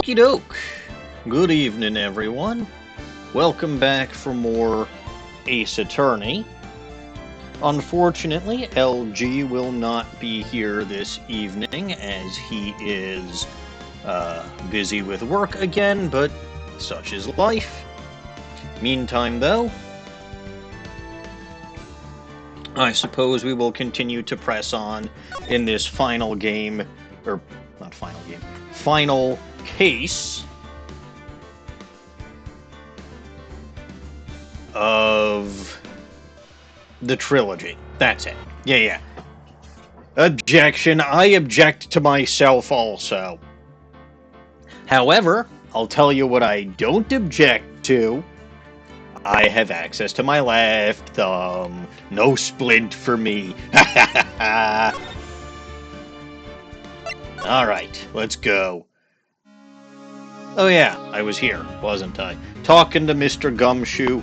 Okie doke. Good evening, everyone. Welcome back for more Ace Attorney. Unfortunately, LG will not be here this evening as he is busy with work again, but such is life. Meantime, though, I suppose we will continue to press on in this final game, or not final game, final case of the trilogy. That's it. Yeah. Objection. I object to myself also. However, I'll tell you what I don't object to. I have access to my left thumb. No splint for me. Alright, let's go. Oh yeah, I was here, wasn't I? Talking to Mr. Gumshoe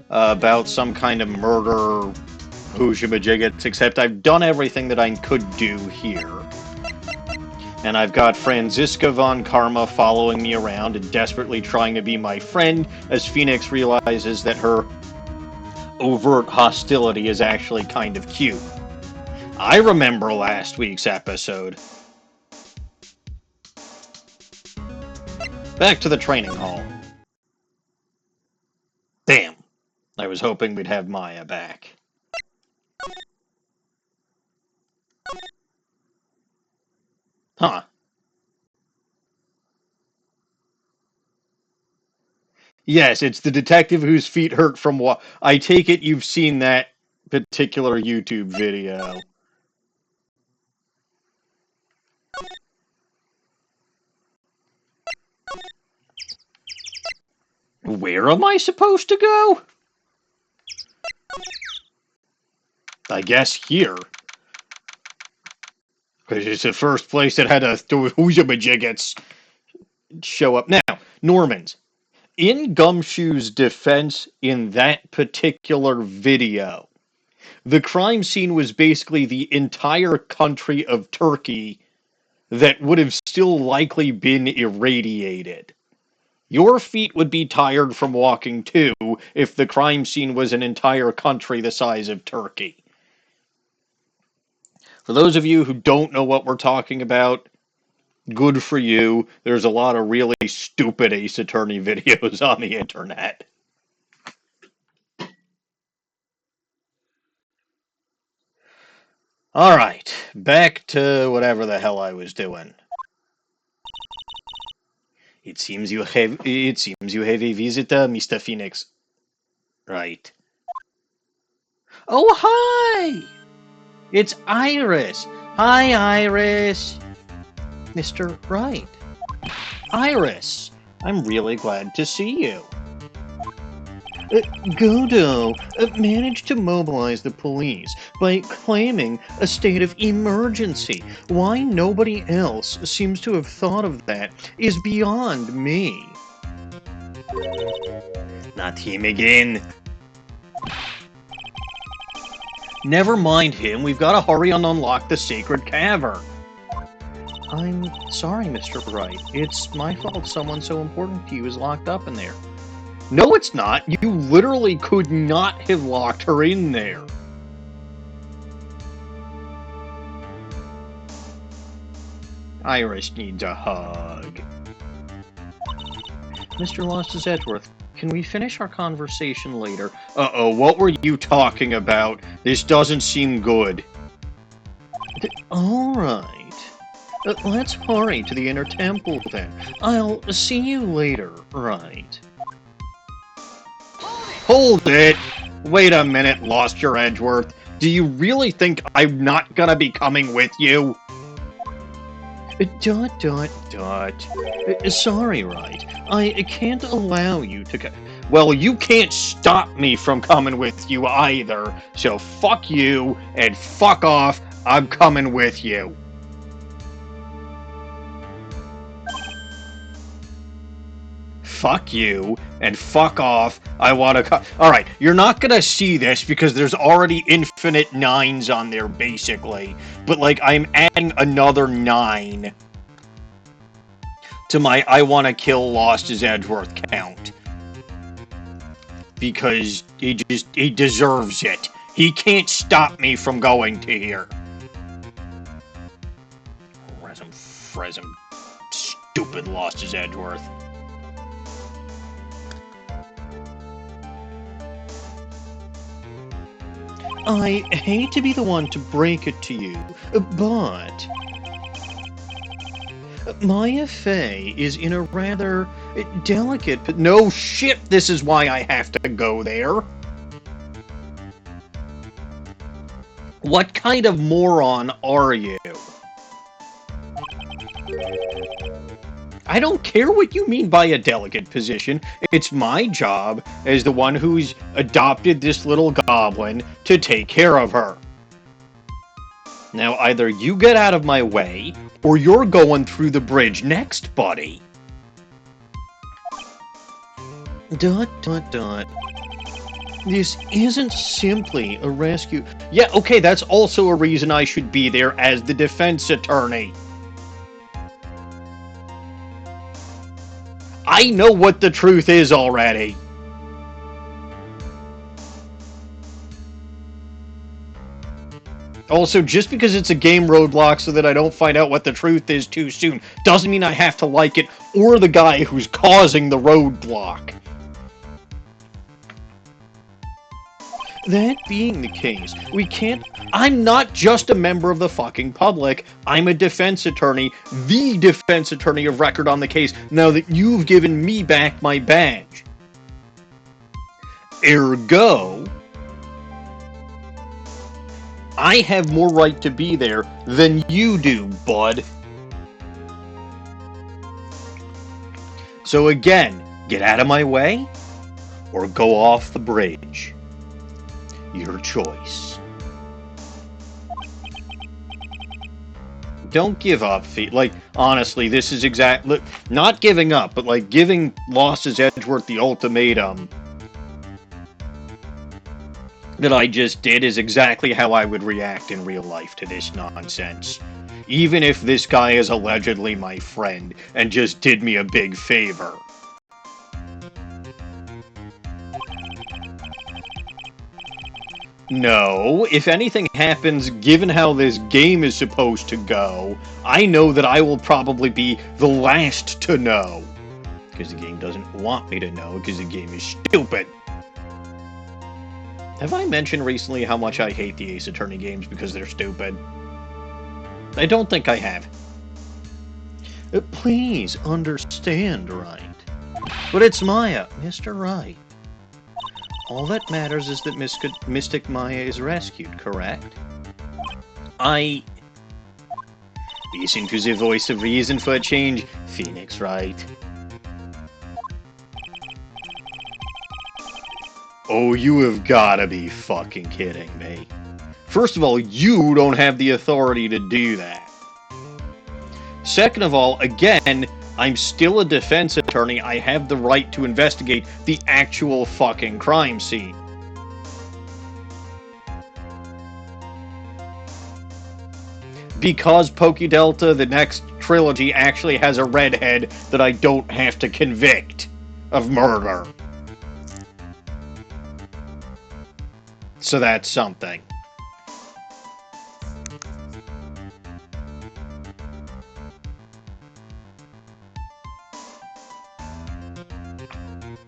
about some kind of murder whooshamajigits, except I've done everything that I could do here. And I've got Franziska von Karma following me around and desperately trying to be my friend as Phoenix realizes that her overt hostility is actually kind of cute. I remember last week's episode. Back to the training hall. Damn. I was hoping we'd have Maya back. Huh. Yes, it's the detective whose feet hurt from what... I take it you've seen that particular YouTube video. Where am I supposed to go? I guess here. Because it's the first place that had a whooshamajigits show up. Now, Normans. In Gumshoe's defense in that particular video, the crime scene was basically the entire country of Turkey that would have still likely been irradiated. Your feet would be tired from walking too if the crime scene was an entire country the size of Turkey. For those of you who don't know what we're talking about, good for you. There's a lot of really stupid Ace Attorney videos on the internet. Alright, back to whatever the hell I was doing. It seems you have a visitor, Mr. Phoenix. Right. Oh, hi! It's Iris. Hi, Iris. Mr. Wright. Iris, I'm really glad to see you. Godot managed to mobilize the police by claiming a state of emergency. Why nobody else seems to have thought of that is beyond me. Not him again. Never mind him, we've got to hurry and unlock the sacred cavern. I'm sorry, Mr. Wright. It's my fault someone so important to you is locked up in there. No, it's not. You literally could not have locked her in there. Iris needs a hug. Mr. Lost Edgeworth, can we finish our conversation later? Uh-oh, what were you talking about? This doesn't seem good. All right. Let's hurry to the inner temple, then. I'll see you later, right? Hold it! Wait a minute, Lost Your Edgeworth. Do you really think I'm not gonna be coming with you? Sorry, right. I can't allow you to Well, you can't stop me from coming with you either, so fuck you and fuck off. I'm coming with you. Fuck you, and fuck off, I want to Alright, you're not gonna see this because there's already infinite 9s on there, basically. But, like, I'm adding another 9. to my I want to kill Lost as Edgeworth count. Because he deserves it. He can't stop me from going to here. Fresm, stupid Lost as Edgeworth. I hate to be the one to break it to you, but Maya Fey is in a rather delicate... No shit, this is why I have to go there. What kind of moron are you? I don't care what you mean by a delicate position. It's my job as the one who's adopted this little goblin to take care of her. Now, either you get out of my way, or you're going through the bridge next, buddy. ... This isn't simply a rescue. Yeah, okay, that's also a reason I should be there as the defense attorney. I know what the truth is already. Also, just because it's a game roadblock so that I don't find out what the truth is too soon, doesn't mean I have to like it or the guy who's causing the roadblock. That being the case, we can't... I'm not just a member of the fucking public. I'm a defense attorney, the defense attorney of record on the case, now that you've given me back my badge. Ergo, I have more right to be there than you do, bud. So again, get out of my way, or go off the bridge. Your choice. Don't give up, like, honestly, this is exactly... Not giving up, but, like, giving Lost as Edgeworth the ultimatum that I just did is exactly how I would react in real life to this nonsense. Even if this guy is allegedly my friend and just did me a big favor. No, if anything happens, given how this game is supposed to go, I know that I will probably be the last to know. Because the game doesn't want me to know, because the game is stupid. Have I mentioned recently how much I hate the Ace Attorney games because they're stupid? I don't think I have. Please understand, right? But it's Maya, Mr. Right. All that matters is that Mystic Maya is rescued, correct? Listen to the voice of reason for a change, Phoenix, right? Oh, you have gotta be fucking kidding me. First of all, you don't have the authority to do that. Second of all, again, I'm still a defense attorney. I have the right to investigate the actual fucking crime scene. Because PokeDelta, the next trilogy, actually has a redhead that I don't have to convict of murder. So that's something.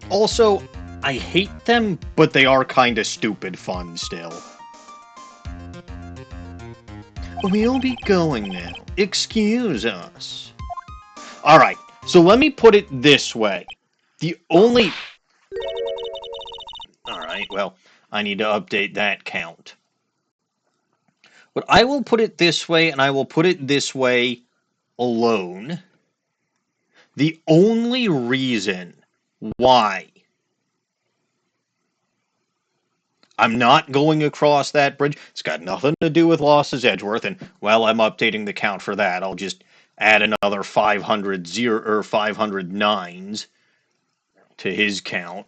Also, I hate them, but they are kinda stupid fun still. We'll be going now. Excuse us. Alright, so let me put it this way. The only... Alright, well, I need to update that count. But I will put it this way, and I will put it this way alone. The only reason why I'm not going across that bridge, it's got nothing to do with Lost as Edgeworth, and, well, I'm updating the count for that. I'll just add another 500 nines to his count.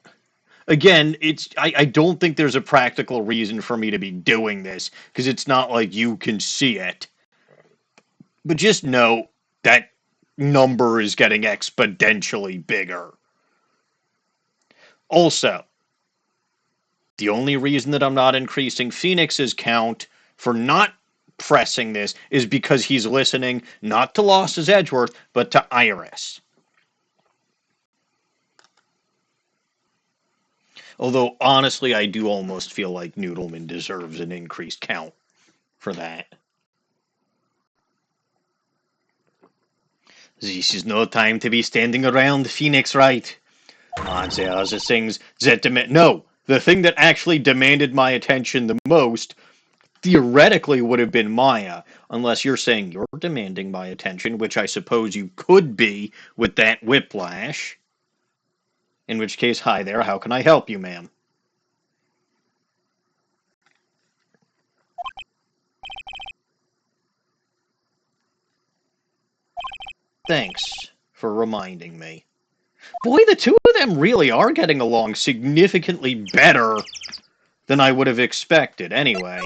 Again, I don't think there's a practical reason for me to be doing this, because it's not like you can see it. But just know that number is getting exponentially bigger. Also, the only reason that I'm not increasing Phoenix's count for not pressing this is because he's listening not to Losses Edgeworth, but to Iris. Although, honestly, I do almost feel like Noodleman deserves an increased count for that. This is no time to be standing around, Phoenix, right? There are the things that no, the thing that actually demanded my attention the most theoretically would have been Maya, unless you're saying you're demanding my attention, which I suppose you could be with that whiplash. In which case, hi there, how can I help you, ma'am? Thanks for reminding me. Boy, the two of them really are getting along significantly better than I would have expected, anyway.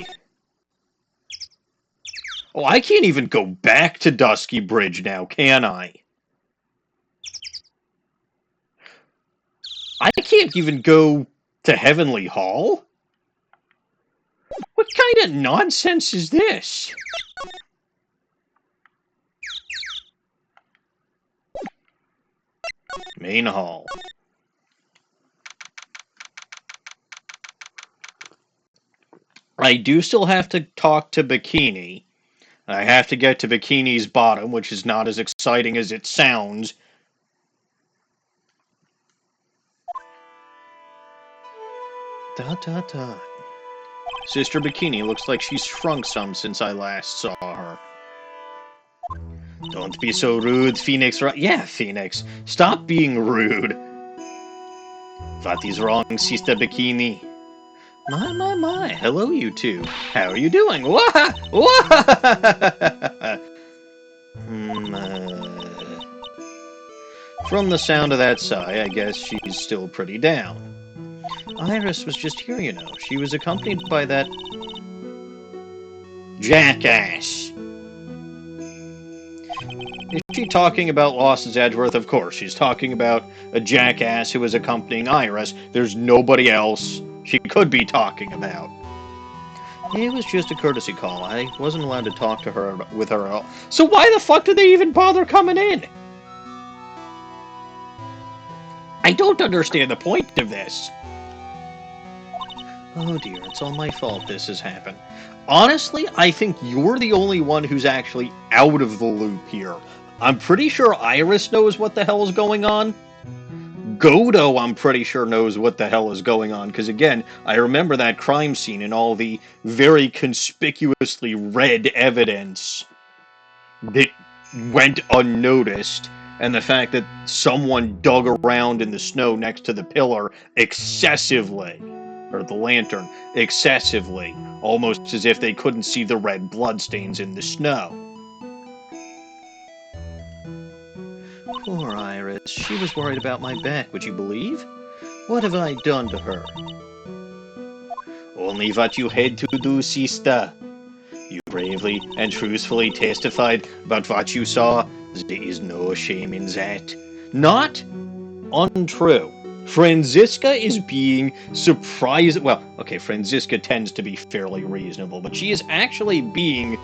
Oh, I can't even go back to Dusky Bridge now, can I? I can't even go to Heavenly Hall? What kind of nonsense is this? Main Hall. I do still have to talk to Bikini. I have to get to Bikini's bottom, which is not as exciting as it sounds. Dot, dot, dot. Sister Bikini looks like she's shrunk some since I last saw her. Don't be so rude, Phoenix. Yeah, Phoenix. Stop being rude. What is wrong, Sister Bikini? My. Hello, you two. How are you doing? Wah! Wah! From the sound of that sigh, I guess she's still pretty down. Iris was just here, you know. She was accompanied by that jackass. Is she talking about Losses Edgeworth? Of course, she's talking about a jackass who was accompanying Iris. There's nobody else she could be talking about. It was just a courtesy call. I wasn't allowed to talk to her with her at all. So why the fuck did they even bother coming in? I don't understand the point of this. Oh dear, it's all my fault this has happened. Honestly, I think you're the only one who's actually out of the loop here. I'm pretty sure Iris knows what the hell is going on. Godot, I'm pretty sure, knows what the hell is going on, because again, I remember that crime scene and all the very conspicuously red evidence that went unnoticed, and the fact that someone dug around in the snow next to the pillar excessively, or the lantern, excessively, almost as if they couldn't see the red bloodstains in the snow. Poor Iris. She was worried about my back, would you believe? What have I done to her? Only what you had to do, sister. You bravely and truthfully testified about what you saw. There is no shame in that. Not untrue. Franziska is being surprised. Well, okay, Franziska tends to be fairly reasonable, but she is actually being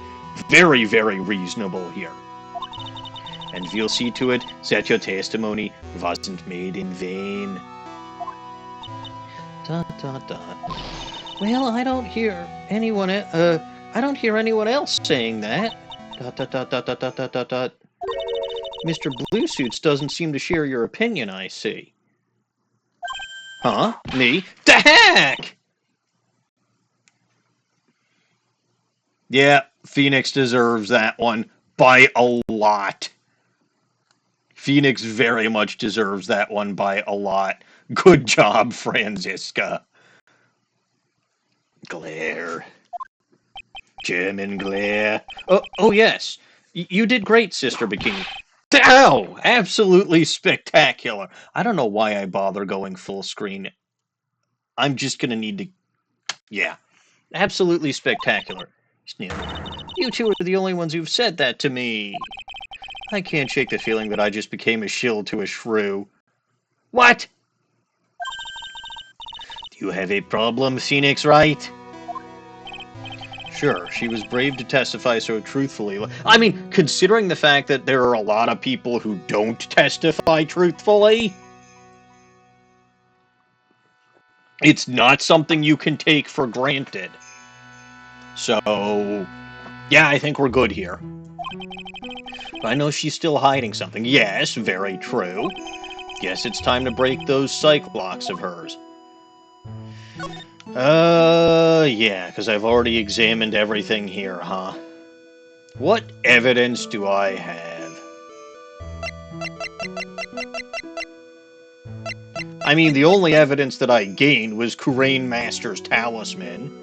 very, very reasonable here. And we'll see to it that your testimony wasn't made in vain. Dot, dot, dot. Well, I don't hear anyone. I don't hear anyone else saying that. Dot, dot, dot, dot, dot, dot, dot, dot, dot. Mr. Bluesuits doesn't seem to share your opinion, I see. Huh? Me? The heck! Yeah, Phoenix deserves that one by a lot. Phoenix very much deserves that one by a lot. Good job, Franziska. Glare. German glare. Oh yes. You did great, Sister Bikini. Ow! Absolutely spectacular. I don't know why I bother going full screen. I'm just gonna need to... Yeah. Absolutely spectacular. Sneer. You two are the only ones who've said that to me. I can't shake the feeling that I just became a shill to a shrew. What? Do you have a problem, Phoenix Wright? Sure, she was brave to testify so truthfully. I mean, considering the fact that there are a lot of people who don't testify truthfully, it's not something you can take for granted. So, yeah, I think we're good here. But I know she's still hiding something. Yes, very true. Guess it's time to break those psych locks of hers. Yeah, because I've already examined everything here, huh? What evidence do I have? I mean, the only evidence that I gained was Kurain Master's talisman.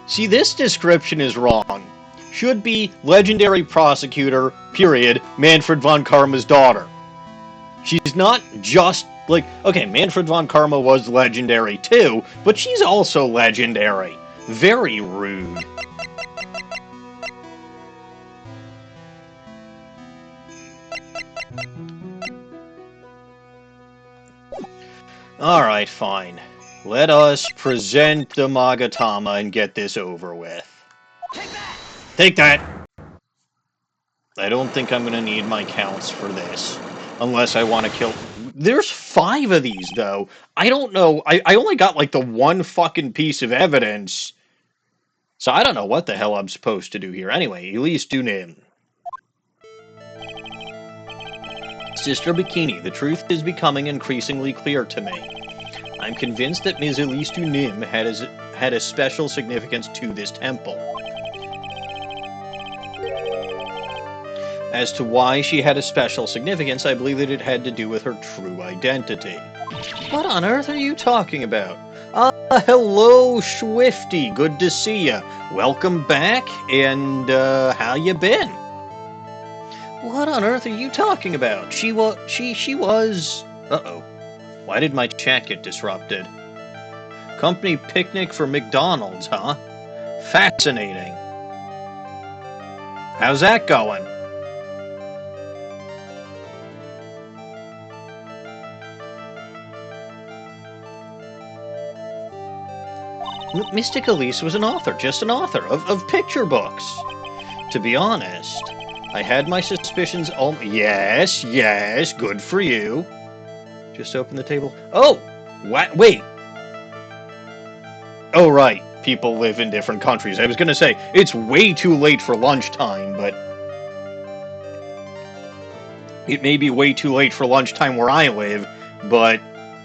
See, this description is wrong. Should be legendary prosecutor, period, Manfred von Karma's daughter. She's not just, like, okay, Manfred von Karma was legendary too, but she's also legendary. Very rude. Alright, fine. Let us present the Magatama and get this over with. Take that! Take that! I don't think I'm gonna need my counts for this. Unless I want to kill... There's 5 of these, though. I don't know. I only got, like, the one fucking piece of evidence. So I don't know what the hell I'm supposed to do here. Anyway, Elise Dunim. Sister Bikini, the truth is becoming increasingly clear to me. I'm convinced that Ms. Elise Dunim had a special significance to this temple. As to why she had a special significance, I believe that it had to do with her true identity. What on earth are you talking about? Hello, Swifty. Good to see ya. Welcome back, and, how you been? What on earth are you talking about? She was... Uh-oh. Why did my chat get disrupted? Company picnic for McDonald's, huh? Fascinating. How's that going? Mystic Elise was an author, just an author, of picture books. To be honest, I had my suspicions Yes, good for you. Just open the table. Oh! What? Wait! Oh, right. People live in different countries. I was gonna say, it's way too late for lunchtime, but... It may be way too late for lunchtime where I live, but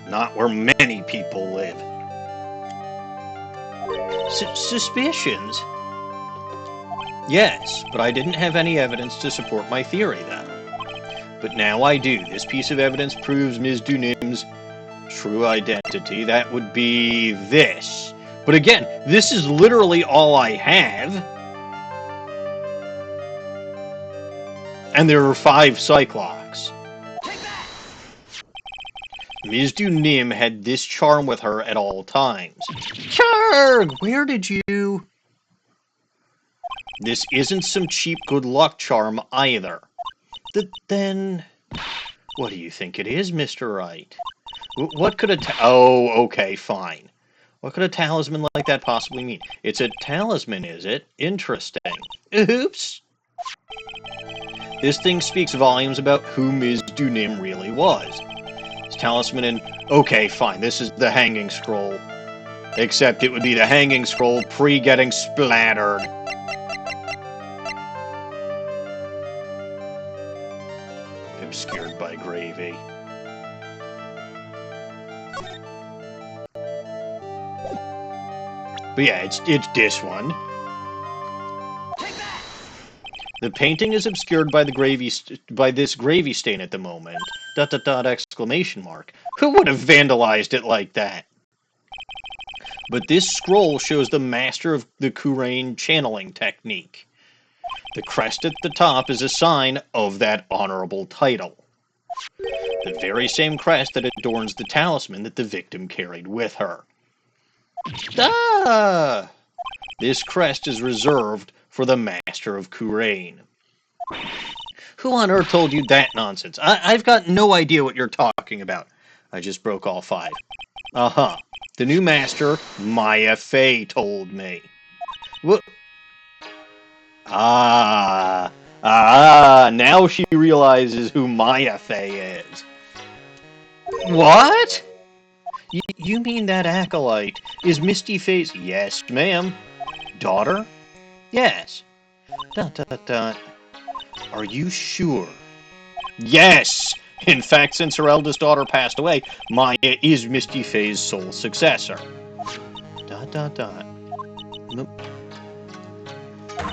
not where many people live. Suspicions? Yes, but I didn't have any evidence to support my theory then. But now I do. This piece of evidence proves Ms. Dunim's true identity. That would be this. But again, this is literally all I have. And there are 5 Cyclocks. Ms. Dunim had this charm with her at all times. Charg! Where did you... This isn't some cheap good luck charm either. Then... What do you think it is, Mr. Wright? What could a Oh, okay, fine. What could a talisman like that possibly mean? It's a talisman, is it? Interesting. Oops! This thing speaks volumes about who Ms. Dunim really was. Talisman and... Okay, fine, this is the hanging scroll. Except it would be the hanging scroll pre-getting splattered. Obscured by gravy. But yeah, it's this one. The painting is obscured by this gravy stain at the moment. ... exclamation mark. Who would have vandalized it like that? But this scroll shows the master of the Kurain channeling technique. The crest at the top is a sign of that honorable title. The very same crest that adorns the talisman that the victim carried with her. Ah! This crest is reserved for the Master of Kurain. Who on earth told you that nonsense? I've got no idea what you're talking about. I just broke all 5. Uh-huh. The new master, Maya Fey, told me. What? Now she realizes who Maya Fey is. What? You mean that acolyte is Misty Fey's... Yes, ma'am. Daughter? Yes. Dot, dot, dot. Are you sure? Yes! In fact, since her eldest daughter passed away, Maya is Misty Fey's sole successor. Dot, dot, dot.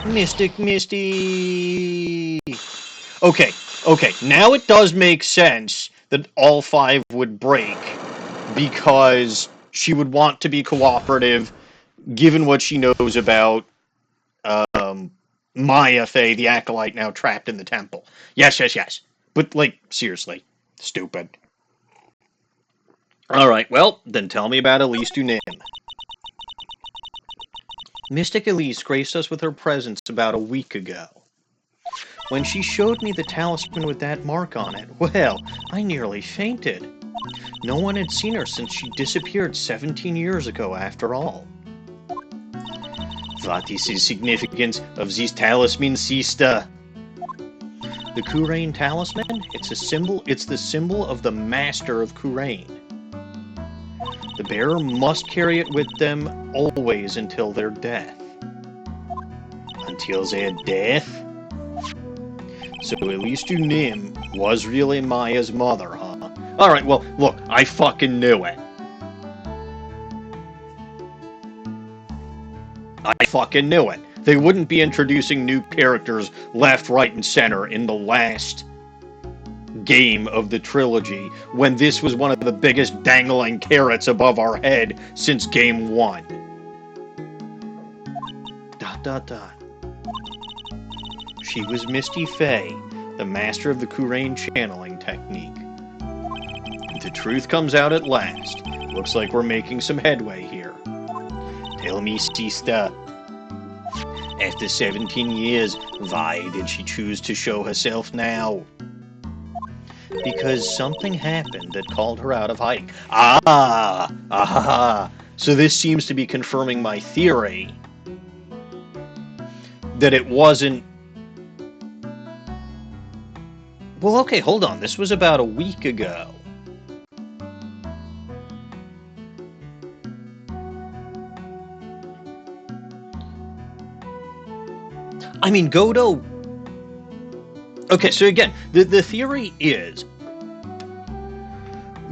Mystic Misty! Okay, now it does make sense that all 5 would break, because she would want to be cooperative, given what she knows about Maya Fey, the acolyte now trapped in the temple. Yes. But, like, seriously, stupid. Alright, well, then tell me about Elise Dunim. Mystic Elise graced us with her presence about a week ago. When she showed me the talisman with that mark on it, well, I nearly fainted. No one had seen her since she disappeared 17 years ago, after all. What is the significance of this talisman, sister? The Kurain talisman? It's the symbol of the Master of Kurain. The bearer must carry it with them always until their death. Until their death? So Elise Dunim was really Maya's mother, huh? Alright, well, look, I fucking knew it. I fucking knew it. They wouldn't be introducing new characters left, right, and center in the last game of the trilogy when this was one of the biggest dangling carrots above our head since game 1. Dot, dot, dot. She was Misty Fey, the master of the Kurain channeling technique. The truth comes out at last. Looks like we're making some headway here. Tell me, sister, after 17 years, why did she choose to show herself now? Because something happened that called her out of hiding. So this seems to be confirming my theory that it wasn't... Well, okay, hold on. This was about a week ago. I mean, Godot... Okay, so again, the theory is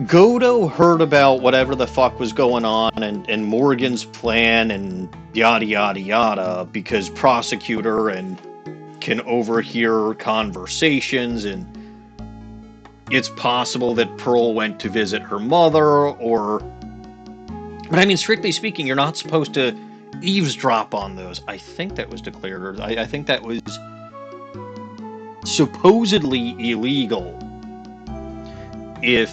Godot heard about whatever the fuck was going on and Morgan's plan and yada yada yada because Prosecutor and can overhear conversations, and it's possible that Pearl went to visit her mother, or... But I mean, strictly speaking, you're not supposed to eavesdrop on those. I think that was declared, or I think that was supposedly illegal if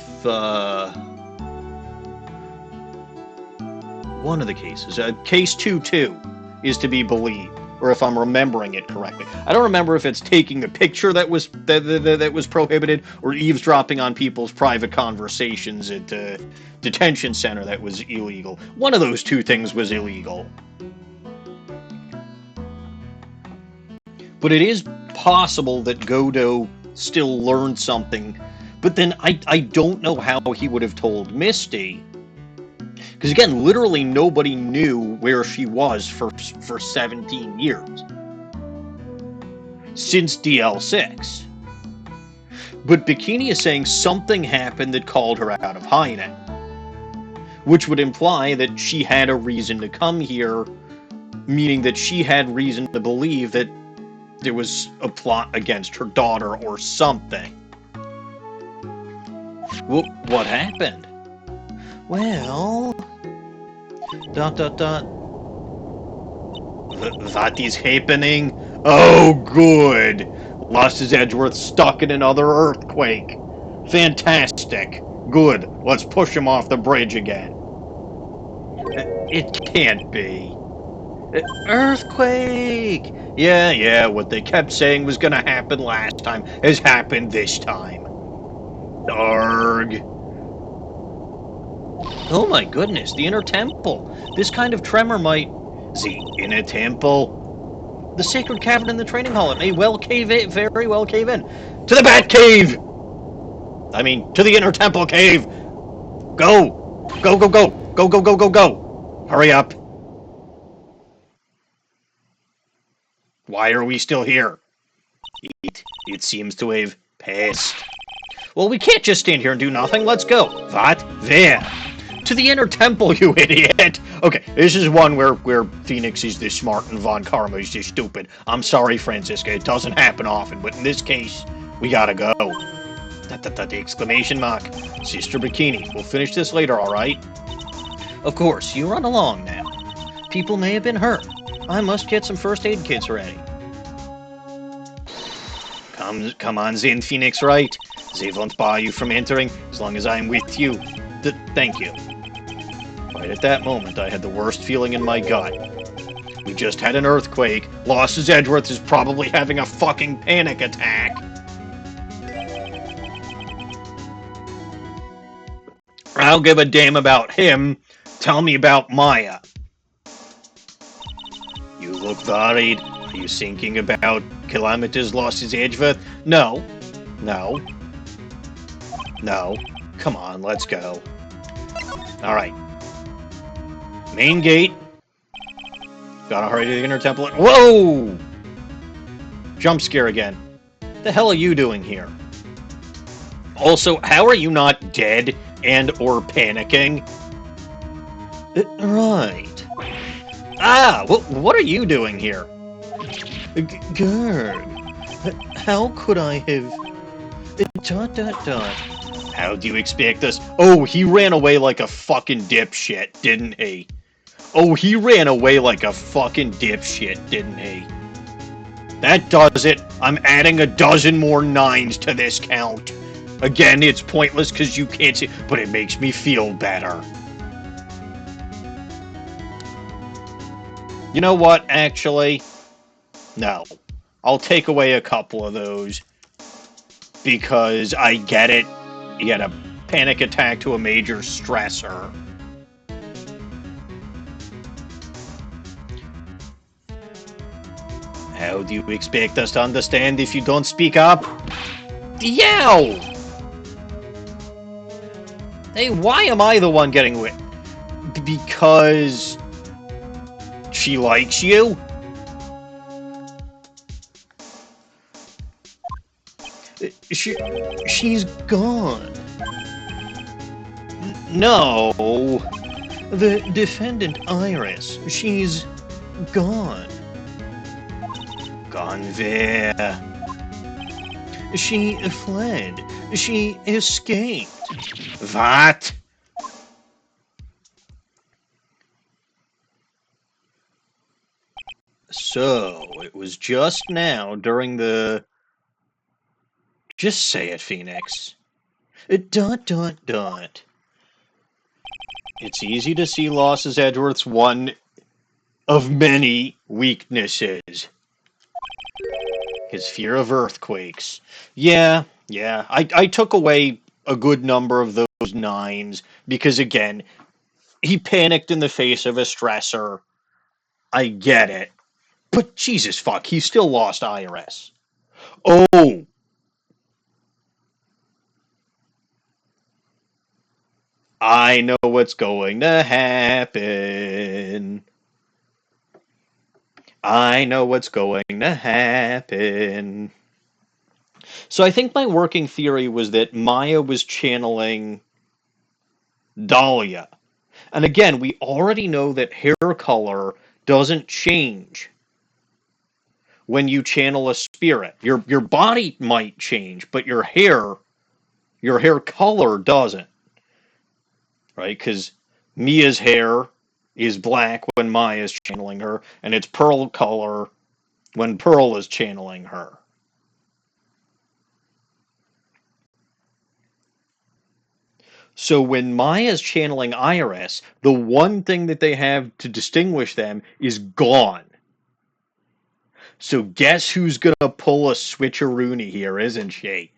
one of the cases, case 2-2 is to be believed, or if I'm remembering it correctly. I don't remember if it's taking the picture that was prohibited, or eavesdropping on people's private conversations at the detention center that was illegal. One of those two things was illegal. But it is possible that Godot still learned something, but then I don't know how he would have told Misty. Because again, literally nobody knew where she was for 17 years. Since DL6. But Bikini is saying something happened that called her out of hiding. Which would imply that she had a reason to come here, meaning that she had reason to believe that there was a plot against her daughter or something. Well, what happened? Well... ... What is happening? Oh, good. Lost his Edgeworth stuck in another earthquake. Fantastic. Good. Let's push him off the bridge again. It can't be. Earthquake! Yeah, what they kept saying was gonna happen last time has happened this time. Arg. Oh my goodness, the inner temple. This kind of tremor might... The inner temple? The sacred cavern in the training hall. It may well cave in, very well cave in. To the Bat Cave! I mean, to the inner temple cave! Go! Go, go, go! Go, go, go, go, go! Hurry up! Why are we still here? It seems to have passed. Well, we can't just stand here and do nothing. Let's go. What? Where? To the inner temple, you idiot! Okay, this is one where Phoenix is this smart and Von Karma is just stupid. I'm sorry, Francisca. It doesn't happen often, but in this case, we gotta go. The exclamation mark. Sister Bikini. We'll finish this later, alright? Of course, you run along now. People may have been hurt. I must get some first aid kits ready. Come on, Zen Phoenix, right? They won't bar you from entering as long as I'm with you. Thank you. Right at that moment, I had the worst feeling in my gut. We just had an earthquake. Los's Edgeworth is probably having a fucking panic attack. I don't give a damn about him. Tell me about Maya. You look worried. Are you thinking about kilometers Los's Edgeworth? No. Come on, let's go. Alright. Main gate. Gotta hurry to the inner temple. Whoa! Jump scare again. The hell are you doing here? Also, how are you not dead and or panicking? Right. Ah, what are you doing here? Gerg, how could I have... How do you expect us? Oh, he ran away like a fucking dipshit, didn't he? Oh, he ran away like a fucking dipshit, didn't he? That does it. I'm adding a dozen more 9s to this count. Again, it's pointless because you can't see, but it makes me feel better. You know what, actually? No. I'll take away a couple of those. Because I get it. You get a panic attack to a major stressor. How do you expect us to understand if you don't speak up? Yow! Hey, why am I the one getting whipped? Because... she likes you? She's gone. No. The defendant, Iris, she's gone. Gone where? She fled. She escaped. What? So, it was just now during the... Just say it, Phoenix. ... It's easy to see Los's Edgeworth's one of many weaknesses. His fear of earthquakes. Yeah. I took away a good number of those 9s because, again, he panicked in the face of a stressor. I get it. But Jesus fuck, he still lost Iris. Oh! I know what's going to happen. I know what's going to happen. So I think my working theory was that Maya was channeling Dahlia. And again, we already know that hair color doesn't change when you channel a spirit. Your body might change, but your hair color doesn't. Right? Because Mia's hair is black when Maya's channeling her, and it's pearl color when Pearl is channeling her. So when Maya's channeling Iris, the one thing that they have to distinguish them is gone. So guess who's gonna pull a switcheroony here, isn't she?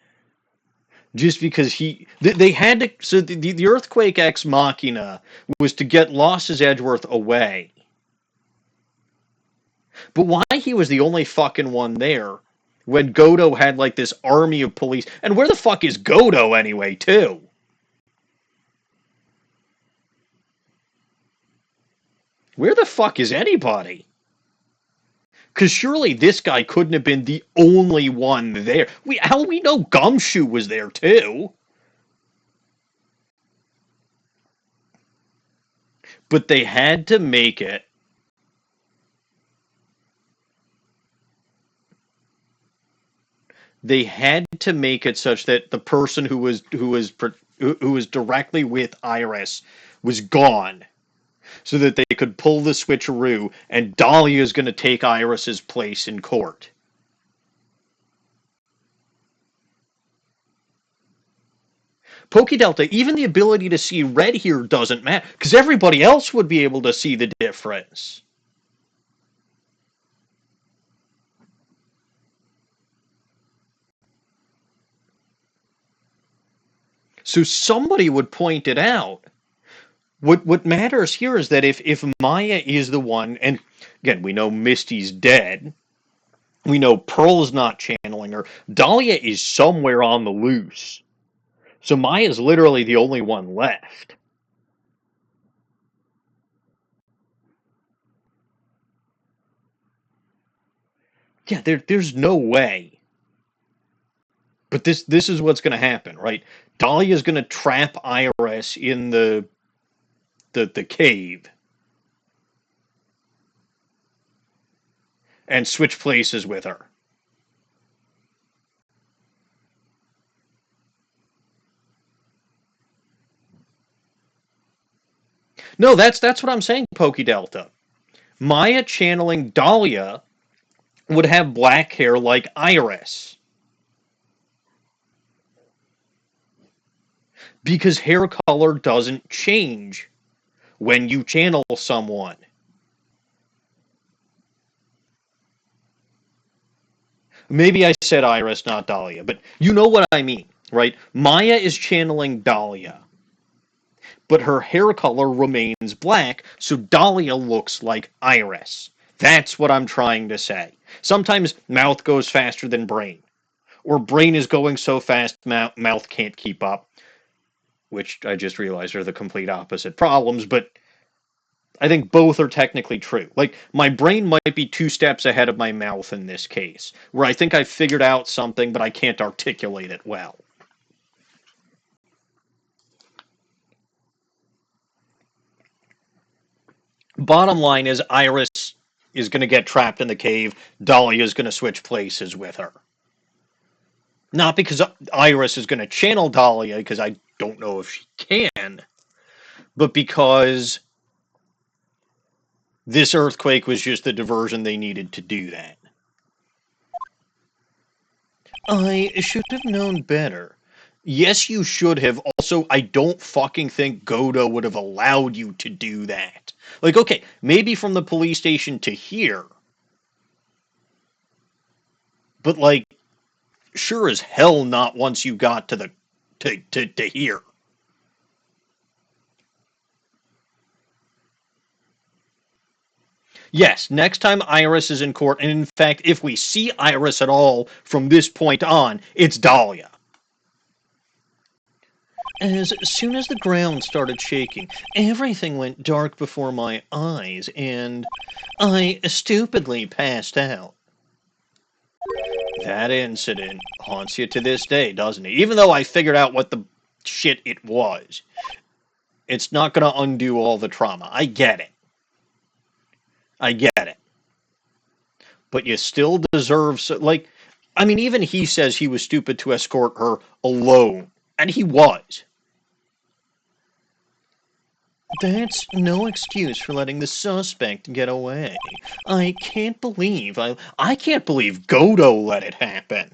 Just because they had to. So the Earthquake Ex Machina was to get Losses Edgeworth away. But why he was the only fucking one there when Godot had like this army of police? And where the fuck is Godot anyway, too? Where the fuck is anybody? Because surely this guy couldn't have been the only one there. Hell, we know Gumshoe was there too. But they had to make it. They had to make it such that the person who was directly with Iris was gone, so that they could pull the switcheroo, and Dahlia is going to take Iris's place in court. Pokey Delta, even the ability to see red here doesn't matter, because everybody else would be able to see the difference. So somebody would point it out. What matters here is that if Maya is the one, and again, we know Misty's dead, we know Pearl's not channeling her, Dahlia is somewhere on the loose. So Maya's literally the only one left. Yeah, there's no way. But this is what's going to happen, right? Dahlia's going to trap Iris in the cave and switch places with her. No, that's what I'm saying, Pokey Delta. Maya channeling Dahlia would have black hair like Iris. Because hair color doesn't change when you channel someone. Maybe I said Iris, not Dahlia, but you know what I mean, right? Maya is channeling Dahlia, but her hair color remains black, so Dahlia looks like Iris. That's what I'm trying to say. Sometimes mouth goes faster than brain, or brain is going so fast mouth can't keep up, which I just realized are the complete opposite problems, but I think both are technically true. Like, my brain might be 2 steps ahead of my mouth in this case, where I think I've figured out something, but I can't articulate it well. Bottom line is Iris is going to get trapped in the cave. Dahlia is going to switch places with her. Not because Iris is going to channel Dahlia, because I don't know if she can, but because this earthquake was just the diversion they needed to do that. I should have known better. Yes, you should have. Also, I don't fucking think Godot would have allowed you to do that. Like, okay, maybe from the police station to here, but like, sure as hell not once you got to the to here. Yes, next time Iris is in court, and in fact, if we see Iris at all from this point on, it's Dahlia. As soon as the ground started shaking, everything went dark before my eyes, and I stupidly passed out. That incident haunts you to this day, doesn't it? Even though I figured out what the shit it was, it's not going to undo all the trauma. I get it. I get it. But you still deserve, like, I mean, even he says he was stupid to escort her alone. And he was. That's no excuse for letting the suspect get away. I can't believe Godot let it happen.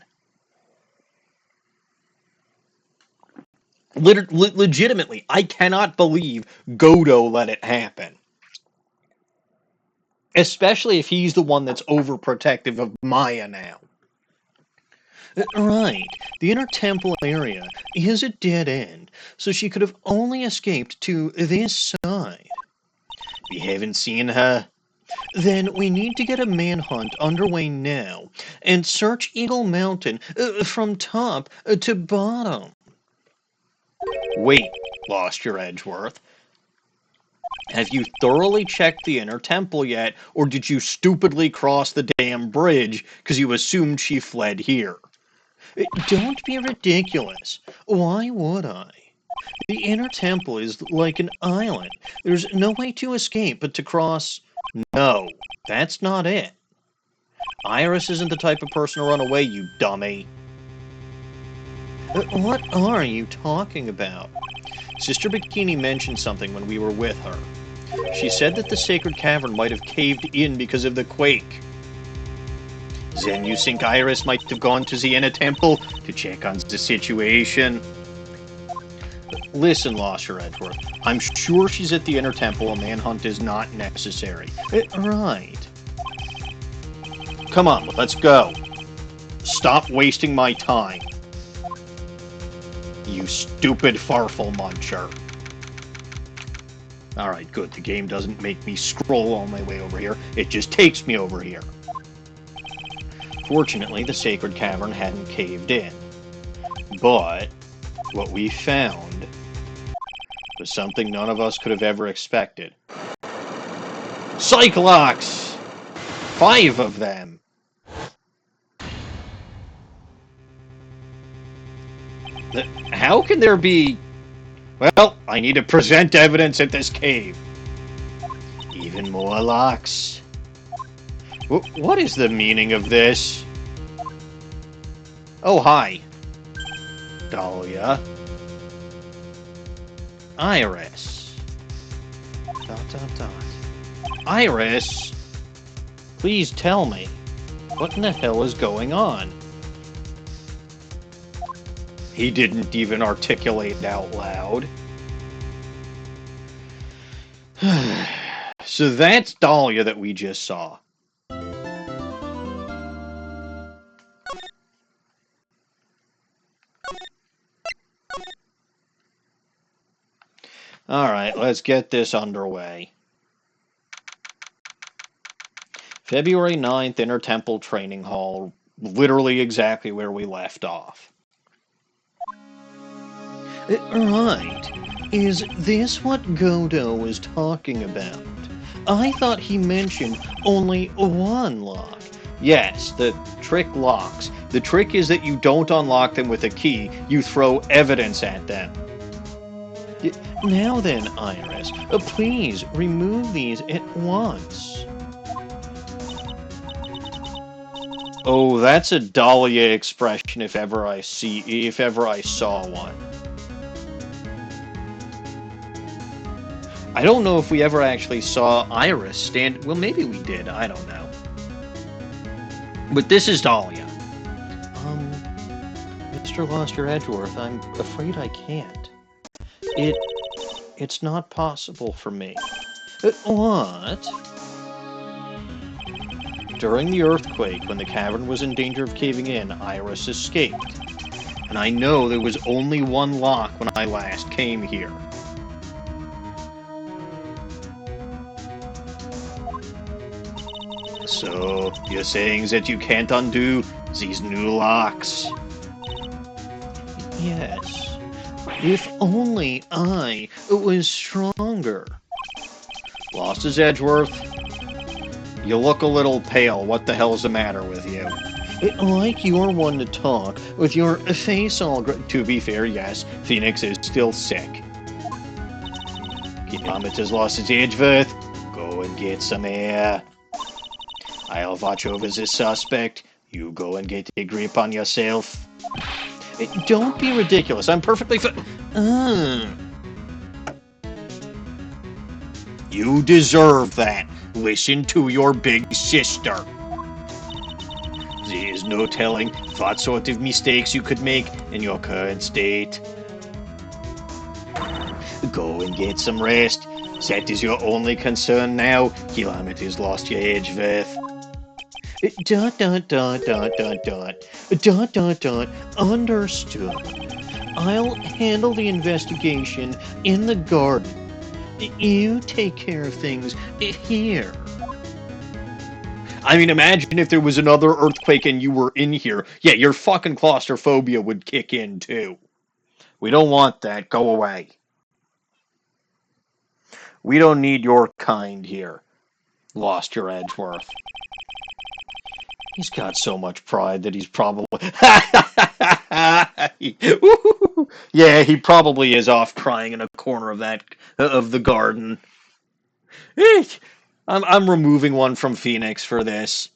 Legitimately, I cannot believe Godot let it happen. Especially if he's the one that's overprotective of Maya now. Right. The inner temple area is a dead end, so she could have only escaped to this side. We haven't seen her. Then we need to get a manhunt underway now and search Eagle Mountain from top to bottom. Wait, lost your Edgeworth. Have you thoroughly checked the inner temple yet, or did you stupidly cross the damn bridge because you assumed she fled here? Don't be ridiculous. Why would I? The inner temple is like an island. There's no way to escape but to cross. No, that's not it. Iris isn't the type of person to run away, you dummy. What are you talking about? Sister Bikini mentioned something when we were with her. She said that the sacred cavern might have caved in because of the quake. Then you think Iris might have gone to the inner temple to check on the situation? Listen, Losher Edgeworth, I'm sure she's at the inner temple. A manhunt is not necessary. Right. Come on, let's go. Stop wasting my time. You stupid farfel muncher. Alright, good. The game doesn't make me scroll all my way over here. It just takes me over here. Fortunately, the sacred cavern hadn't caved in. But what we found was something none of us could have ever expected. Cyclops! 5 of them! How can there be... Well, I need to present evidence at this cave. Even more locks. What is the meaning of this? Oh, hi. Dahlia. Iris. ... Iris? Please tell me. What in the hell is going on? He didn't even articulate out loud. So that's Dahlia that we just saw. Alright, let's get this underway. February 9th, Inner Temple Training Hall, literally exactly where we left off. Right. Is this what Godot was talking about? I thought he mentioned only one lock. Yes, the trick locks. The trick is that you don't unlock them with a key, you throw evidence at them. Now then, Iris, please remove these at once. Oh, that's a Dahlia expression if ever I saw one. I don't know if we ever actually saw Iris stand... Well, maybe we did. I don't know. But this is Dahlia. Mr. Loster Edgeworth, I'm afraid I can't. It's not possible for me. What? During the earthquake, when the cavern was in danger of caving in, Iris escaped. And I know there was only one lock when I last came here. So, you're saying that you can't undo these new locks? Yes. If only I was stronger. Lost his Edgeworth. You look a little pale. What the hell's the matter with you? Like you're one to talk, with your face all... To be fair, yes, Phoenix is still sick. Comet has lost his Edgeworth. Go and get some air. I'll watch over this suspect. You go and get a grip on yourself. Don't be ridiculous. I'm perfectly You deserve that. Listen to your big sister. There is no telling what sort of mistakes you could make in your current state. Go and get some rest. That is your only concern now. Kilometers lost your edge worth. Dot dot dot dot dot dot. Dot dot dot. Understood. I'll handle the investigation in the garden. You take care of things here. I mean, imagine if there was another earthquake and you were in here. Yeah, your fucking claustrophobia would kick in too. We don't want that. Go away. We don't need your kind here. Lost your Edgeworth. He's got so much pride that he's probably... Yeah, he probably is off crying in a corner of the garden. I'm removing one from Phoenix for this.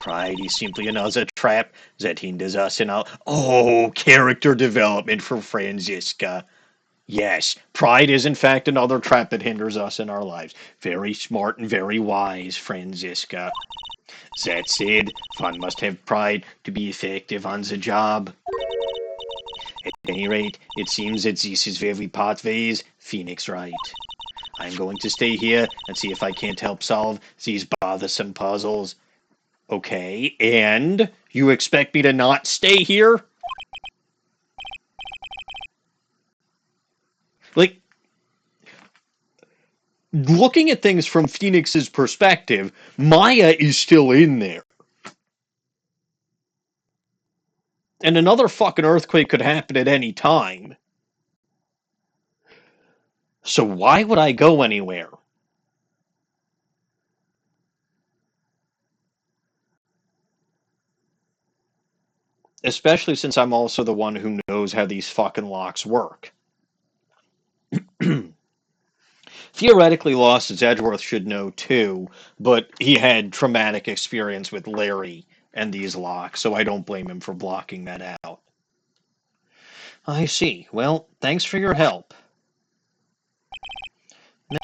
Pride is simply another trap that hinders us in our... Oh, character development for Franziska. Yes, pride is in fact another trap that hinders us in our lives. Very smart and very wise, Franziska. That said, one must have pride to be effective on the job. At any rate, it seems that this is where we part ways. Phoenix right. I'm going to stay here and see if I can't help solve these bothersome puzzles. Okay, and you expect me to not stay here? Like, looking at things from Phoenix's perspective, Maya is still in there. And another fucking earthquake could happen at any time. So why would I go anywhere? Especially since I'm also the one who knows how these fucking locks work. Theoretically, Lost Edgeworth should know too, but he had traumatic experience with Larry and these locks, so I don't blame him for blocking that out. I see. Well, thanks for your help.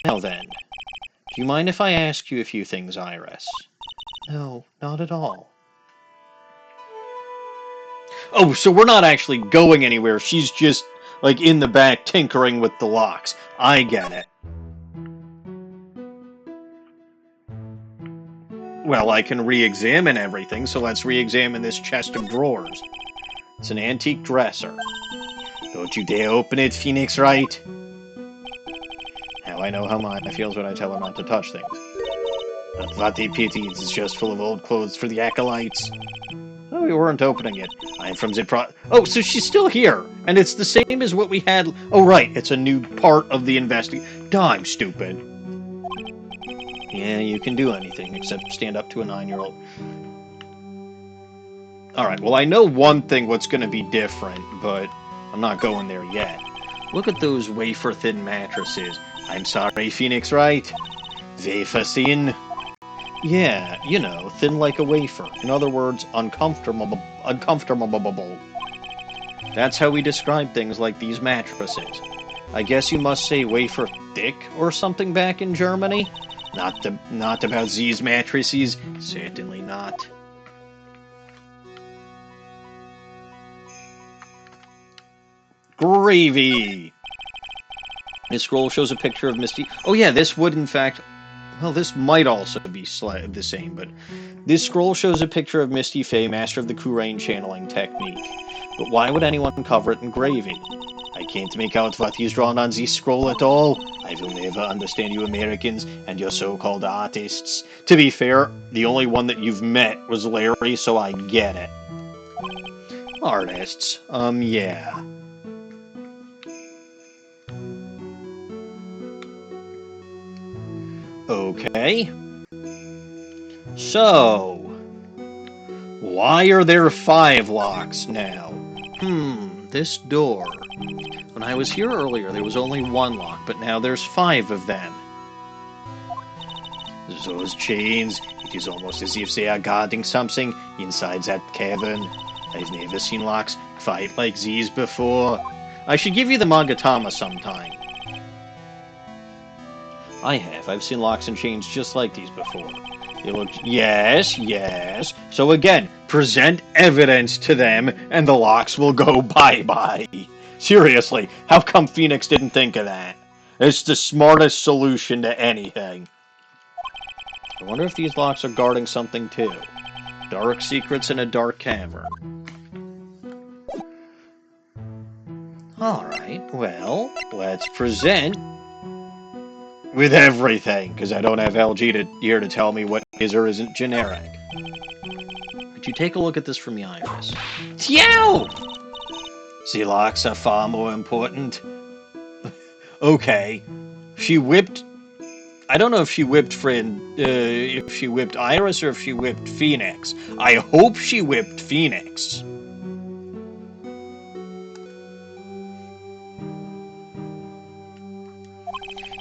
Now then, do you mind if I ask you a few things, Iris? No, not at all. Oh, so we're not actually going anywhere. She's just, like, in the back tinkering with the locks. I get it. Well, I can re-examine everything, so let's re-examine this chest of drawers. It's an antique dresser. Don't you dare open it, Phoenix Wright. How I know how Maya feels when I tell her not to touch things. But what a pity, it's just full of old clothes for the acolytes. Oh, we weren't opening it. I'm from the Oh, so she's still here, and it's the same as what we had... Oh, right, it's a new part of the investigation. Duh, I'm stupid. Yeah, you can do anything except stand up to a 9-year-old. Alright, well, I know one thing what's going to be different, but I'm not going there yet. Look at those wafer-thin mattresses. I'm sorry, Phoenix Wright. Wafer-thin? Yeah, you know, thin like a wafer. In other words, uncomfortable. That's how we describe things like these mattresses. I guess you must say wafer thick or something back in Germany? Not about these mattresses. Certainly not. Gravy! This scroll shows a picture of Misty... Oh yeah, this would in fact... Well, this might also be the same, but this scroll shows a picture of Misty Fey, master of the Kurain channeling technique. But why would anyone cover it in gravy? I can't make out what he's drawn on this scroll at all. I will never understand you Americans and your so-called artists. To be fair, the only one that you've met was Larry, so I get it. Artists, yeah. Okay. So, why are there 5 locks now? This door. When I was here earlier, there was only 1 lock, but now there's 5 of them. Those chains, it is almost as if they are guarding something inside that cavern. I've never seen locks quite like these before. I should give you the Magatama sometime. I have. I've seen locks and chains just like these before. They look... Yes, yes. So again, present evidence to them, and the locks will go bye-bye. Seriously, how come Phoenix didn't think of that? It's the smartest solution to anything. I wonder if these locks are guarding something too. Dark secrets in a dark cavern. Alright, well, let's present with everything, because I don't have LG here to tell me what is or isn't generic. Could you take a look at this from the iris? Yow! The locks are far more important. Okay. She whipped... I don't know if she whipped if she whipped Iris or if she whipped Phoenix. I hope she whipped Phoenix.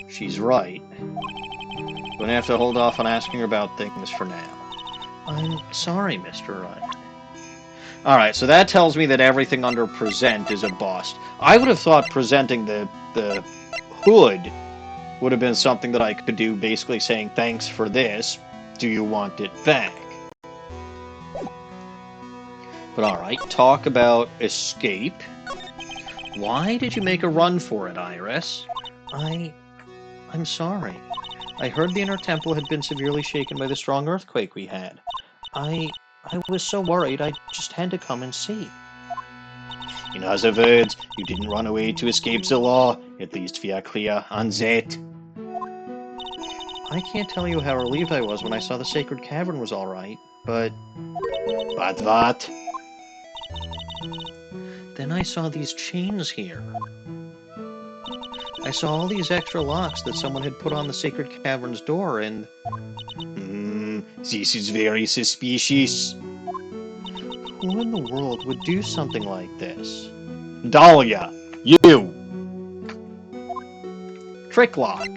She's right. Gonna have to hold off on asking her about things for now. I'm sorry, Mr. Ryan. Alright, so that tells me that everything under present is a bust. I would have thought presenting the hood would have been something that I could do, basically saying, thanks for this, do you want it back? But alright, talk about escape. Why did you make a run for it, Iris? I'm sorry. I heard the inner temple had been severely shaken by the strong earthquake we had. I was so worried, I just had to come and see. In other words, you didn't run away to escape the law. At least we are clear on that. I can't tell you how relieved I was when I saw the sacred cavern was alright, but... But what? Then I saw these chains here. I saw all these extra locks that someone had put on the sacred cavern's door, and... this is very suspicious. Who in the world would do something like this? Dahlia! You! Trick lock.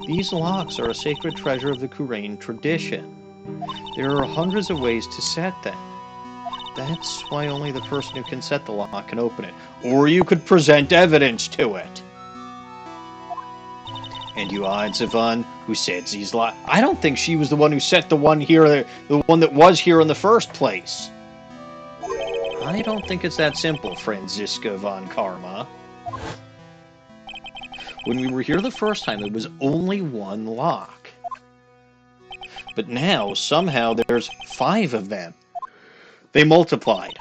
These locks are a sacred treasure of the Kurain tradition. There are hundreds of ways to set them. That's why only the person who can set the lock can open it. Or you could present evidence to it. And you are the one who set these locks. I don't think she was the one who set the one here, the one that was here in the first place. I don't think it's that simple, Franziska von Karma. When we were here the first time, there was only one lock. But now, somehow, there's 5 of them. They multiplied.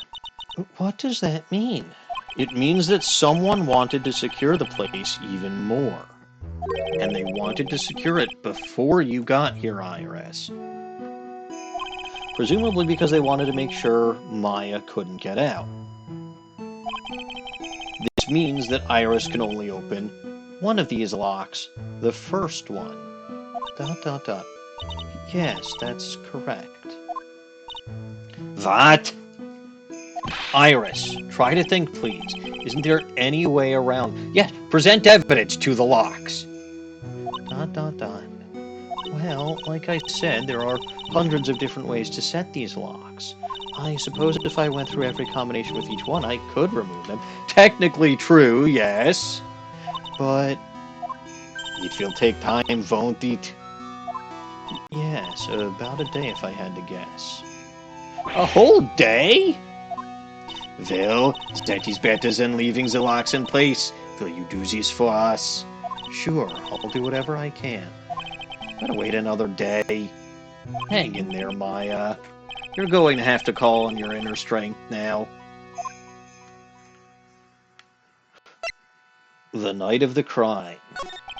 What does that mean? It means that someone wanted to secure the place even more. And they wanted to secure it before you got here, Iris. Presumably because they wanted to make sure Maya couldn't get out. This means that Iris can only open one of these locks, the first one. ... Yes, that's correct. What? Iris, try to think, please. Isn't there any way around... Yes, present evidence to the locks. ... Well, like I said, there are hundreds of different ways to set these locks. I suppose if I went through every combination with each one, I could remove them. Technically true, yes. But it will take time, won't it? Yes, about a day if I had to guess. A whole day? Well, that is better than leaving the locks in place. Will you do this for us? Sure, I'll do whatever I can. Gotta wait another day. Hang in there, Maya. You're going to have to call on your inner strength now. The night of the crime.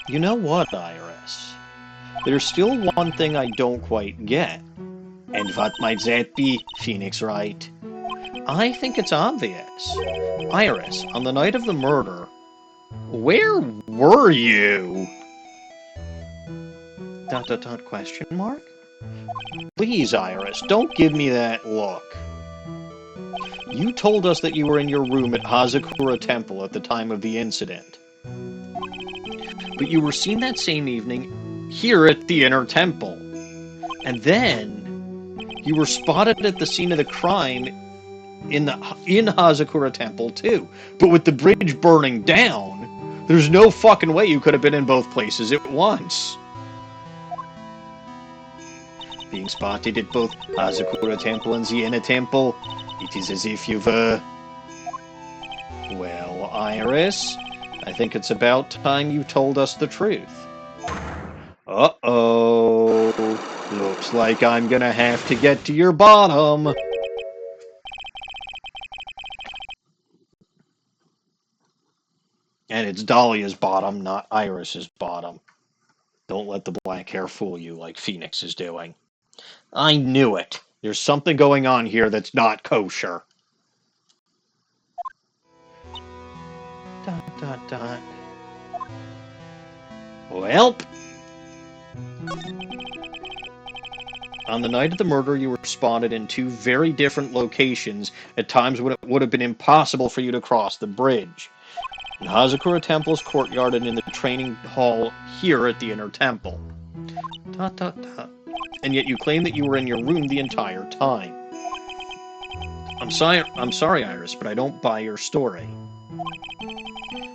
You know what, Iris? There's still one thing I don't quite get. And what might that be, Phoenix Wright? I think it's obvious. Iris, on the night of the murder, where were you? ... question mark? Please, Iris, don't give me that look. You told us that you were in your room at Hazakura Temple at the time of the incident. But you were seen that same evening here at the Inner Temple. And then you were spotted at the scene of the crime in Hazakura Temple too. But with the bridge burning down, there's no fucking way you could have been in both places at once. Being spotted at both Hazakura Temple and the Inner Temple, it is as if you've, Well, Iris, I think it's about time you told us the truth. Uh-oh. Looks like I'm gonna have to get to your bottom. And it's Dahlia's bottom, not Iris's bottom. Don't let the black hair fool you like Phoenix is doing. I knew it. There's something going on here that's not kosher. ... Welp. On the night of the murder, you were spotted in two very different locations at times when it would have been impossible for you to cross the bridge. In Hazakura Temple's courtyard and in the training hall here at the Inner Temple. ... And yet you claim that you were in your room the entire time. I'm sorry, Iris, but I don't buy your story.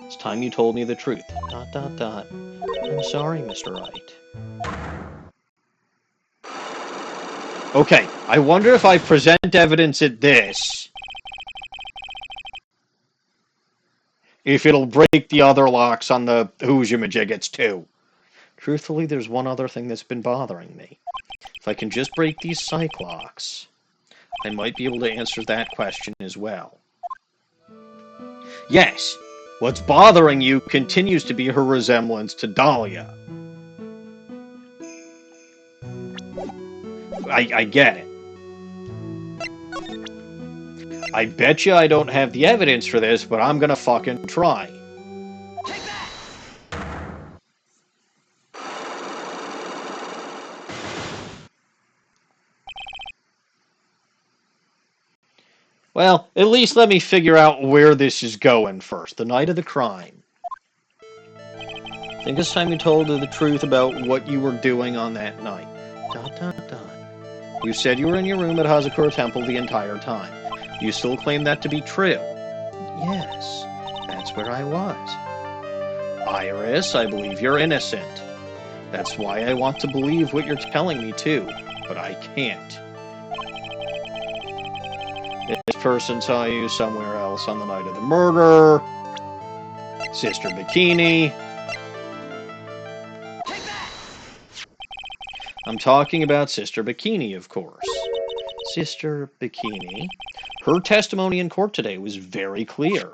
It's time you told me the truth. ... I'm sorry, Mr. Wright. Okay, I wonder if I present evidence at this, if it'll break the other locks on the Hoojamajiggets too. Truthfully, there's one other thing that's been bothering me. If I can just break these psych locks, I might be able to answer that question as well. Yes, what's bothering you continues to be her resemblance to Dahlia. I get it. I bet you I don't have the evidence for this, but I'm gonna fucking try. Take that! Well, at least let me figure out where this is going first. The night of the crime. I think it's time you told her the truth about what you were doing on that night. ... You said you were in your room at Hazakura Temple the entire time. Do you still claim that to be true? Yes, that's where I was. Iris, I believe you're innocent. That's why I want to believe what you're telling me too, but I can't. This person saw you somewhere else on the night of the murder. Sister Bikini. Take that! I'm talking about Sister Bikini, of course. Sister Bikini. Her testimony in court today was very clear.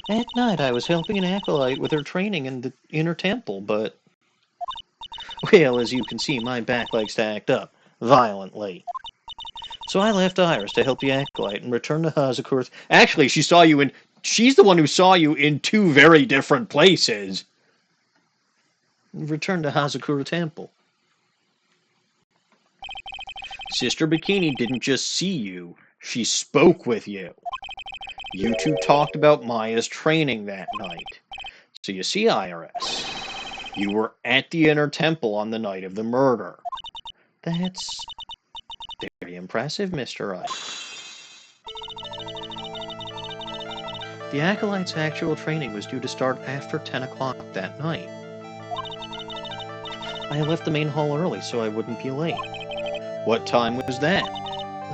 At night, I was helping an acolyte with her training in the Inner Temple, but... Well, as you can see, my back likes to act up violently. So I left Iris to help the acolyte and returned to Hazakura. Actually, she's the one who saw you in two very different places. Returned to Hazakura Temple. Sister Bikini didn't just see you, she spoke with you. You two talked about Maya's training that night. So you see, Iris, you were at the Inner Temple on the night of the murder. That's very impressive, Mr. Wright. The acolyte's actual training was due to start after 10 o'clock that night. I left the main hall early so I wouldn't be late. What time was that?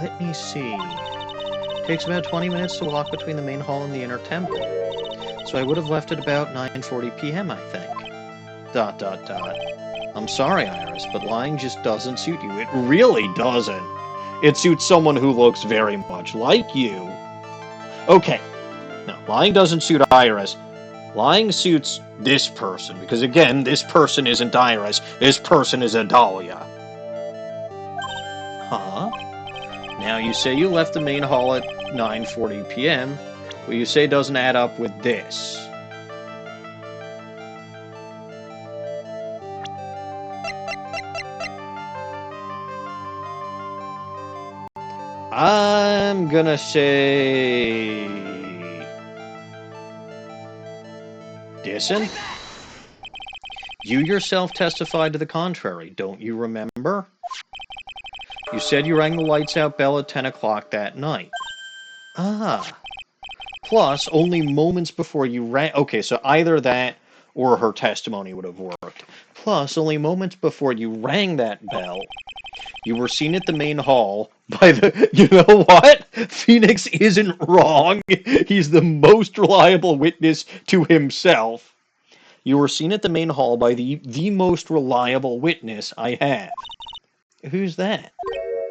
Let me see. It takes about 20 minutes to walk between the main hall and the Inner Temple. So I would have left at about 9:40 p.m., I think. ... I'm sorry, Iris, but lying just doesn't suit you. It really doesn't. It suits someone who looks very much like you. Okay. No, lying doesn't suit Iris. Lying suits this person, because again, this person isn't Iris. This person is a Dahlia. Huh? Now you say you left the main hall at 9:40 p.m. What you say doesn't add up with this. I'm gonna say... Dissin? You yourself testified to the contrary, don't you remember? You said you rang the lights out bell at 10 o'clock that night. Ah. Plus, only moments before you rang... Okay, so either that or her testimony would have worked. Plus, only moments before you rang that bell, you were seen at the main hall by the... You know what? Phoenix isn't wrong. He's the most reliable witness to himself. You were seen at the main hall by the most reliable witness I have. Who's that?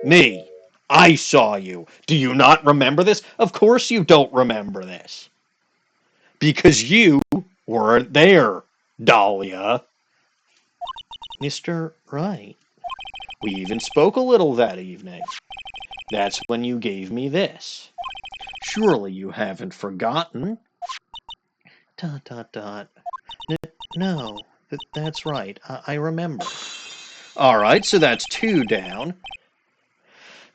Me. I saw you. Do you not remember this? Of course you don't remember this. Because you weren't there, Dahlia. Mr. Wright. We even spoke a little that evening. That's when you gave me this. Surely you haven't forgotten. ... No, that's right. I remember. All right, so that's 2 down.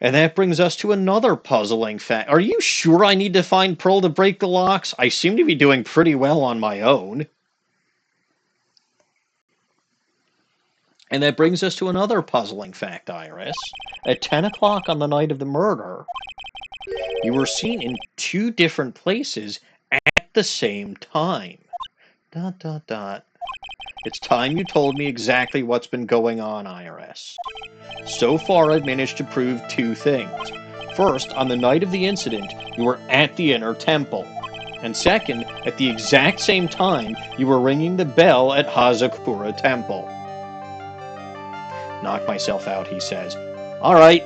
And that brings us to another puzzling fact. Are you sure I need to find Pearl to break the locks? I seem to be doing pretty well on my own. And that brings us to another puzzling fact, Iris. At 10 o'clock on the night of the murder, you were seen in 2 different places at the same time. ... It's time you told me exactly what's been going on, Iris. So far, I've managed to prove 2 things. First, on the night of the incident, you were at the inner temple. And second, at the exact same time, you were ringing the bell at Hazakura Temple. Knock myself out, he says. All right.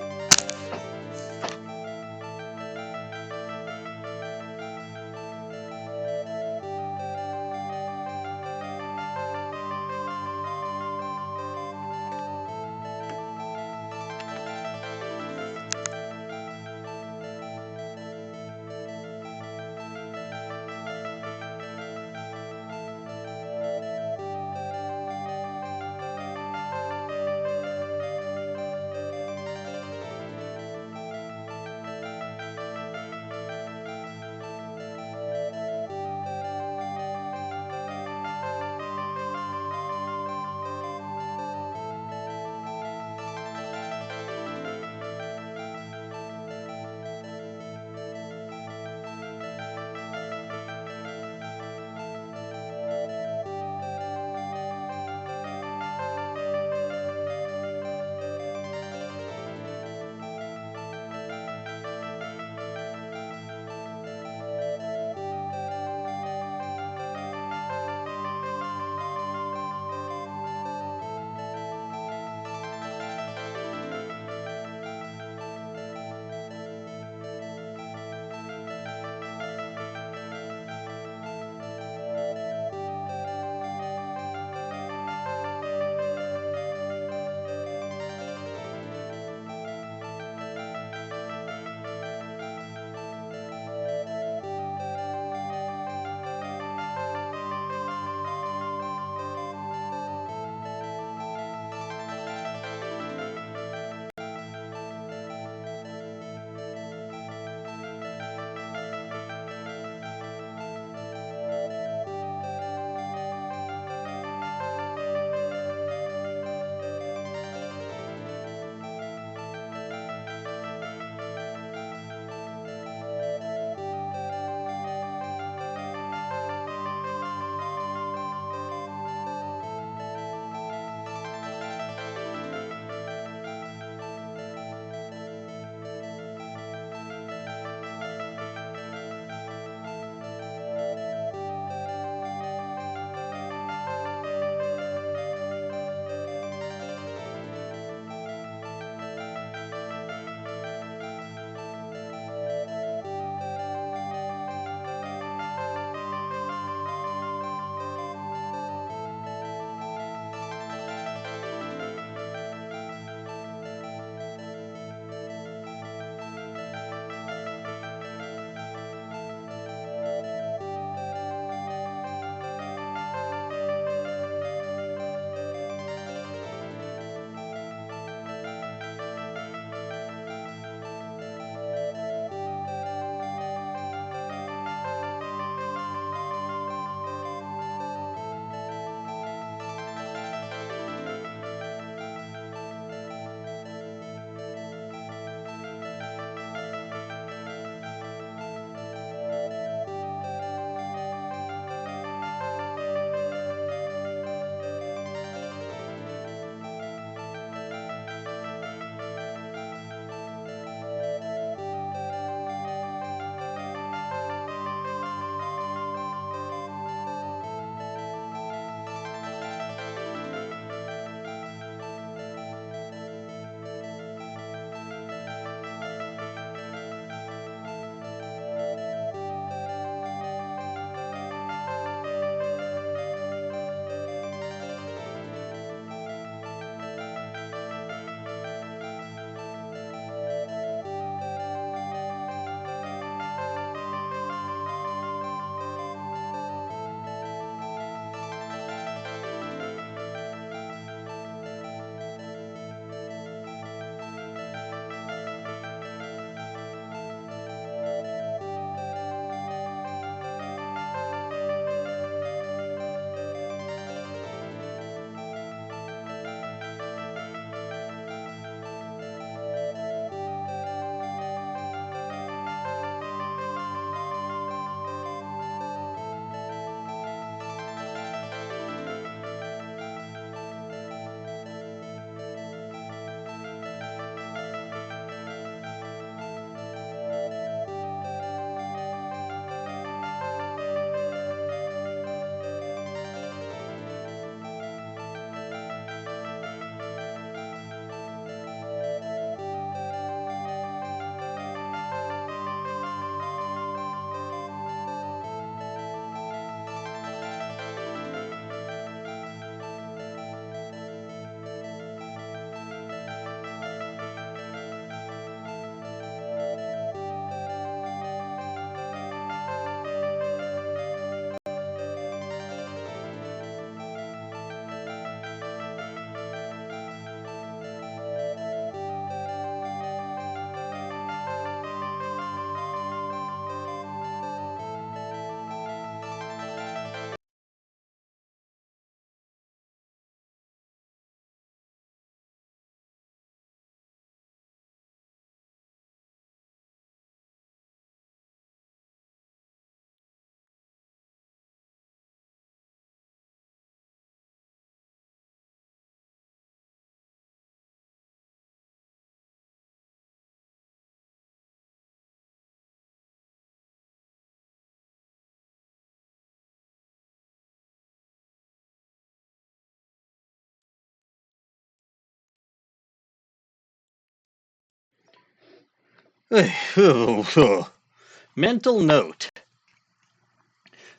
Mental note.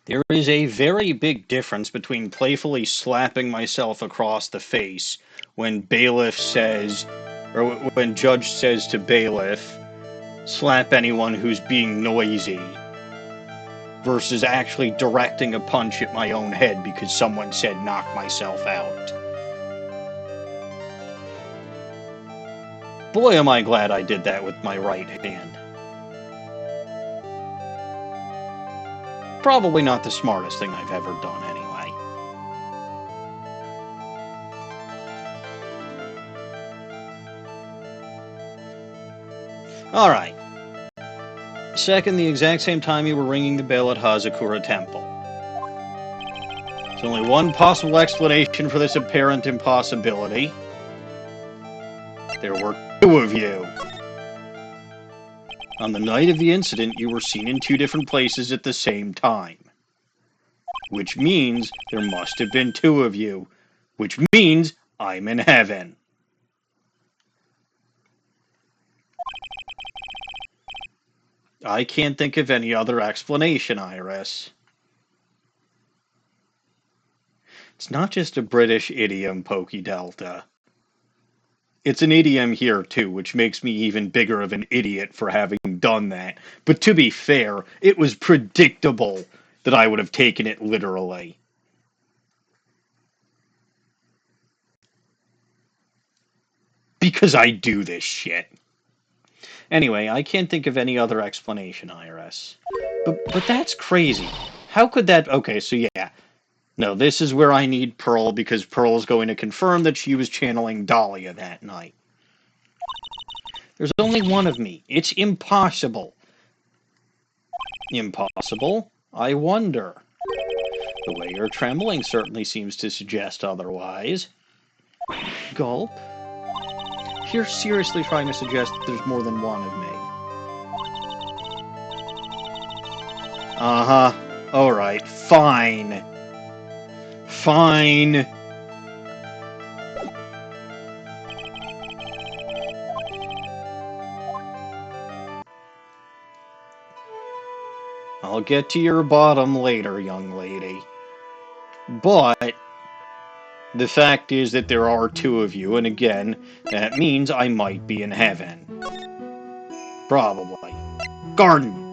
There is a very big difference between playfully slapping myself across the face when bailiff says, or when judge says to bailiff, slap anyone who's being noisy, versus actually directing a punch at my own head because someone said knock myself out. Boy, am I glad I did that with my right hand. Probably not the smartest thing I've ever done anyway. Alright. Second, the exact same time you were ringing the bell at Hazakura Temple. There's only one possible explanation for this apparent impossibility. There were two of you. On the night of the incident, you were seen in two different places at the same time. Which means there must have been two of you. Which means I'm in heaven. I can't think of any other explanation, Iris. It's not just a British idiom, Pokey Delta. It's an idiom here, too, which makes me even bigger of an idiot for having done that. But to be fair, it was predictable that I would have taken it literally. Because I do this shit. Anyway, I can't think of any other explanation, Iris. But that's crazy. How could that... Okay, so yeah. No, this is where I need Pearl, because Pearl's going to confirm that she was channeling Dahlia that night. There's only one of me. It's impossible. Impossible? I wonder. The way you're trembling certainly seems to suggest otherwise. Gulp? You're seriously trying to suggest that there's more than one of me. Uh-huh. Alright, fine. Fine. I'll get to your bottom later, young lady. But the fact is that there are two of you, and again, that means I might be in heaven. Probably. Garden!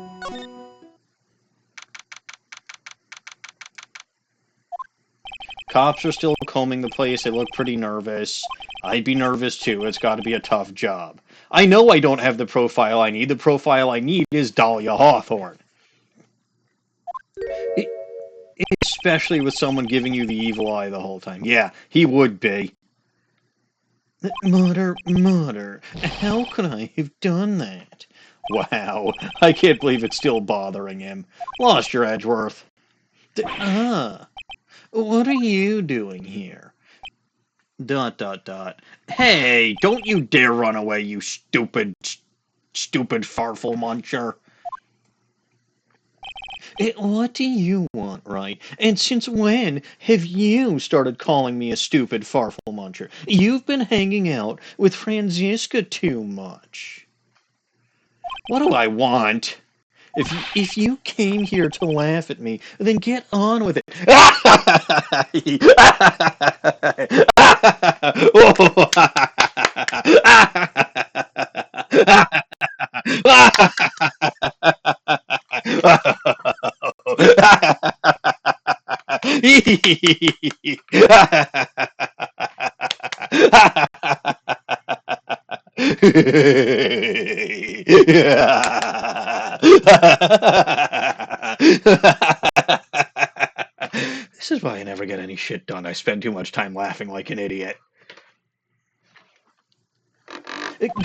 Cops are still combing the place. They look pretty nervous. I'd be nervous too. It's got to be a tough job. I know I don't have the profile I need. The profile I need is Dahlia Hawthorne. Especially with someone giving you the evil eye the whole time. Yeah, he would be. Mother, how could I have done that? Wow, I can't believe it's still bothering him. Lost your Edgeworth. What are you doing here? ... Hey, don't you dare run away, you stupid farfel muncher. What do you want, right? And since when have you started calling me a stupid farfel muncher? You've been hanging out with Franziska too much. What do I want? If you came here to laugh at me, then get on with it. This is why I never get any shit done. I spend too much time laughing like an idiot.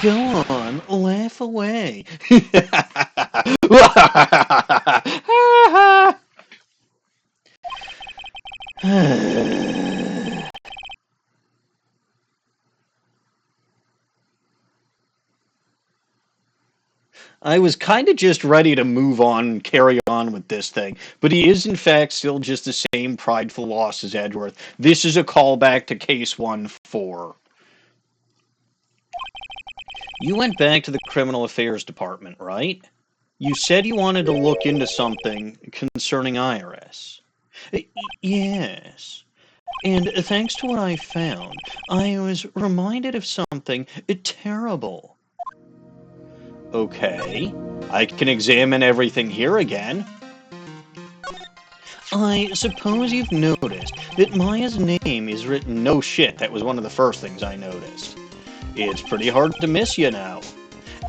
Go on, laugh away. I was kind of just ready to move on and carry on with this thing, but he is in fact still just the same prideful loss as Edgeworth. This is a callback to Case 1-4. You went back to the Criminal Affairs Department, right? You said you wanted to look into something concerning Iris. Yes. And thanks to what I found, I was reminded of something terrible. Okay. I can examine everything here again. I suppose you've noticed that Maya's name is written... No shit, that was one of the first things I noticed. It's pretty hard to miss you now.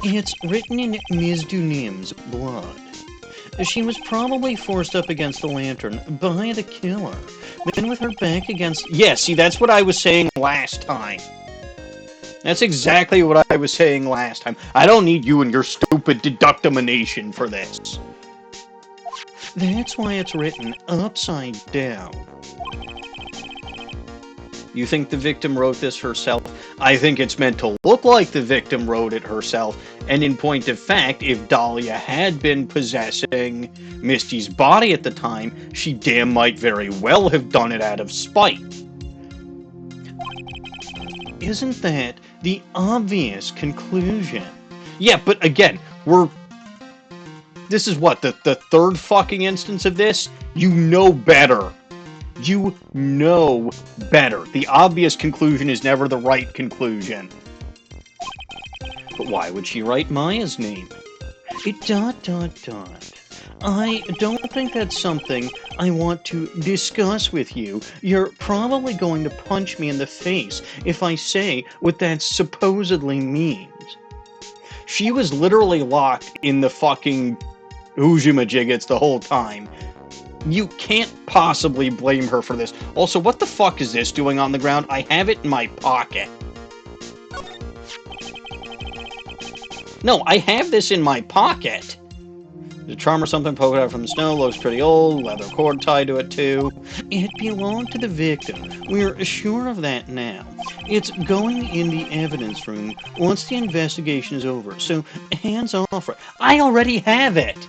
It's written in Ms. Dunim's blood. She was probably forced up against the lantern by the killer. Then with her back against... Yeah, see, that's what I was saying last time. That's exactly what I was saying last time. I don't need you and your stupid deductimination for this. That's why it's written upside down. You think the victim wrote this herself? I think it's meant to look like the victim wrote it herself, and in point of fact, if Dahlia had been possessing Misty's body at the time, she damn might very well have done it out of spite. Isn't that the obvious conclusion? Yeah, but again, this is what, the third fucking instance of this? You know better. You know better. The obvious conclusion is never the right conclusion. But why would she write Maya's name? I don't think that's something I want to discuss with you. You're probably going to punch me in the face if I say what that supposedly means. She was literally locked in the fucking Hoojamajiggets the whole time. You can't possibly blame her for this. Also, what the fuck is this doing on the ground? I have it in my pocket. No, I have this in my pocket. The charm or something poking out from the snow looks pretty old. Leather cord tied to it, too. It belonged to the victim. We're sure of that now. It's going in the evidence room once the investigation is over. So, hands off her. I already have it!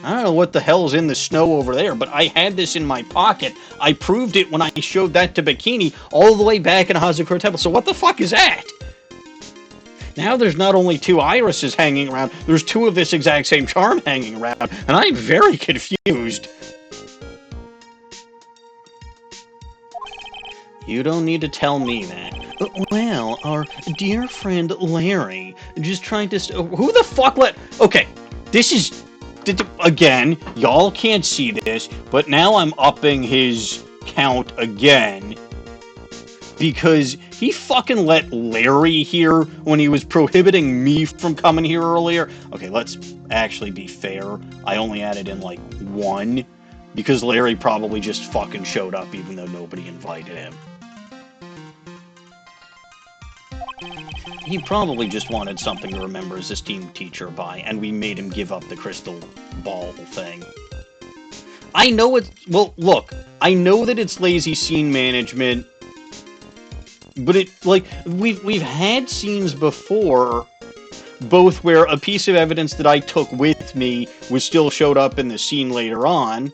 I don't know what the hell's in the snow over there, but I had this in my pocket. I proved it when I showed that to Bikini all the way back in Hazakura Temple. So what the fuck is that? Now there's not only two irises hanging around, there's two of this exact same charm hanging around, and I'm very confused. You don't need to tell me that. Well, our dear friend Larry just tried to... Who the fuck let... Okay, this is... Again, y'all can't see this, but now I'm upping his count again. Because he fucking let Larry here when he was prohibiting me from coming here earlier. Okay, let's actually be fair. I only added in, like, one. Because Larry probably just fucking showed up even though nobody invited him. He probably just wanted something to remember his esteemed teacher by, and we made him give up the crystal ball thing. I know it's... Well, look, I know that it's lazy scene management, but it, like, we've had scenes before, both where a piece of evidence that I took with me was still showed up in the scene later on,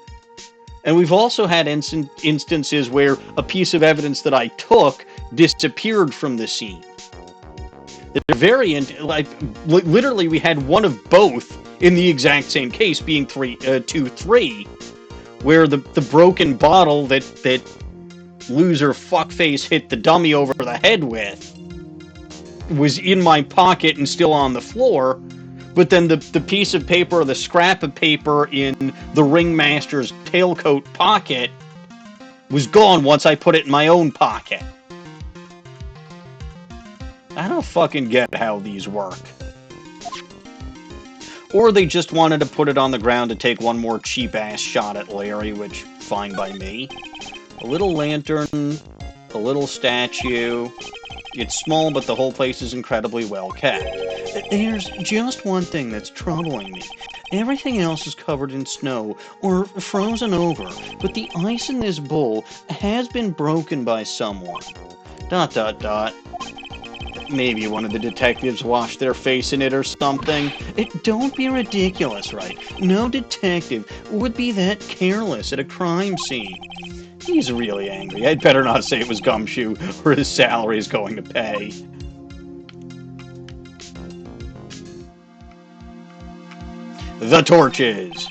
and we've also had instances where a piece of evidence that I took disappeared from the scene. They're very, literally we had one of both in the exact same case, being 2-3, where the broken bottle that loser fuckface hit the dummy over the head with was in my pocket and still on the floor, but then the piece of paper or the scrap of paper in the ringmaster's tailcoat pocket was gone once I put it in my own pocket. I don't fucking get how these work. Or they just wanted to put it on the ground to take one more cheap-ass shot at Larry, which, fine by me. A little lantern, a little statue. It's small, but the whole place is incredibly well kept. There's just one thing that's troubling me. Everything else is covered in snow, or frozen over, but the ice in this bowl has been broken by someone. ... Maybe one of the detectives washed their face in it or something. Don't be ridiculous, right? No detective would be that careless at a crime scene. He's really angry. I'd better not say it was Gumshoe, or his salary is going to pay. The torches!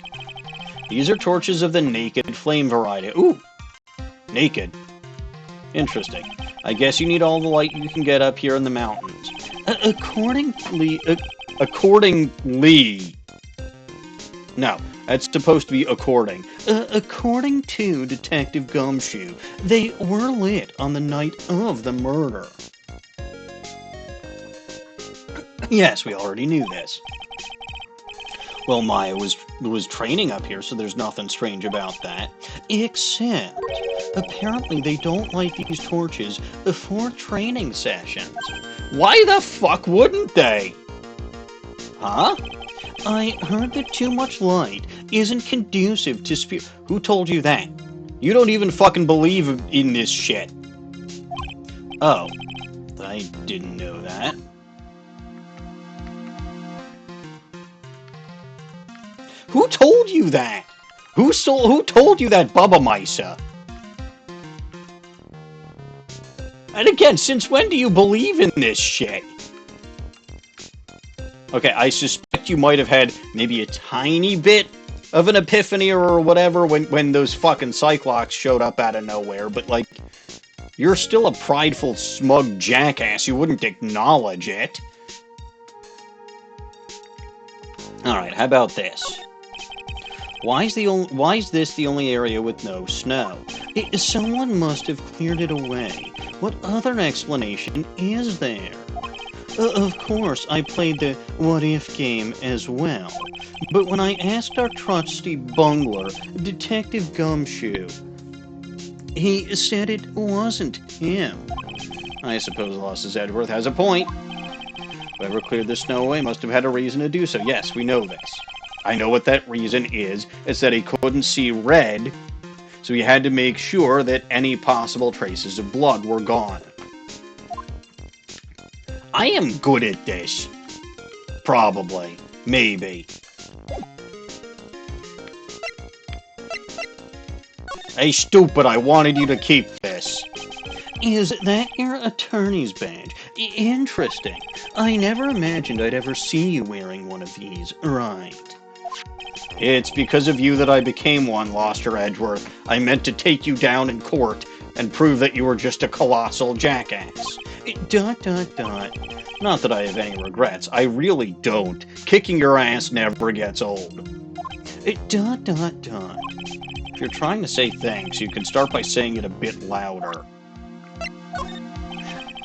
These are torches of the naked flame variety. Ooh! Naked. Interesting. I guess you need all the light you can get up here in the mountains. Accordingly... No, that's supposed to be according. According to Detective Gumshoe, they were lit on the night of the murder. Yes, we already knew this. Well, Maya was training up here, so there's nothing strange about that. Except, apparently they don't light these torches before training sessions. Why the fuck wouldn't they? Huh? I heard that too much light isn't conducive to Who told you that? You don't even fucking believe in this shit. Oh, I didn't know that. Who told you that? Who told you that, Bubba Misa? And again, since when do you believe in this shit? Okay, I suspect you might have had maybe a tiny bit of an epiphany or whatever when those fucking Cyclops showed up out of nowhere, but like, you're still a prideful, smug jackass. You wouldn't acknowledge it. Alright, how about this? Why is this the only area with no snow? Someone must have cleared it away. What other explanation is there? Of course, I played the what-if game as well. But when I asked our trusty bungler, Detective Gumshoe, he said it wasn't him. I suppose Losses Edgeworth has a point. Whoever cleared the snow away must have had a reason to do so. Yes, we know this. I know what that reason is. It's that he couldn't see red, so he had to make sure that any possible traces of blood were gone. I am good at this. Probably. Maybe. Hey, stupid, I wanted you to keep this. Is that your attorney's badge? Interesting. I never imagined I'd ever see you wearing one of these. Right. It's because of you that I became one, Loster Edgeworth. I meant to take you down in court and prove that you were just a colossal jackass. ... Not that I have any regrets. I really don't. Kicking your ass never gets old. ... If you're trying to say thanks, you can start by saying it a bit louder.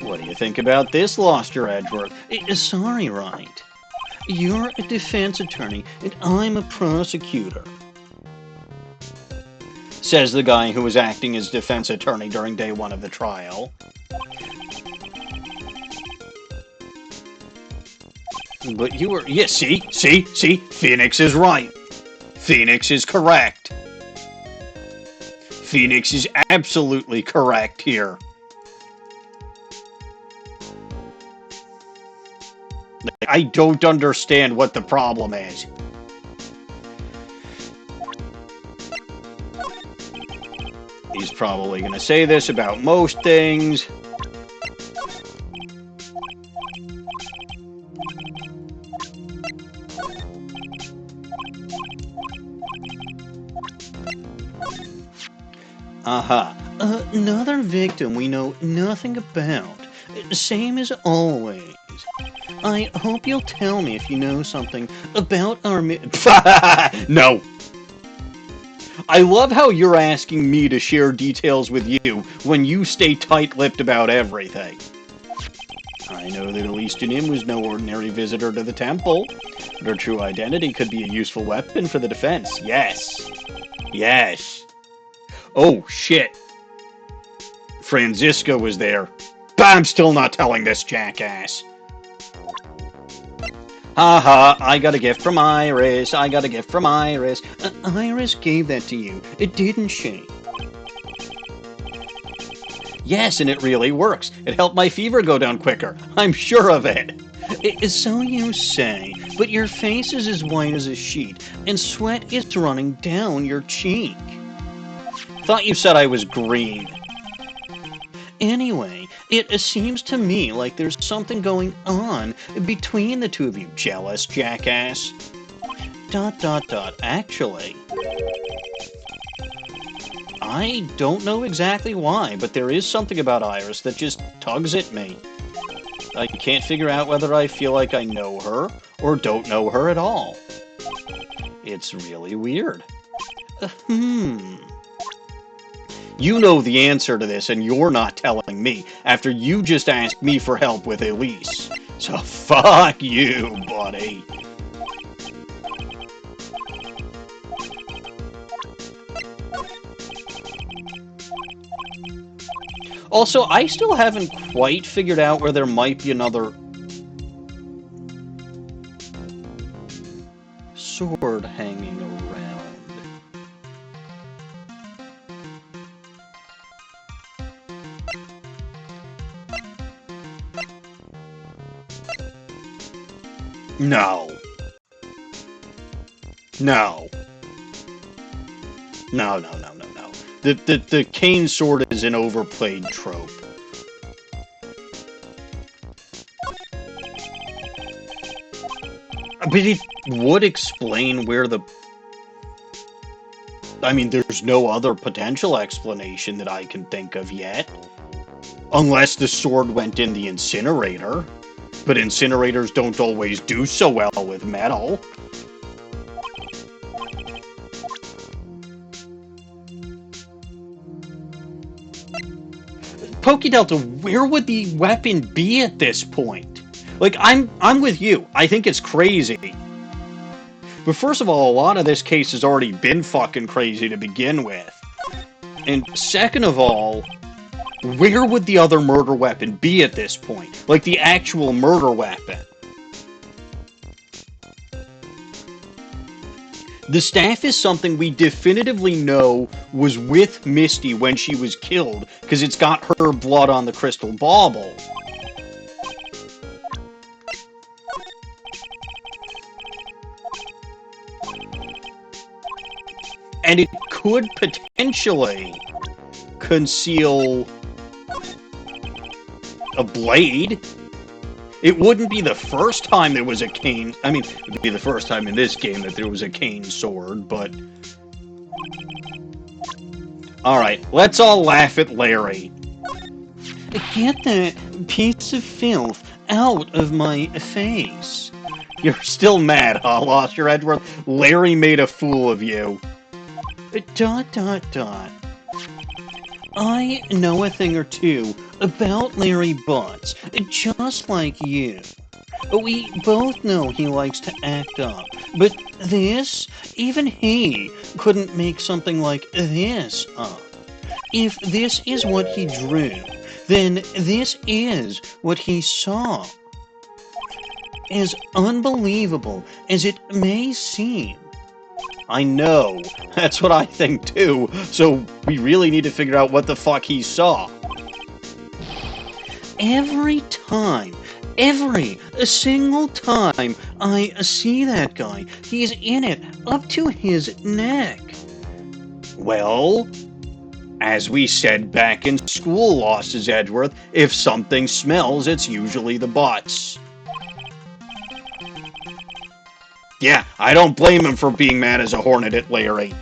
What do you think about this, Loster Edgeworth? Sorry, right. You're a defense attorney, and I'm a prosecutor. Says the guy who was acting as defense attorney during day one of the trial. But you were... Yeah, see? Phoenix is right. Phoenix is correct. Phoenix is absolutely correct here. I don't understand what the problem is. He's probably going to say this about most things. Aha. Another victim we know nothing about. Same as always. I hope you'll tell me if you know something about our No! I love how you're asking me to share details with you when you stay tight-lipped about everything. I know that at least Janim was no ordinary visitor to the temple. But her true identity could be a useful weapon for the defense. Yes. Yes. Oh, shit. Franziska was there. But I'm still not telling this jackass. Haha, I got a gift from Iris. Iris gave that to you, didn't she? Yes, and it really works. It helped my fever go down quicker. I'm sure of it. So you say, but your face is as white as a sheet, and sweat is running down your cheek. Thought you said I was green. Anyway, it seems to me like there's something going on between the two of you, jealous jackass. Actually, I don't know exactly why, but there is something about Iris that just tugs at me. I can't figure out whether I feel like I know her or don't know her at all. It's really weird. You know the answer to this, and you're not telling me after you just asked me for help with Elise. So fuck you, buddy. Also, I still haven't quite figured out where there might be another sword hanging around. No. No. No. The cane sword is an overplayed trope. But it would explain where the... I mean, there's no other potential explanation that I can think of yet. Unless the sword went in the incinerator. But incinerators don't always do so well with metal. Pokedelta, where would the weapon be at this point? Like, I'm with you. I think it's crazy. But first of all, a lot of this case has already been fucking crazy to begin with. And second of all, where would the other murder weapon be at this point? Like, the actual murder weapon. The staff is something we definitively know was with Misty when she was killed, because it's got her blood on the crystal bauble. And it could potentially conceal a blade. It wouldn't be the first time there was a cane... I mean, it would be the first time in this game that there was a cane sword, but... Alright, let's all laugh at Larry. Get that piece of filth out of my face. You're still mad, huh, Lost Your Edgeworth? Larry made a fool of you. ... I know a thing or two about Larry Butz, just like you. We both know he likes to act up, but this, even he couldn't make something like this up. If this is what he drew, then this is what he saw. As unbelievable as it may seem, I know, that's what I think too, so we really need to figure out what the fuck he saw. Every single time I see that guy, he's in it, up to his neck. Well, as we said back in school, Lost Edgeworth, if something smells, it's usually the butts. Yeah, I don't blame him for being mad as a hornet at Larry.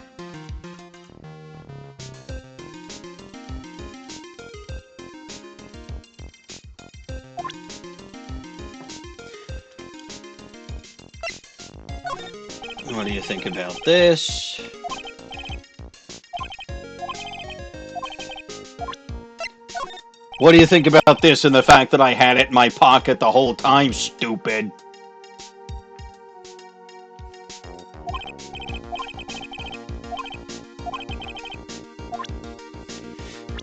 What do you think about this? What do you think about this and the fact that I had it in my pocket the whole time, stupid?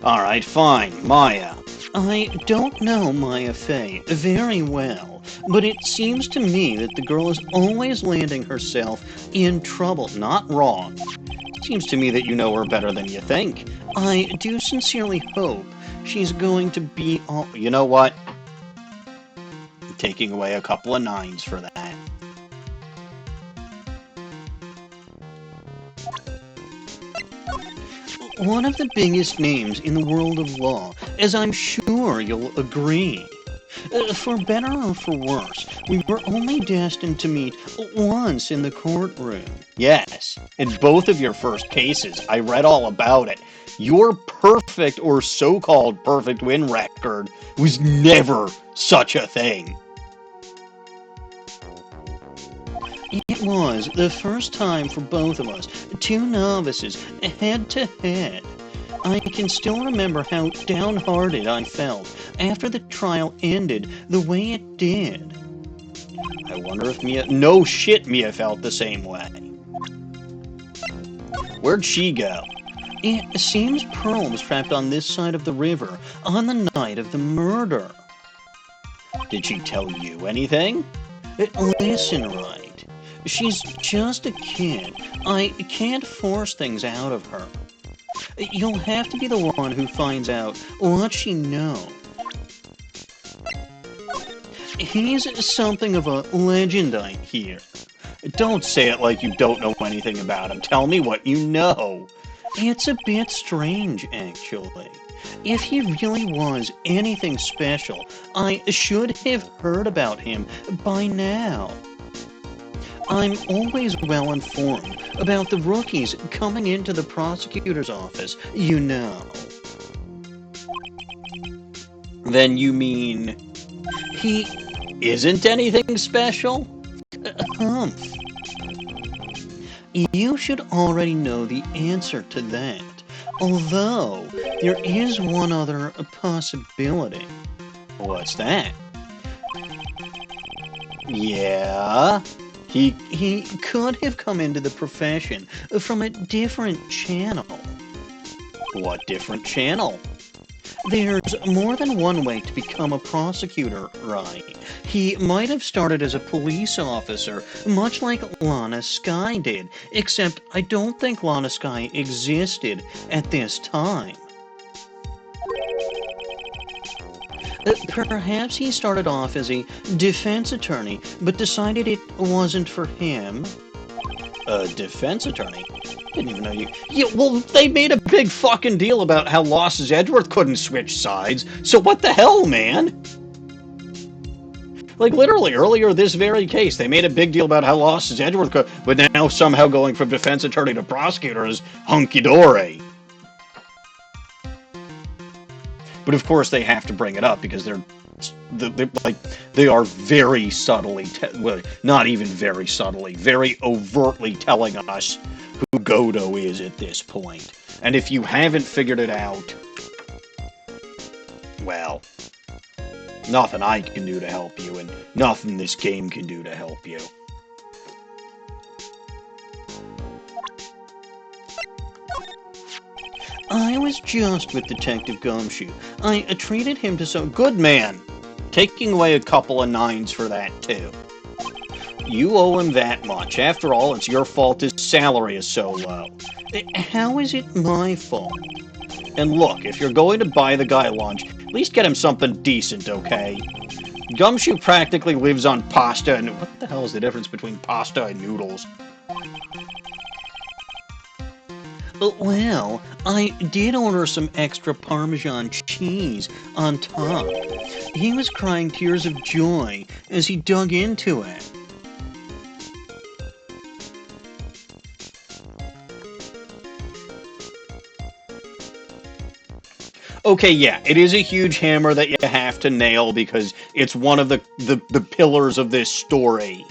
Alright, fine. Maya. I don't know Maya Fey very well, but it seems to me that the girl is always landing herself in trouble. Not wrong. It seems to me that you know her better than you think. I do sincerely hope she's going to be all... You know what? I'm taking away a couple of 9s for that. One of the biggest names in the world of law, as I'm sure you'll agree. For better or for worse, We were only destined to meet once in the courtroom. Yes, in both of your first cases, I read all about it. Your perfect or so-called perfect win record was never such a thing. It was the first time for both of us, two novices, head to head. I can still remember how downhearted I felt after the trial ended the way it did. I wonder if Mia... No shit, Mia felt the same way. Where'd she go? It seems Pearl was trapped on this side of the river on the night of the murder. Did she tell you anything? Listen, right. She's just a kid. I can't force things out of her. You'll have to be the one who finds out what she knows. He's something of a legend, I hear. Don't say it like you don't know anything about him. Tell me what you know. It's a bit strange, actually. If he really was anything special, I should have heard about him by now. I'm always well informed about the rookies coming into the prosecutor's office, you know. Then you mean he isn't anything special? Humph. You should already know the answer to that, although there is one other possibility. What's that? Yeah? He could have come into the profession from a different channel. What different channel? There's more than one way to become a prosecutor, right? He might have started as a police officer, much like Lana Skye did, except I don't think Lana Skye existed at this time. Perhaps he started off as a defense attorney, but decided it wasn't for him. A defense attorney? Didn't even know you... Yeah, well, they made a big fucking deal about how Losses Edgeworth couldn't switch sides, so what the hell, man? Like, literally, earlier this very case, they made a big deal about how Losses Edgeworth could... But now somehow going from defense attorney to prosecutor is hunky-dory. But of course they have to bring it up because they are very subtly, well, not even very subtly, very overtly telling us who Godot is at this point. And if you haven't figured it out, well, nothing I can do to help you, and nothing this game can do to help you. I was just with Detective Gumshoe. I treated him to some... Good man! Taking away a couple of 9s for that, too. You owe him that much. After all, it's your fault his salary is so low. How is it my fault? And look, if you're going to buy the guy lunch, at least get him something decent, okay? Gumshoe practically lives on pasta and... What the hell is the difference between pasta and noodles? Well, I did order some extra Parmesan cheese on top. He was crying tears of joy as he dug into it. Okay, yeah, it is a huge hammer that you have to nail because it's one of the pillars of this story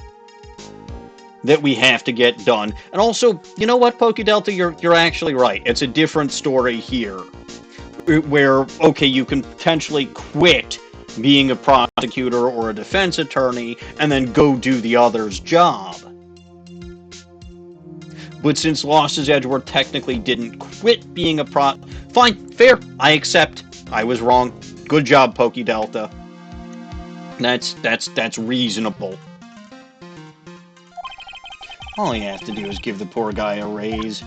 that we have to get done. And also, you know what, Pokedelta, you're actually right. It's a different story here. Where, okay, you can potentially quit being a prosecutor or a defense attorney and then go do the other's job. But since Losses Edgeworth technically didn't quit being a Fine, fair, I accept. I was wrong. Good job, Pokedelta. That's reasonable. All you have to do is give the poor guy a raise.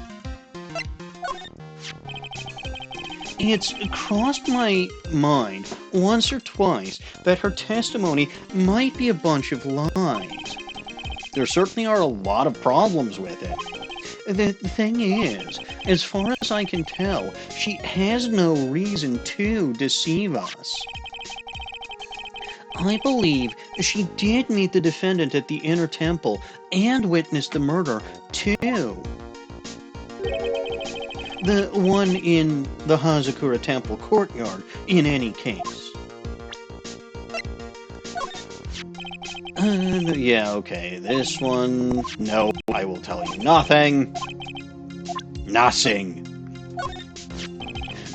It's crossed my mind once or twice that her testimony might be a bunch of lies. There certainly are a lot of problems with it. The thing is, as far as I can tell, she has no reason to deceive us. I believe she did meet the defendant at the inner temple and witnessed the murder, too. The one in the Hazakura Temple courtyard, in any case. Yeah, okay, this one... No, I will tell you nothing. Nothing.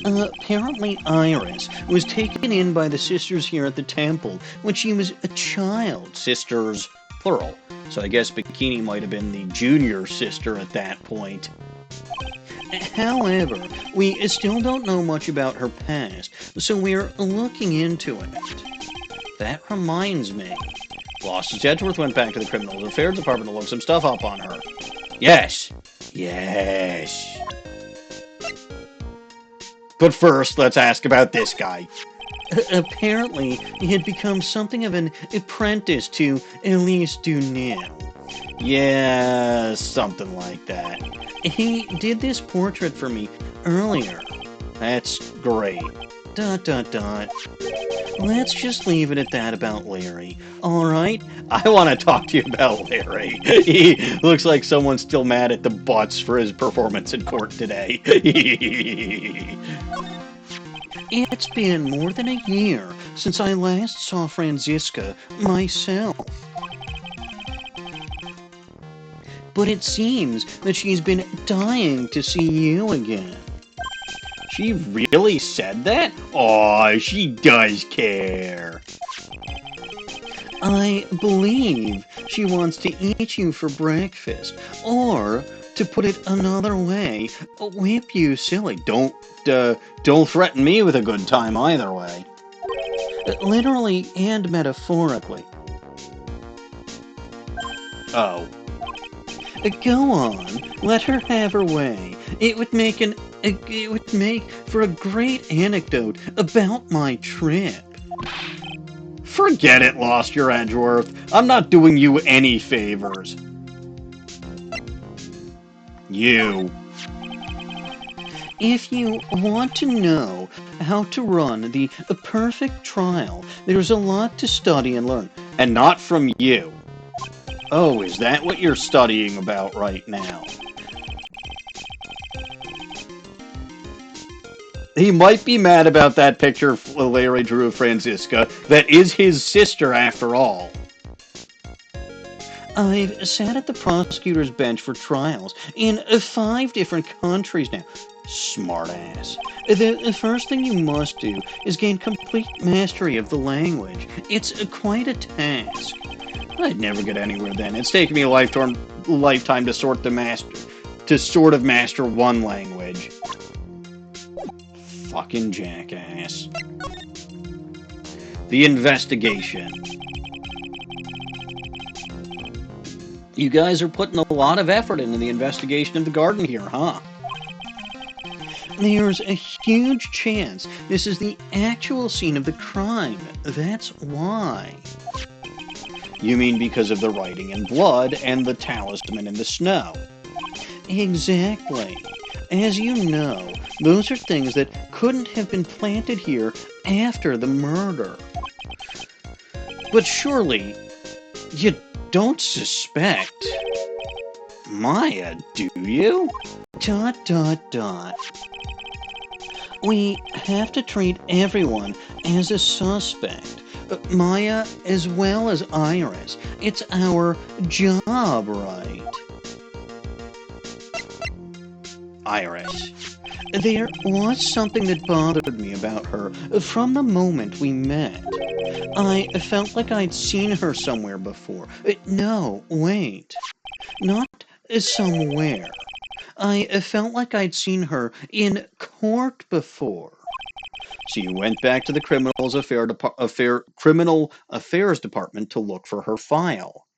Apparently Iris was taken in by the sisters here at the temple when she was a child. Sisters, plural. So I guess Bikini might have been the junior sister at that point. However, we still don't know much about her past, so we're looking into it. That reminds me. Lost Edgeworth went back to the Criminal Affairs Department to look some stuff up on her. Yes. Yes. But first, let's ask about this guy. Apparently, he had become something of an apprentice to Elise Dunel. Yeah, something like that. He did this portrait for me earlier. That's great. ... Let's just leave it at that about Larry. Alright? I want to talk to you about Larry. He looks like someone's still mad at the Butz for his performance in court today. It's been more than a year since I last saw Franziska myself. But it seems that she's been dying to see you again. She really said that? Aw, she does care. I believe she wants to eat you for breakfast, or, to put it another way, whip you silly. Don't threaten me with a good time either way. Literally and metaphorically. Oh. Go on, let her have her way. It would make for a great anecdote about my trip. Forget it, Lost Your Edgeworth. I'm not doing you any favors. You. If you want to know how to run the perfect trial, there's a lot to study and learn. And not from you. Oh, is that what you're studying about right now? He might be mad about that picture Larry drew of Franziska. That is his sister, after all. I've sat at the prosecutor's bench for trials in 5 different countries now. Smartass. The first thing you must do is gain complete mastery of the language. It's quite a task. I'd never get anywhere then. It's taken me a lifetime to sort of master one language. Fucking jackass. The investigation. You guys are putting a lot of effort into the investigation of the garden here, huh? There's a huge chance this is the actual scene of the crime. That's why. You mean because of the writing in blood and the talisman in the snow? Exactly. As you know, those are things that couldn't have been planted here after the murder. But surely, you don't suspect Maya, do you? ... We have to treat everyone as a suspect. Maya as well as Iris. It's our job, right? Iris. There was something that bothered me about her from the moment we met. I felt like I'd seen her somewhere before. No, wait. Not somewhere. I felt like I'd seen her in court before. So you went back to the Criminal Affairs Department to look for her file.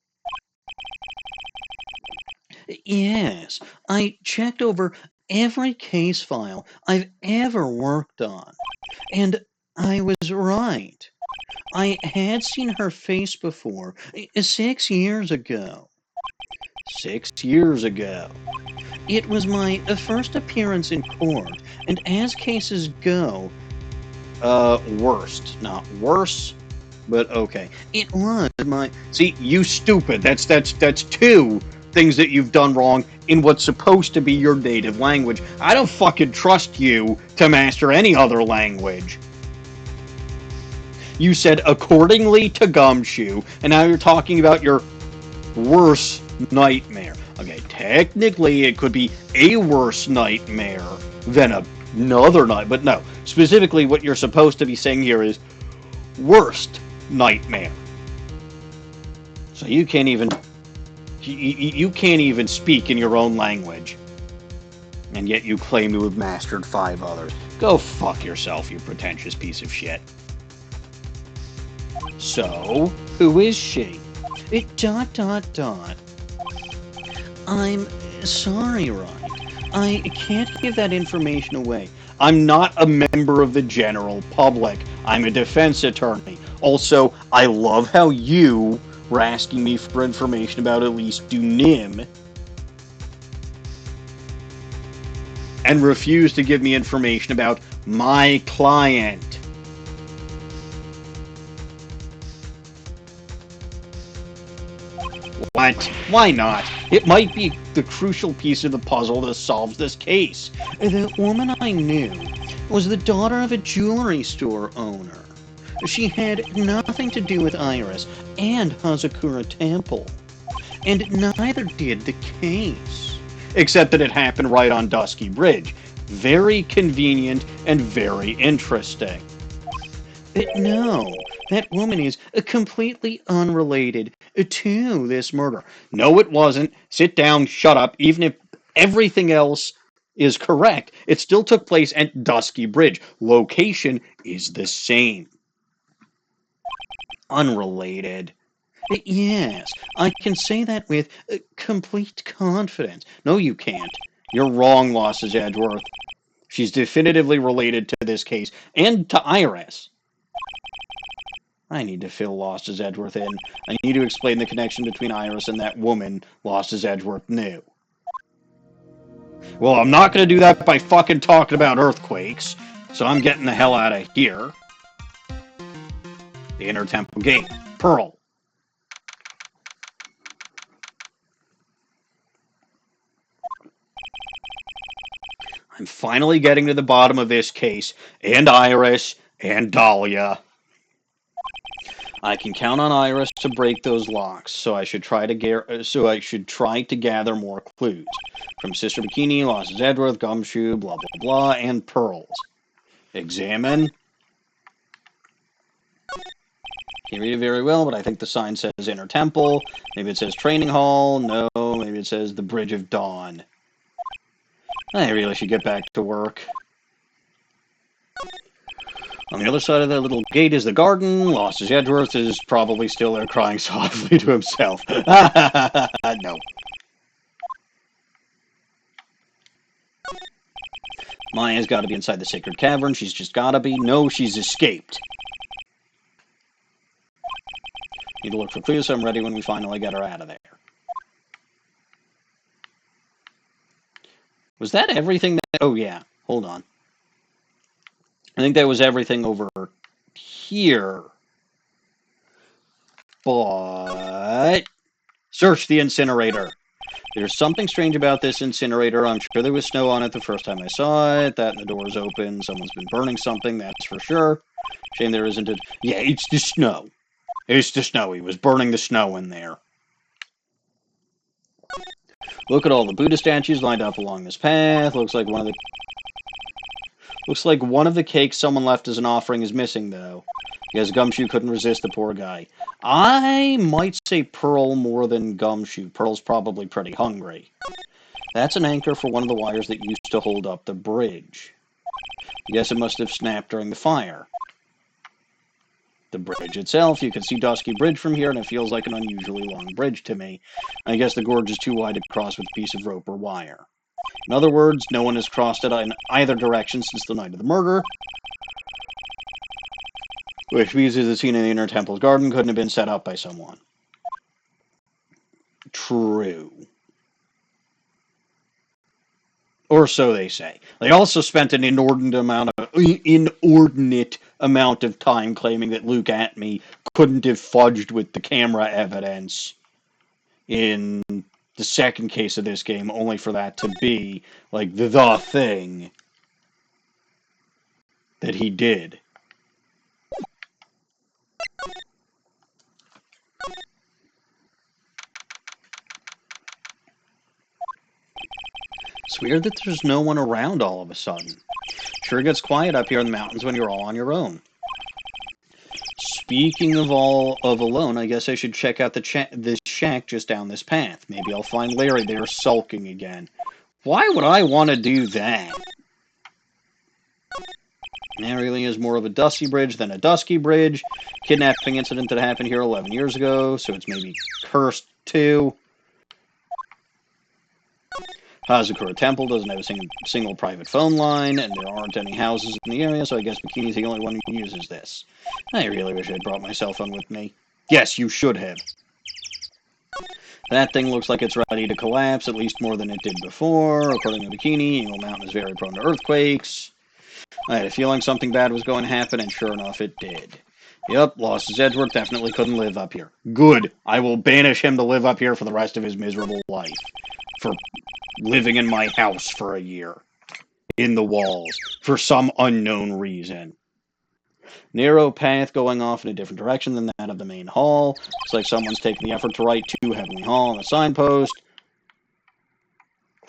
Yes, I checked over every case file I've ever worked on. And I was right. I had seen her face before, 6 years ago. 6 years ago. It was my first appearance in court, and as cases go, worst, not worse, But okay. It was my... See, you stupid. That's two things that you've done wrong in what's supposed to be your native language. I don't fucking trust you to master any other language. You said accordingly to Gumshoe, and now you're talking about your worse nightmare. Okay, technically it could be a worse nightmare than another night, but no. Specifically, what you're supposed to be saying here is worst nightmare. So you can't even speak in your own language, and yet you claim to have mastered 5 others. Go fuck yourself, you pretentious piece of shit. So, who is she? I'm sorry, Ryan. I can't give that information away. I'm not a member of the general public. I'm a defense attorney. Also, I love how you were asking me for information about Elise Dunim and refused to give me information about my client. What? Why not? It might be the crucial piece of the puzzle that solves this case. The woman I knew was the daughter of a jewelry store owner. She had nothing to do with Iris and Hazakura Temple, and neither did the case. Except that it happened right on Dusky Bridge. Very convenient and very interesting. But no, that woman is completely unrelated to this murder. No, it wasn't. Sit down, shut up. Even if everything else is correct, it still took place at Dusky Bridge. Location is the same. Unrelated. Yes, I can say that with complete confidence. No, you can't. You're wrong, Losses Edgeworth. She's definitively related to this case and to Iris. I need to fill Losses Edgeworth in. I need to explain the connection between Iris and that woman Losses Edgeworth knew. Well, I'm not going to do that by fucking talking about earthquakes, so I'm getting the hell out of here. The Inner Temple Gate. Pearl. I'm finally getting to the bottom of this case, and Iris, and Dahlia. I can count on Iris to break those locks, so I should try to gather more clues from Sister Bikini, Losses Edgeworth, Gumshoe, blah blah blah, and pearls. Examine. Can't read it very well, but I think the sign says Inner Temple. Maybe it says Training Hall. No, maybe it says the Bridge of Dawn. I really should get back to work. On the other side of that little gate is the garden. Losses Edgeworth is probably still there crying softly to himself. No. Maya's got to be inside the sacred cavern. She's just got to be. No, she's escaped. Need to look for clues so I'm ready when we finally get her out of there. Was that everything that... Oh, yeah. Hold on. I think that was everything over here. But... Search the incinerator. There's something strange about this incinerator. I'm sure there was snow on it the first time I saw it. That and the door's open. Someone's been burning something, that's for sure. Shame there isn't a... Yeah, it's the snow. It's the snow. He was burning the snow in there. Look at all the Buddha statues lined up along this path. Looks like one of the cakes someone left as an offering is missing, though. Because Gumshoe couldn't resist the poor guy. I might say Pearl more than Gumshoe. Pearl's probably pretty hungry. That's an anchor for one of the wires that used to hold up the bridge. I guess it must have snapped during the fire. The bridge itself, you can see Dusky Bridge from here, and it feels like an unusually long bridge to me. I guess the gorge is too wide to cross with a piece of rope or wire. In other words, no one has crossed it in either direction since the night of the murder. Which means the scene in the Inner Temple's garden couldn't have been set up by someone. True. Or so they say. They also spent an inordinate amount of time claiming that Luke Atme couldn't have fudged with the camera evidence in the second case of this game, only for that to be, like, the thing that he did. It's weird that there's no one around all of a sudden. Sure gets quiet up here in the mountains when you're all on your own. Speaking of alone, I guess I should check out this shack just down this path. Maybe I'll find Larry there sulking again. Why would I want to do that? That really is more of a dusty bridge than a dusky bridge. Kidnapping incident that happened here 11 years ago, so it's maybe cursed too. Hazakura Temple doesn't have a single private phone line, and there aren't any houses in the area, so I guess Bikini's the only one who uses this. I really wish I'd brought my cell phone with me. Yes, you should have. That thing looks like it's ready to collapse, at least more than it did before. According to Bikini, Eagle Mountain is very prone to earthquakes. I had a feeling something bad was going to happen, and sure enough, it did. Yep, lost his Edgeworth, definitely couldn't live up here. Good. I will banish him to live up here for the rest of his miserable life. For living in my house for a year. In the walls. For some unknown reason. Narrow path going off in a different direction than that of the main hall. Looks like someone's taken the effort to write to Heavenly Hall on the signpost.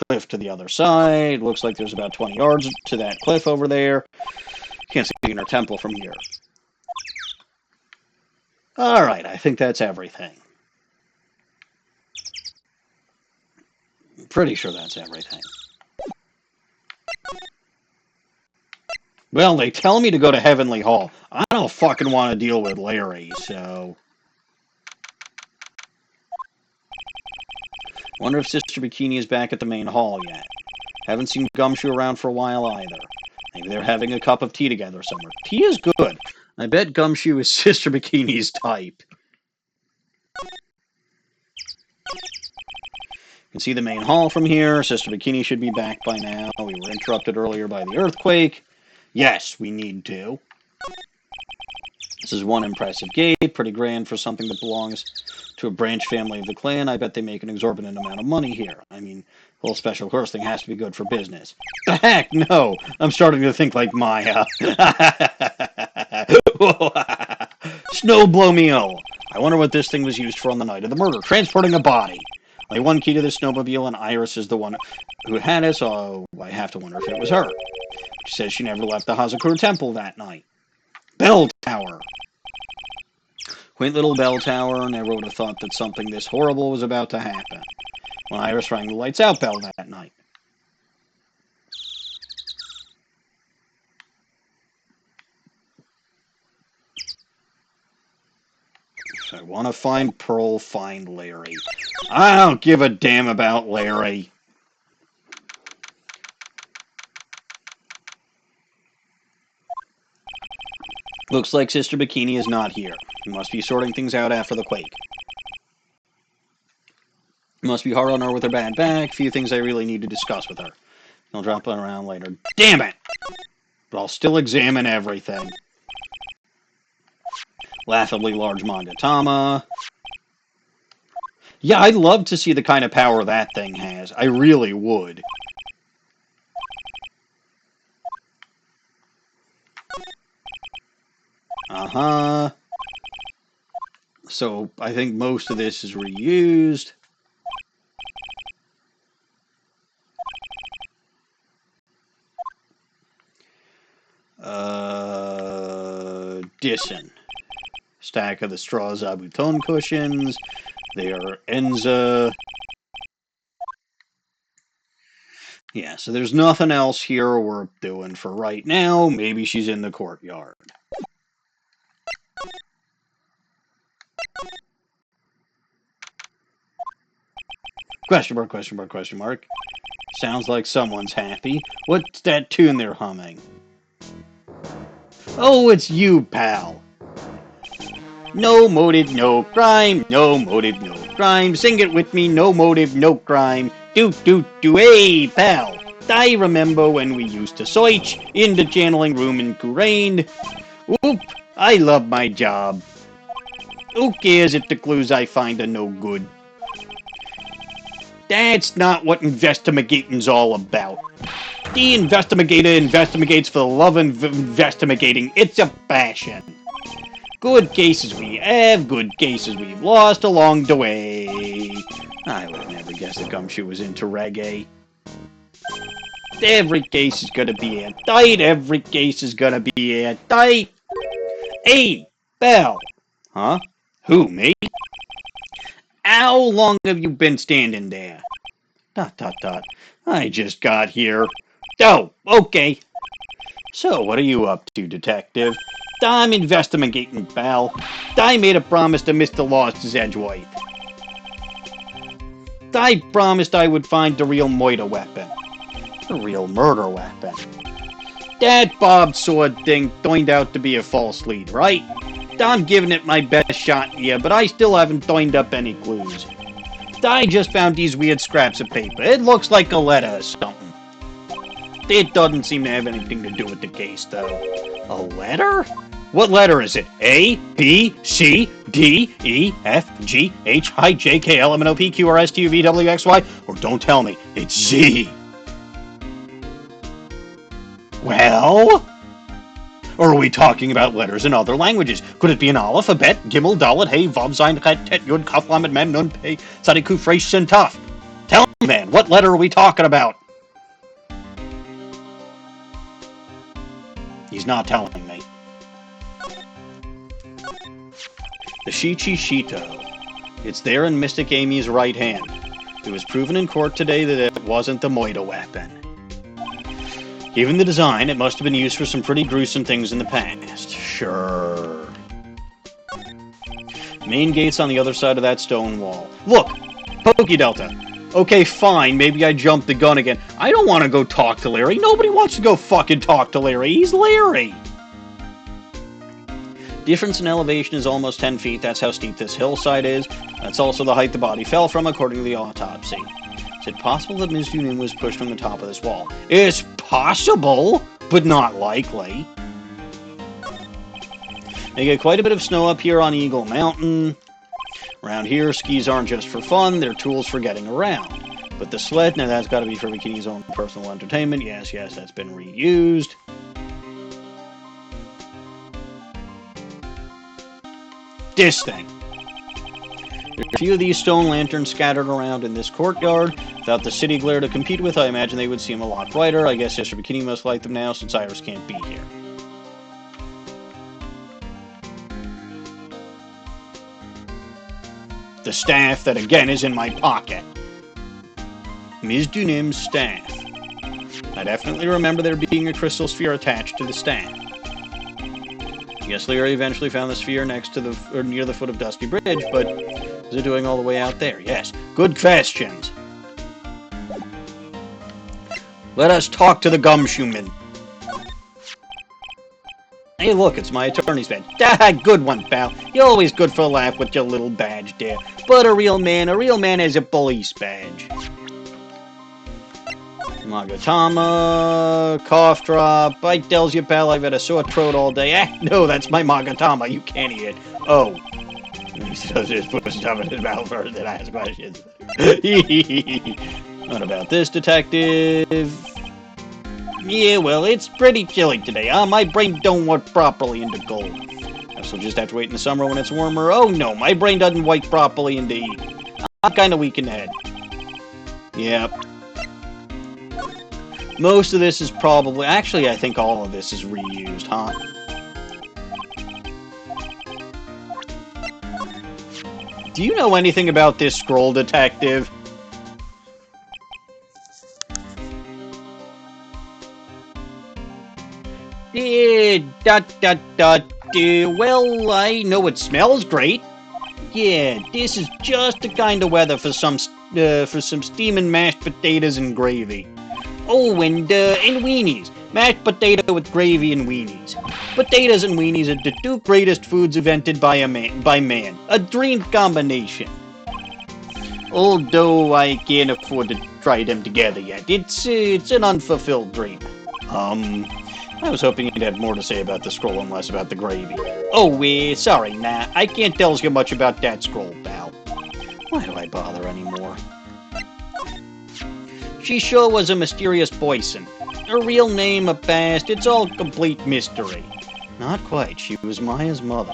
Cliff to the other side. Looks like there's about 20 yards to that cliff over there. Can't see the inner temple from here. Alright, I think that's everything. Pretty sure that's everything. Well, they tell me to go to Heavenly Hall. I don't fucking want to deal with Larry, so... Wonder if Sister Bikini is back at the main hall yet. Haven't seen Gumshoe around for a while either. Maybe they're having a cup of tea together somewhere. Tea is good. I bet Gumshoe is Sister Bikini's type. You can see the main hall from here. Sister Bikini should be back by now. We were interrupted earlier by the earthquake. Yes, we need to. This is one impressive gate. Pretty grand for something that belongs to a branch family of the clan. I bet they make an exorbitant amount of money here. I mean, the whole special curse thing has to be good for business. The heck, no! I'm starting to think like Maya. Snowblomio! I wonder what this thing was used for on the night of the murder. Transporting a body. Only one key to this snowmobile, and Iris is the one who had it, so I have to wonder if it was her. She says she never left the Hazakura Temple that night. Bell tower. Quaint little bell tower. Never would have thought that something this horrible was about to happen. When Iris rang the lights out bell that night. If I want to find Pearl, find Larry. I don't give a damn about Larry. Looks like Sister Bikini is not here. He must be sorting things out after the quake. Must be hard on her with her bad back. Few things I really need to discuss with her. I'll drop it around later. Damn it! But I'll still examine everything. Laughably large Mangatama. Yeah, I'd love to see the kind of power that thing has. I really would. Uh-huh. So, I think most of this is reused. Dissen. Stack of the straw zabuton cushions. They are Enza. Yeah, so there's nothing else here worth doing for right now. Maybe she's in the courtyard. Question mark, question mark, question mark. Sounds like someone's happy. What's that tune they're humming? Oh, it's you, pal. No motive, no crime. No motive, no crime. Sing it with me. No motive, no crime. Do, hey, pal. I remember when we used to search in the channeling room in Kurain. Oop, I love my job. Who cares if the clues I find are no good? That's not what investigating's all about. The investigator investigates for the love of investigating. It's a passion. Good cases we have, good cases we've lost along the way. I would have never guessed that Gumshoe was into reggae. Every case is gonna be airtight. Every case is gonna be airtight. Hey, Belle. Huh? Who, me? How long have you been standing there? ... I just got here. Oh, okay. So, what are you up to, detective? I'm investigating, pal. I made a promise to Mr. Lost's Edgewife. I promised I would find the real murder weapon. The real murder weapon. That Bob sword thing turned out to be a false lead, right? I'm giving it my best shot here, but I still haven't turned up any clues. I just found these weird scraps of paper. It looks like a letter or something. It doesn't seem to have anything to do with the case, though. A letter? What letter is it? A, B, C, D, E, F, G, H, I, J, K, L, M, N, O, P, Q, R, S, T, U, V, W, X, Y? Or don't tell me, it's Z. Well? Or are we talking about letters in other languages? Could it be an alphabet? Gimel, Dalet, Hey, Vav, Zayin, Chet, Tet, Yud, Kaf, Lamed, Mem, Nun, Pei, Tzaddik, Kuf, Resh, Sin, Taf. Tell me, man, what letter are we talking about? He's not telling me. The Shichi Shito. It's there in Mystic Amy's right hand. It was proven in court today that it wasn't the murder weapon. Given the design, it must have been used for some pretty gruesome things in the past. Sure. Main gate's on the other side of that stone wall. Look! Pokey Delta. Okay, fine, maybe I jumped the gun again. I don't want to go talk to Larry. Nobody wants to go fucking talk to Larry. He's Larry! Difference in elevation is almost 10 feet. That's how steep this hillside is. That's also the height the body fell from, according to the autopsy. Is it possible that Ms. Dunin was pushed from the top of this wall? It's possible, but not likely. They get quite a bit of snow up here on Eagle Mountain. Around here, skis aren't just for fun, they're tools for getting around. But the sled, now that's got to be for Bikini's own personal entertainment. Yes, that's been reused. This thing. There are a few of these stone lanterns scattered around in this courtyard. Without the city glare to compete with, I imagine they would seem a lot brighter. I guess Sister Bikini must light them now since Iris can't be here. The staff that again is in my pocket. Ms. Dunim's staff. I definitely remember there being a crystal sphere attached to the staff. I guess Larry eventually found the sphere next to or near the foot of Dusky Bridge, but is it doing all the way out there? Yes. Good questions. Let us talk to the gumshoeman. Hey, look, it's my attorney's badge. Ah, good one, pal. You're always good for a laugh with your little badge there. But a real man has a police badge. Magatama, cough drop. I tells you, pal, I've had a sore throat all day. Ah, no, that's my Magatama. You can't eat it. Oh. So just put stuff in his mouth first and ask questions. What about this, detective? Yeah, well, it's pretty chilly today. My brain don't work properly in the cold. Guess we'll just have to wait in the summer when it's warmer. Oh, no, my brain doesn't work properly in the heat. I'm kind of weak in the head. Yep. Most of this is probably... Actually, I think all of this is reused, huh? Do you know anything about this scroll, detective? Well, I know it smells great. Yeah, this is just the kind of weather for some steaming mashed potatoes and gravy. Oh, and weenies. Mashed potato with gravy and weenies. Potatoes and weenies are the two greatest foods invented by man. A dream combination. Although I can't afford to try them together yet. It's an unfulfilled dream. I was hoping you'd have more to say about the scroll and less about the gravy. Oh, sorry, nah. I can't tell you much about that scroll, pal. Why do I bother anymore? She sure was a mysterious person. Her real name, a past, it's all complete mystery. Not quite. She was Maya's mother.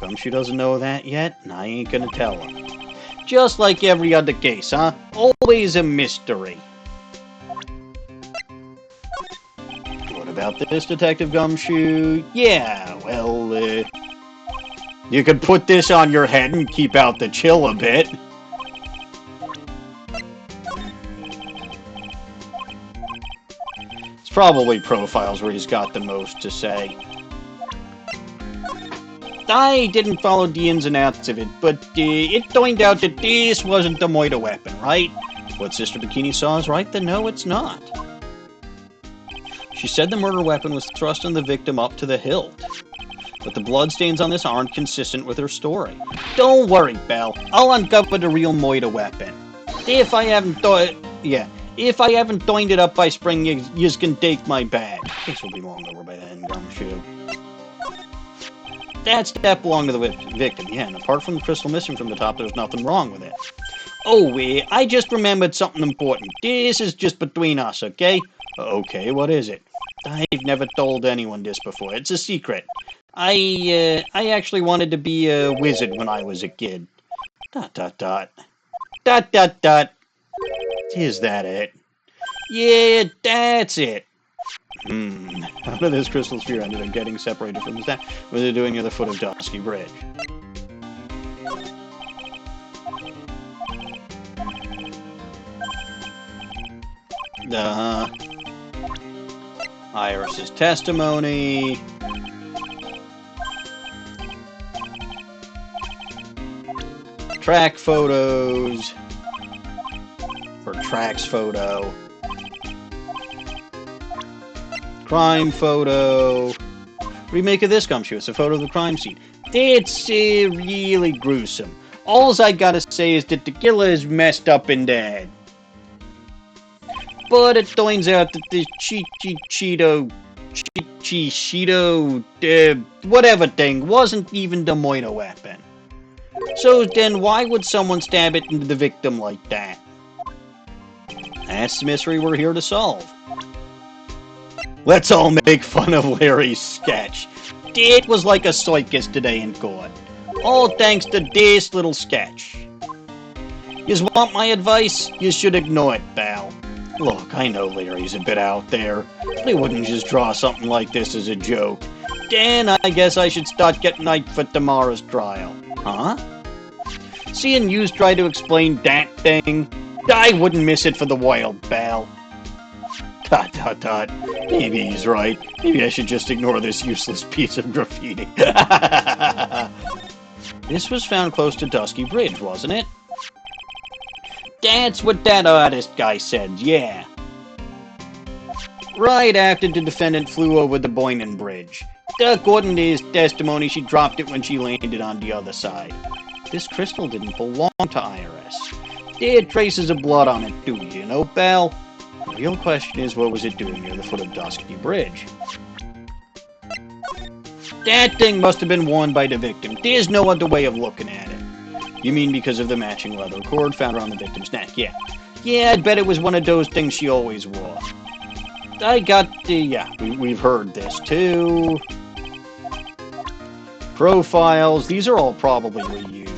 Come she doesn't know that yet, and I ain't gonna tell her. Just like every other case, huh? Always a mystery. What about this, Detective Gumshoe? Yeah, well, you could put this on your head and keep out the chill a bit. It's probably profiles where he's got the most to say. I didn't follow the ins and outs of it, but it turned out that this wasn't the murder weapon, right? What Sister Bikini saw is right, then no, it's not. She said the murder weapon was thrust on the victim up to the hilt. But the bloodstains on this aren't consistent with her story. Don't worry, Belle. I'll uncover the real murder weapon. If I haven't turned it up by spring, yous can take my bag. This will be long over by then, Gumshoe. That belonged to the victim, yeah, and apart from the crystal missing from the top, there's nothing wrong with it. Oh, I just remembered something important. This is just between us, okay? Okay, what is it? I've never told anyone this before. It's a secret. I actually wanted to be a wizard when I was a kid. ... Is that it? Yeah, that's it. How did this crystal sphere ended up getting separated from the stand? What are they doing near the foot of Dusky Bridge? Iris's testimony. Track photos. Or Track's photo. Crime photo. What do you make of this, Gumshoe? It's a photo of the crime scene. It's really gruesome. All I gotta say is that the killer is messed up in the head. But it turns out that this Cheeto, whatever thing wasn't even the murder weapon. So then why would someone stab it into the victim like that? That's the mystery we're here to solve. Let's all make fun of Larry's sketch. It was like a circus today in court. All thanks to this little sketch. Yous want my advice? You should ignore it, pal. Look, I know Larry's a bit out there. He wouldn't just draw something like this as a joke. Dan, I guess I should start getting hyped for tomorrow's trial. Huh? Seeing yous try to explain that thing, I wouldn't miss it for the world, pal. Maybe he's right. Maybe I should just ignore this useless piece of graffiti. This was found close to Dusky Bridge, wasn't it? That's what that artist guy said, yeah. Right after the defendant flew over the Boynan Bridge. According to his testimony, she dropped it when she landed on the other side. This crystal didn't belong to Iris. There are traces of blood on it too, you know, pal? The real question is, what was it doing near the foot of Dusky Bridge? That thing must have been worn by the victim. There's no other way of looking at it. You mean because of the matching leather cord found around the victim's neck? Yeah. Yeah, I'd bet it was one of those things she always wore. I got the... yeah, we've heard this too. Profiles, these are all probably reused.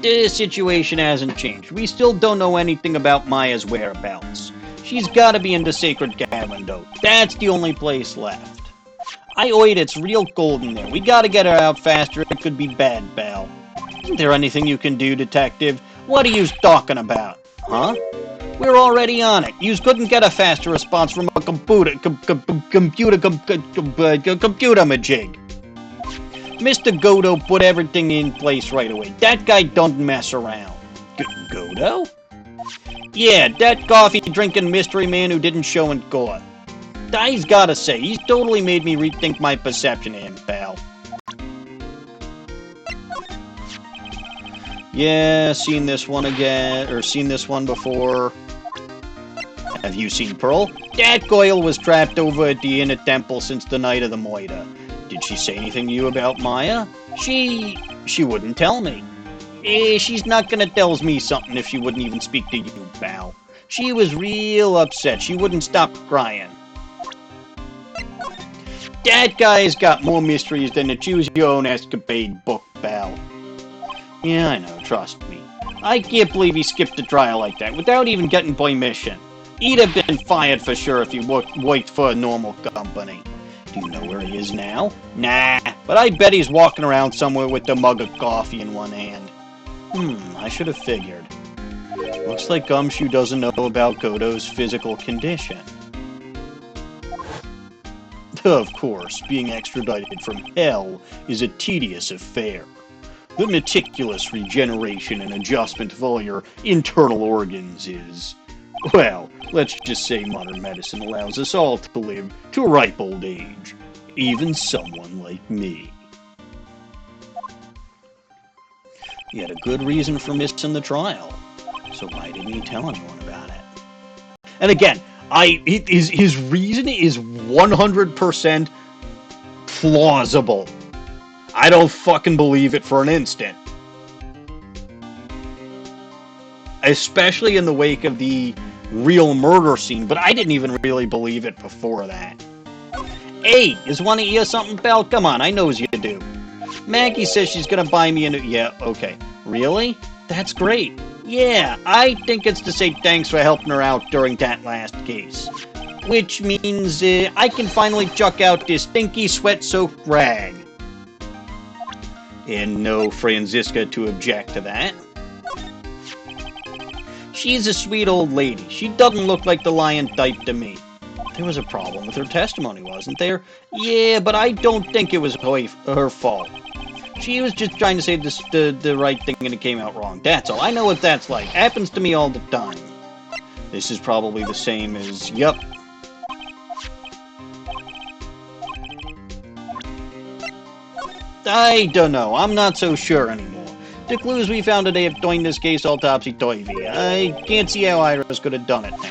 The situation hasn't changed. We still don't know anything about Maya's whereabouts. She's gotta be in the Sacred Cavern, though. That's the only place left. It's real cold in there. We gotta get her out faster. It could be bad, pal. Isn't there anything you can do, Detective? What are you talking about? Huh? We're already on it. You couldn't get a faster response from a computer majig. Mr. Godot put everything in place right away. That guy don't mess around. Godot? Yeah, that coffee-drinking mystery man who didn't show in court. I've gotta say, he's totally made me rethink my perception of him, pal. Yeah, seen this one again, or seen this one before. Have you seen Pearl? That girl was trapped over at the inner temple since the night of the murder. Did she say anything to you about Maya? She wouldn't tell me. She's not gonna tell me something if she wouldn't even speak to you, pal. She was real upset. She wouldn't stop crying. That guy's got more mysteries than the Choose Your Own Escapade book, pal. Yeah, I know, trust me. I can't believe he skipped a trial like that without even getting permission. He'd have been fired for sure if he worked for a normal company. Do you know where he is now? Nah, but I bet he's walking around somewhere with the mug of coffee in one hand. I should have figured. Looks like Gumshoe doesn't know about Godot's physical condition. Of course, being extradited from hell is a tedious affair. The meticulous regeneration and adjustment of all your internal organs is, well, let's just say modern medicine allows us all to live to a ripe old age. Even someone like me. He had a good reason for missing the trial, so why didn't he tell anyone about it? And again, his reason is 100% plausible. I don't fucking believe it for an instant. Especially in the wake of the real murder scene, but I didn't even really believe it before that. Hey, is want to hear something, pal? Come on, I knows you do. Maggie says she's gonna buy me a new... Yeah, okay. Really? That's great. Yeah, I think it's to say thanks for helping her out during that last case. Which means I can finally chuck out this stinky sweat-soaked rag. And no Franziska to object to that. She's a sweet old lady. She doesn't look like the lion type to me. There was a problem with her testimony, wasn't there? Yeah, but I don't think it was her fault. She was just trying to say the right thing and it came out wrong. That's all. I know what that's like. Happens to me all the time. This is probably the same as... Yup. I don't know. I'm not so sure anymore. The clues we found today have turned this case all topsy-turvy. I can't see how Iris could have done it now.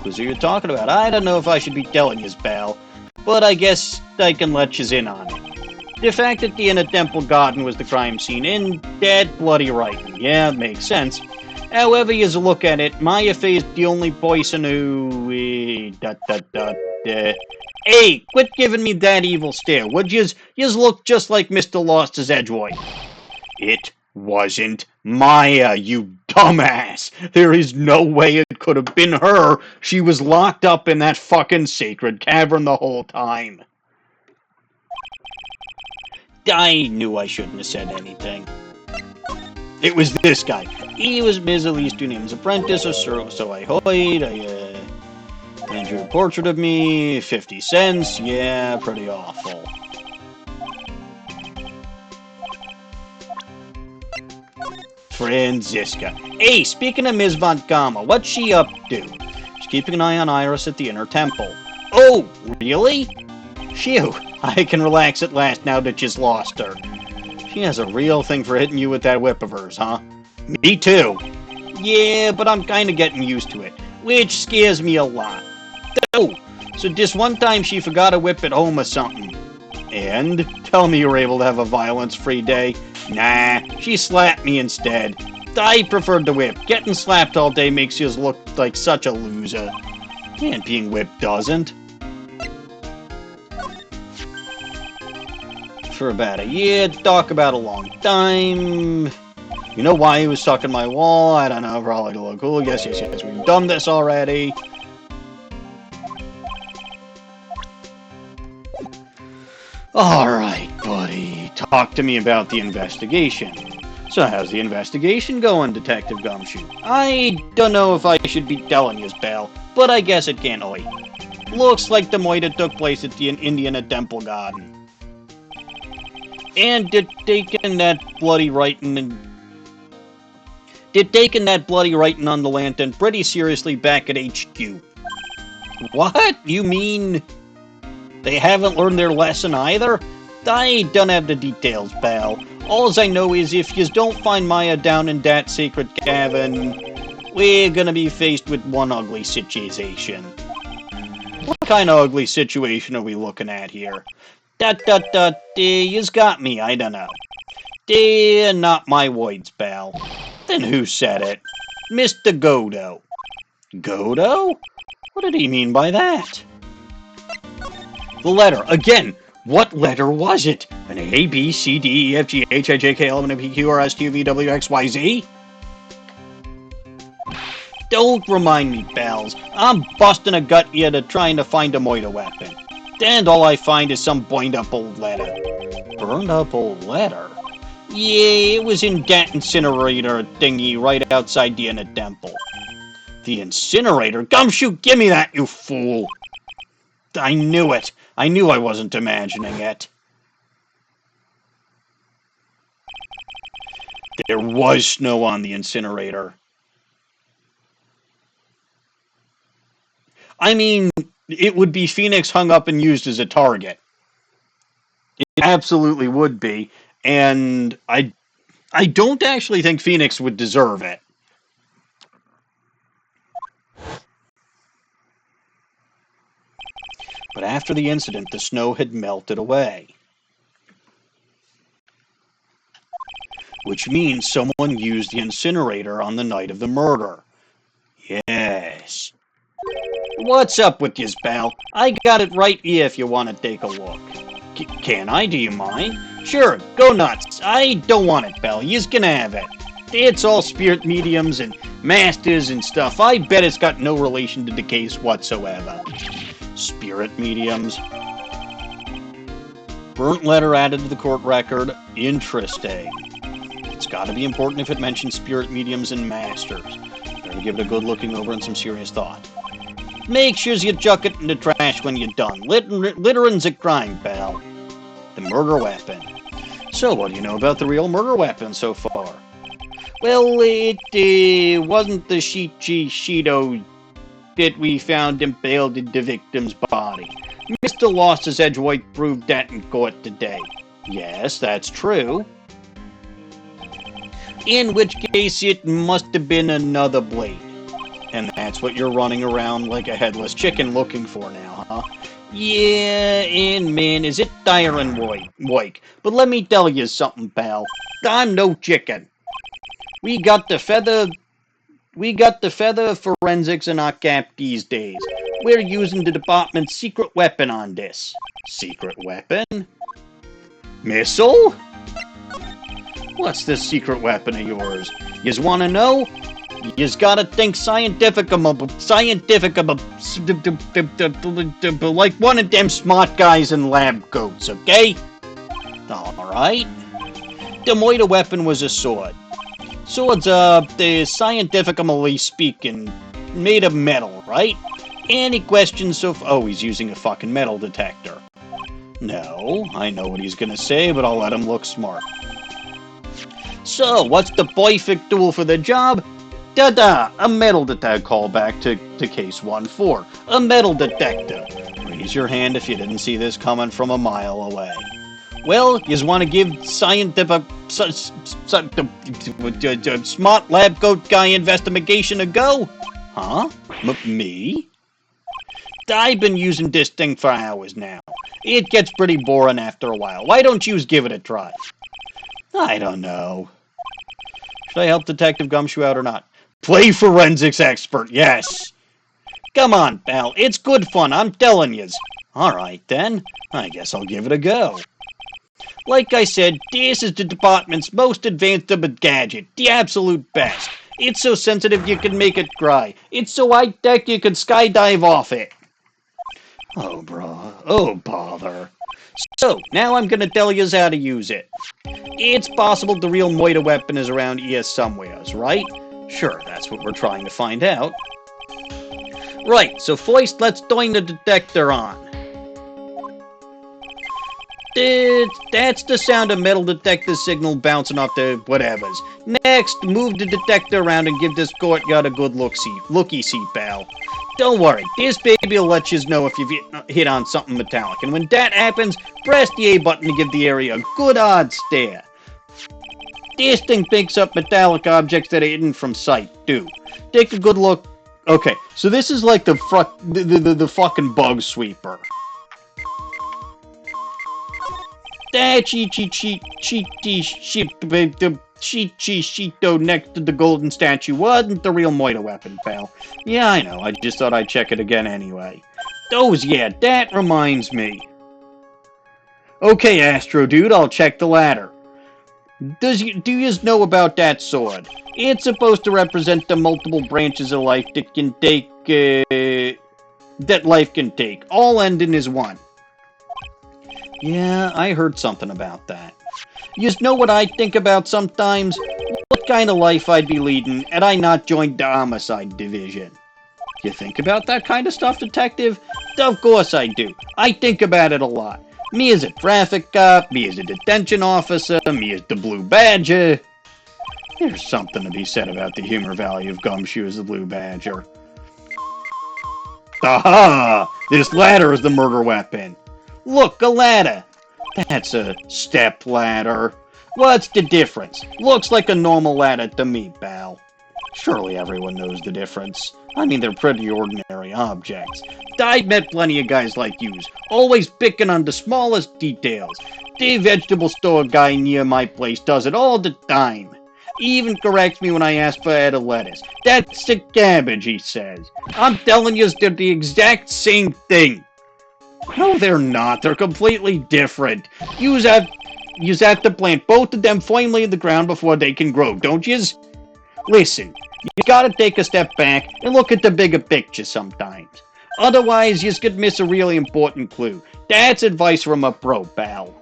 Clues you're talking about? I don't know if I should be telling you, pal. But I guess I can let you in on it. The fact that the inner temple garden was the crime scene, and that bloody right. Yeah, it makes sense. However you look at it, Maya Fey is the only person who... Hey, quit giving me that evil stare, would yous? Yous look just like Mr. Lost's Edgewood. It wasn't Maya, you dumbass. There is no way it could have been her. She was locked up in that fucking sacred cavern the whole time. I knew I shouldn't have said anything. It was this guy. He was Ms. Elise Dunham's apprentice, or so I heard. And drew a portrait of me, 50 cents. Yeah, pretty awful. Franziska. Hey, speaking of Ms. Von Gamma, what's she up to? She's keeping an eye on Iris at the inner temple. Oh, really? Phew, I can relax at last now that you've lost her. She has a real thing for hitting you with that whip of hers, huh? Me too. Yeah, but I'm kind of getting used to it, which scares me a lot. Oh, so this one time she forgot a whip at home or something. And? Tell me you were able to have a violence-free day. Nah, she slapped me instead. I preferred the whip. Getting slapped all day makes you look like such a loser. And being whipped doesn't. For about a year, talk about a long time. You know why he was sucking my wall? I don't know, probably to look cool. Yes, we've done this already. Alright, buddy. Talk to me about the investigation. So how's the investigation going, Detective Gumshoe? I don't know if I should be telling you, pal, but I guess it can't wait. Looks like the murder took place at the Indiana Temple Garden. And they're taking that bloody writing on the lantern pretty seriously back at HQ. What? You mean they haven't learned their lesson either? I don't have the details, pal. All I know is if you don't find Maya down in that sacred cavern, we're gonna be faced with one ugly situation. What kind of ugly situation are we looking at here? You's got me, I don't know. Not my words, pal. Then who said it? Mr. Godot. Godot? What did he mean by that? The letter. Again, what letter was it? An A, B, C, D, E, F, G, H, I, J, K, L, M, N, P, Q, R, S, T, U, V, W, X, Y, Z? Don't remind me, pals. I'm busting a gut here to trying to find a murder weapon. And all I find is some burned up old letter. Burned up old letter? Yeah, it was in that incinerator thingy right outside the inner temple. The incinerator? Gumshoe, give me that, you fool! I knew it. I knew I wasn't imagining it. There was snow on the incinerator. I mean, it would be Phoenix hung up and used as a target. It absolutely would be, and I don't actually think Phoenix would deserve it. But after the incident, the snow had melted away. Which means someone used the incinerator on the night of the murder. Yes. What's up with yous, pal? I got it right here if you want to take a look. Can I? Do you mind? Sure, go nuts. I don't want it, pal. Yous can have it. It's all spirit mediums and masters and stuff. I bet it's got no relation to the case whatsoever. Spirit mediums. Burnt letter added to the court record. Interesting. It's got to be important if it mentions spirit mediums and masters. Better give it a good looking over and some serious thought. Make sure you chuck it in the trash when you're done. Littering's a crime, pal. The murder weapon. So, what do you know about the real murder weapon so far? Well, it wasn't the Shido that we found impaled in the victim's body. Mr. Loss's Edgeworth proved that in court today. Yes, that's true. In which case, it must have been another blade. And that's what you're running around like a headless chicken looking for now, huh? Yeah, and man, is it dire and wake. But let me tell you something, pal. I'm no chicken. We got the feather forensics in our cap these days. We're using the department's secret weapon on this. Secret weapon? Missile? What's this secret weapon of yours? Yous wanna know? Yous gotta think scientific like one of them smart guys in lab coats, okay? Alright. The murder weapon was a sword. Swords, scientifically speaking, made of metal, right? Any questions so far? Oh, he's using a fucking metal detector. No, I know what he's gonna say, but I'll let him look smart. So, what's the perfect tool for the job? Ta-da! A metal detector. Call back to case 1-4. A metal detector. Raise your hand if you didn't see this coming from a mile away. Well, yous want to give scientific, smart lab coat guy investigation a go? Huh? Me? I've been using this thing for hours now. It gets pretty boring after a while. Why don't yous give it a try? I don't know. Should I help Detective Gumshoe out or not? Play forensics expert, yes. Come on, pal. It's good fun, I'm telling yous. Alright then. I guess I'll give it a go. Like I said, this is the department's most advanced gadget. The absolute best. It's so sensitive you can make it cry. It's so high-tech you can skydive off it. Oh, bro. Oh, bother. So, now I'm gonna tell yous how to use it. It's possible the real murder weapon is around here somewheres, right? Sure, that's what we're trying to find out. Right, so first let's turn the detector on. That's the sound of metal detector signal bouncing off the whatevers. Next, move the detector around and give this courtyard a good looky-see, pal. Don't worry, this baby will let you know if you've hit on something metallic. And when that happens, press the A button to give the area a good hard stare. This thing picks up metallic objects that are hidden from sight, too. Take a good look. Okay, so this is like the fucking bug sweeper. That Shito next to the golden statue wasn't the real Moida weapon, pal. Yeah, I know. I just thought I'd check it again anyway. Yeah, that reminds me. Okay, Astro Dude, I'll check the ladder. Do you know about that sword? It's supposed to represent the multiple branches of life that can take, that life can take, all ending as one. Yeah, I heard something about that. You know what I think about sometimes? What kind of life I'd be leading had I not joined the homicide division. You think about that kind of stuff, Detective? Of course I do. I think about it a lot. Me as a traffic cop, me as a detention officer, me as the Blue Badger. There's something to be said about the humor value of Gumshoe as the Blue Badger. Aha! This ladder is the murder weapon. Look, a ladder. That's a step ladder. What's the difference? Looks like a normal ladder to me, pal. Surely everyone knows the difference. I mean, they're pretty ordinary objects. I've met plenty of guys like yous, always picking on the smallest details. The vegetable store guy near my place does it all the time. He even corrects me when I ask for a head of lettuce. That's the cabbage, he says. I'm telling you, they're the exact same thing. No, they're not. They're completely different. Yous have to plant both of them firmly in the ground before they can grow, don't yous? Listen, you gotta take a step back and look at the bigger picture sometimes. Otherwise, you could miss a really important clue. That's advice from a pro, pal.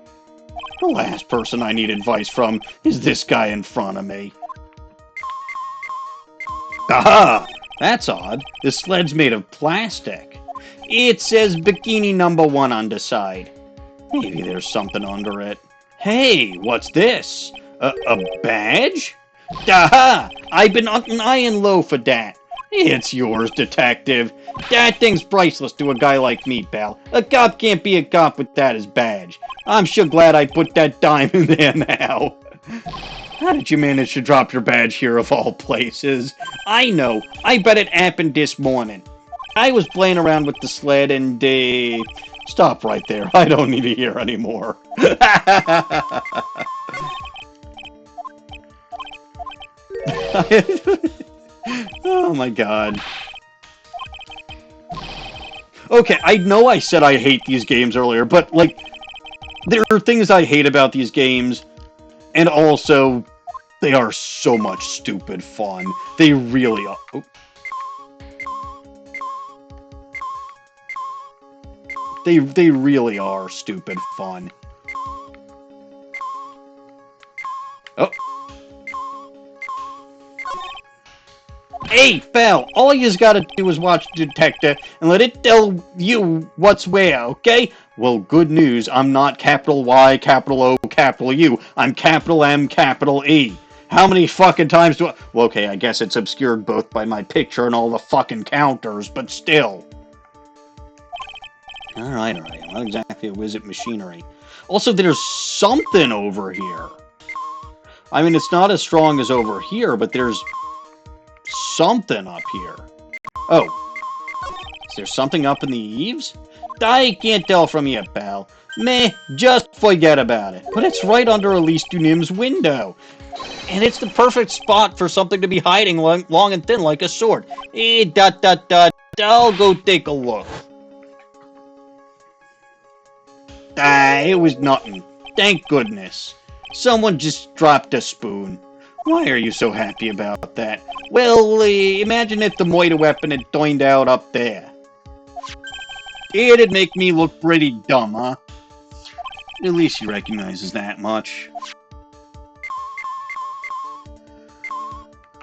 The last person I need advice from is this guy in front of me. Aha! That's odd. The sled's made of plastic. It says Bikini #1 on the side. Maybe there's something under it. Hey, what's this? A badge? Aha! I've been eyeing low for that. It's yours, Detective. That thing's priceless to a guy like me, pal. A cop can't be a cop with that as badge. I'm sure glad I put that dime in there now. How did you manage to drop your badge here of all places? I know. I bet it happened this morning. I was playing around with the sled and, Stop right there. I don't need to hear anymore. Oh my god. Okay, I know I said I hate these games earlier, but, like, there are things I hate about these games, and also, they are so much stupid fun. They really are. Oh. They really are stupid fun. Oh. Hey, pal, all you gotta do is watch the detector and let it tell you what's where, okay? Well, good news, I'm not capital Y, capital O, capital U. I'm capital M, capital E. How many fucking times do I... Well, okay, I guess it's obscured both by my picture and all the fucking counters, but still. Alright, I'm not exactly a whiz at machinery. Also, there's something over here. I mean, it's not as strong as over here, but there's something up here. Oh. Is there something up in the eaves? I can't tell from here, pal. Meh, just forget about it. But it's right under Elise Dunim's window. And it's the perfect spot for something to be hiding long and thin like a sword. I'll go take a look. It was nothing. Thank goodness. Someone just dropped a spoon. Why are you so happy about that? Well, imagine if the Moida weapon had turned out up there. It'd make me look pretty dumb, huh? At least he recognizes that much.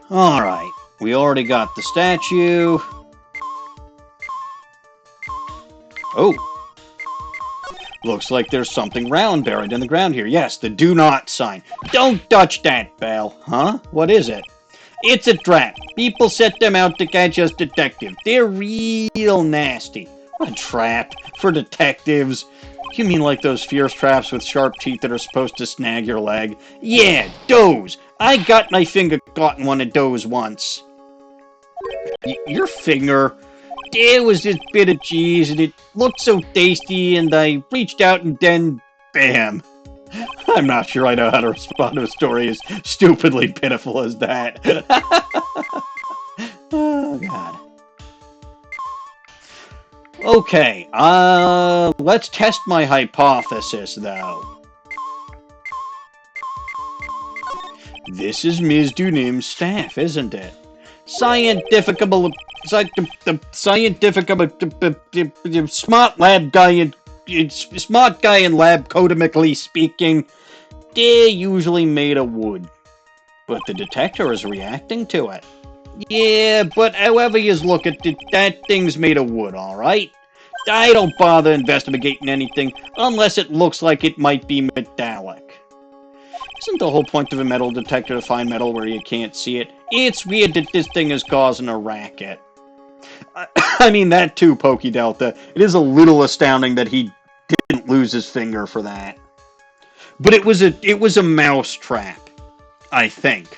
Alright, we already got the statue. Oh. Looks like there's something round buried in the ground here. Yes, the do not sign. Don't touch that, pal. Huh? What is it? It's a trap. People set them out to catch us detectives. They're real nasty. A trap for detectives. You mean like those fierce traps with sharp teeth that are supposed to snag your leg? Yeah, those! I got my finger caught in one of those once. Your finger? There was this bit of cheese, and it looked so tasty, and I reached out, and then, bam. I'm not sure I know how to respond to a story as stupidly pitiful as that. Oh, God. Okay, let's test my hypothesis, though. This is Ms. Dunim's staff, isn't it? Scientific, smart lab guy, smart guy in lab, codemically speaking, they're usually made of wood. But the detector is reacting to it. Yeah, but however you look at it, that thing's made of wood, alright? I don't bother investigating anything unless it looks like it might be metallic. Isn't the whole point of a metal detector to find metal where you can't see it? It's weird that this thing is causing a racket. I mean, that too, Pokey Delta. It is a little astounding that he didn't lose his finger for that. But it was a mouse trap, I think.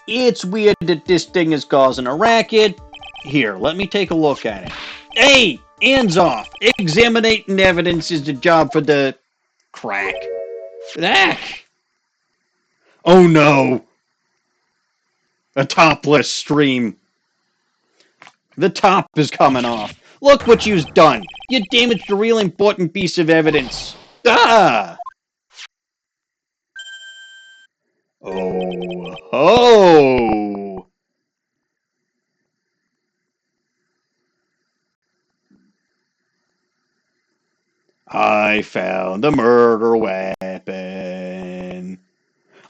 It's weird that this thing is causing a racket. Here, let me take a look at it. Hey, hands off! Examining evidence is the job for the... crack. Ah! Oh no! A topless stream. The top is coming off. Look what you've done! You damaged a real important piece of evidence. Ah! Oh, ho! I found the murder weapon.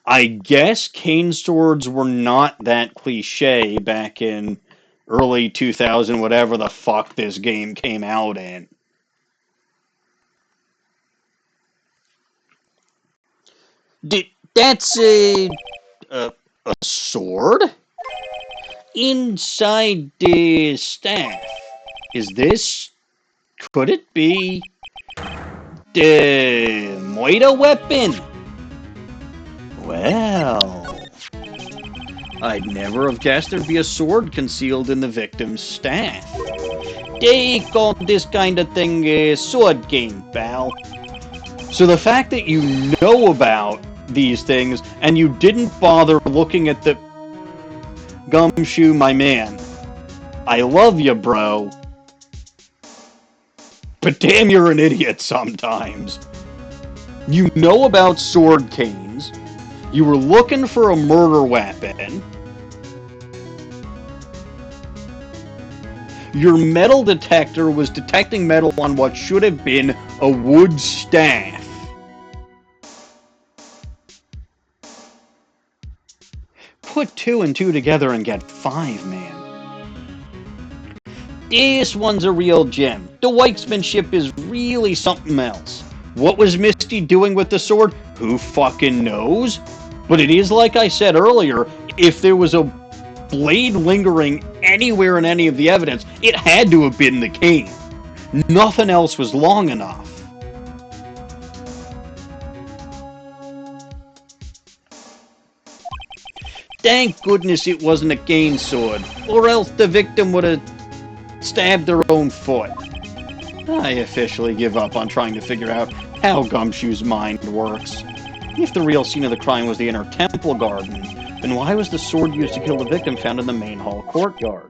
I guess cane swords were not that cliche back in early 2000, whatever the fuck this game came out in. That's a sword? Inside the staff. Is this... could it be... the Moida weapon? Well... I'd never have guessed there'd be a sword concealed in the victim's staff. They call this kind of thing a sword game, pal. So the fact that you know about these things and you didn't bother looking at the... Gumshoe, my man. I love you, bro. But damn, you're an idiot sometimes. You know about sword canes. You were looking for a murder weapon. Your metal detector was detecting metal on what should have been a wood staff. Put 2 and 2 together and get 5, man. This one's a real gem. The whitesmanship is really something else. What was Misty doing with the sword? Who fucking knows? But it is like I said earlier, if there was a blade lingering anywhere in any of the evidence, it had to have been the cane. Nothing else was long enough. Thank goodness it wasn't a cane sword, or else the victim would have stabbed her own foot. I officially give up on trying to figure out how Gumshoe's mind works. If the real scene of the crime was the inner temple garden, then why was the sword used to kill the victim found in the main hall courtyard?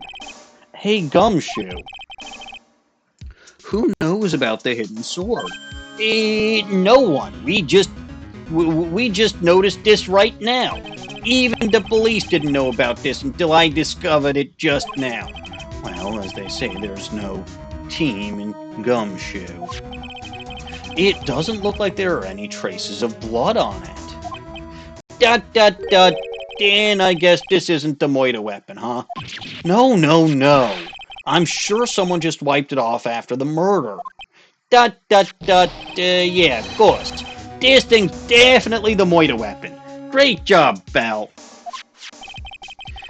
Hey, Gumshoe. Who knows about the hidden sword? No one. We just noticed this right now. Even the police didn't know about this until I discovered it just now. Well, as they say, there's no team in Gumshoe. It doesn't look like there are any traces of blood on it. Dan, I guess this isn't the Moida weapon, huh? No. I'm sure someone just wiped it off after the murder. Yeah, of course. This thing's definitely the Moida weapon. Great job, pal.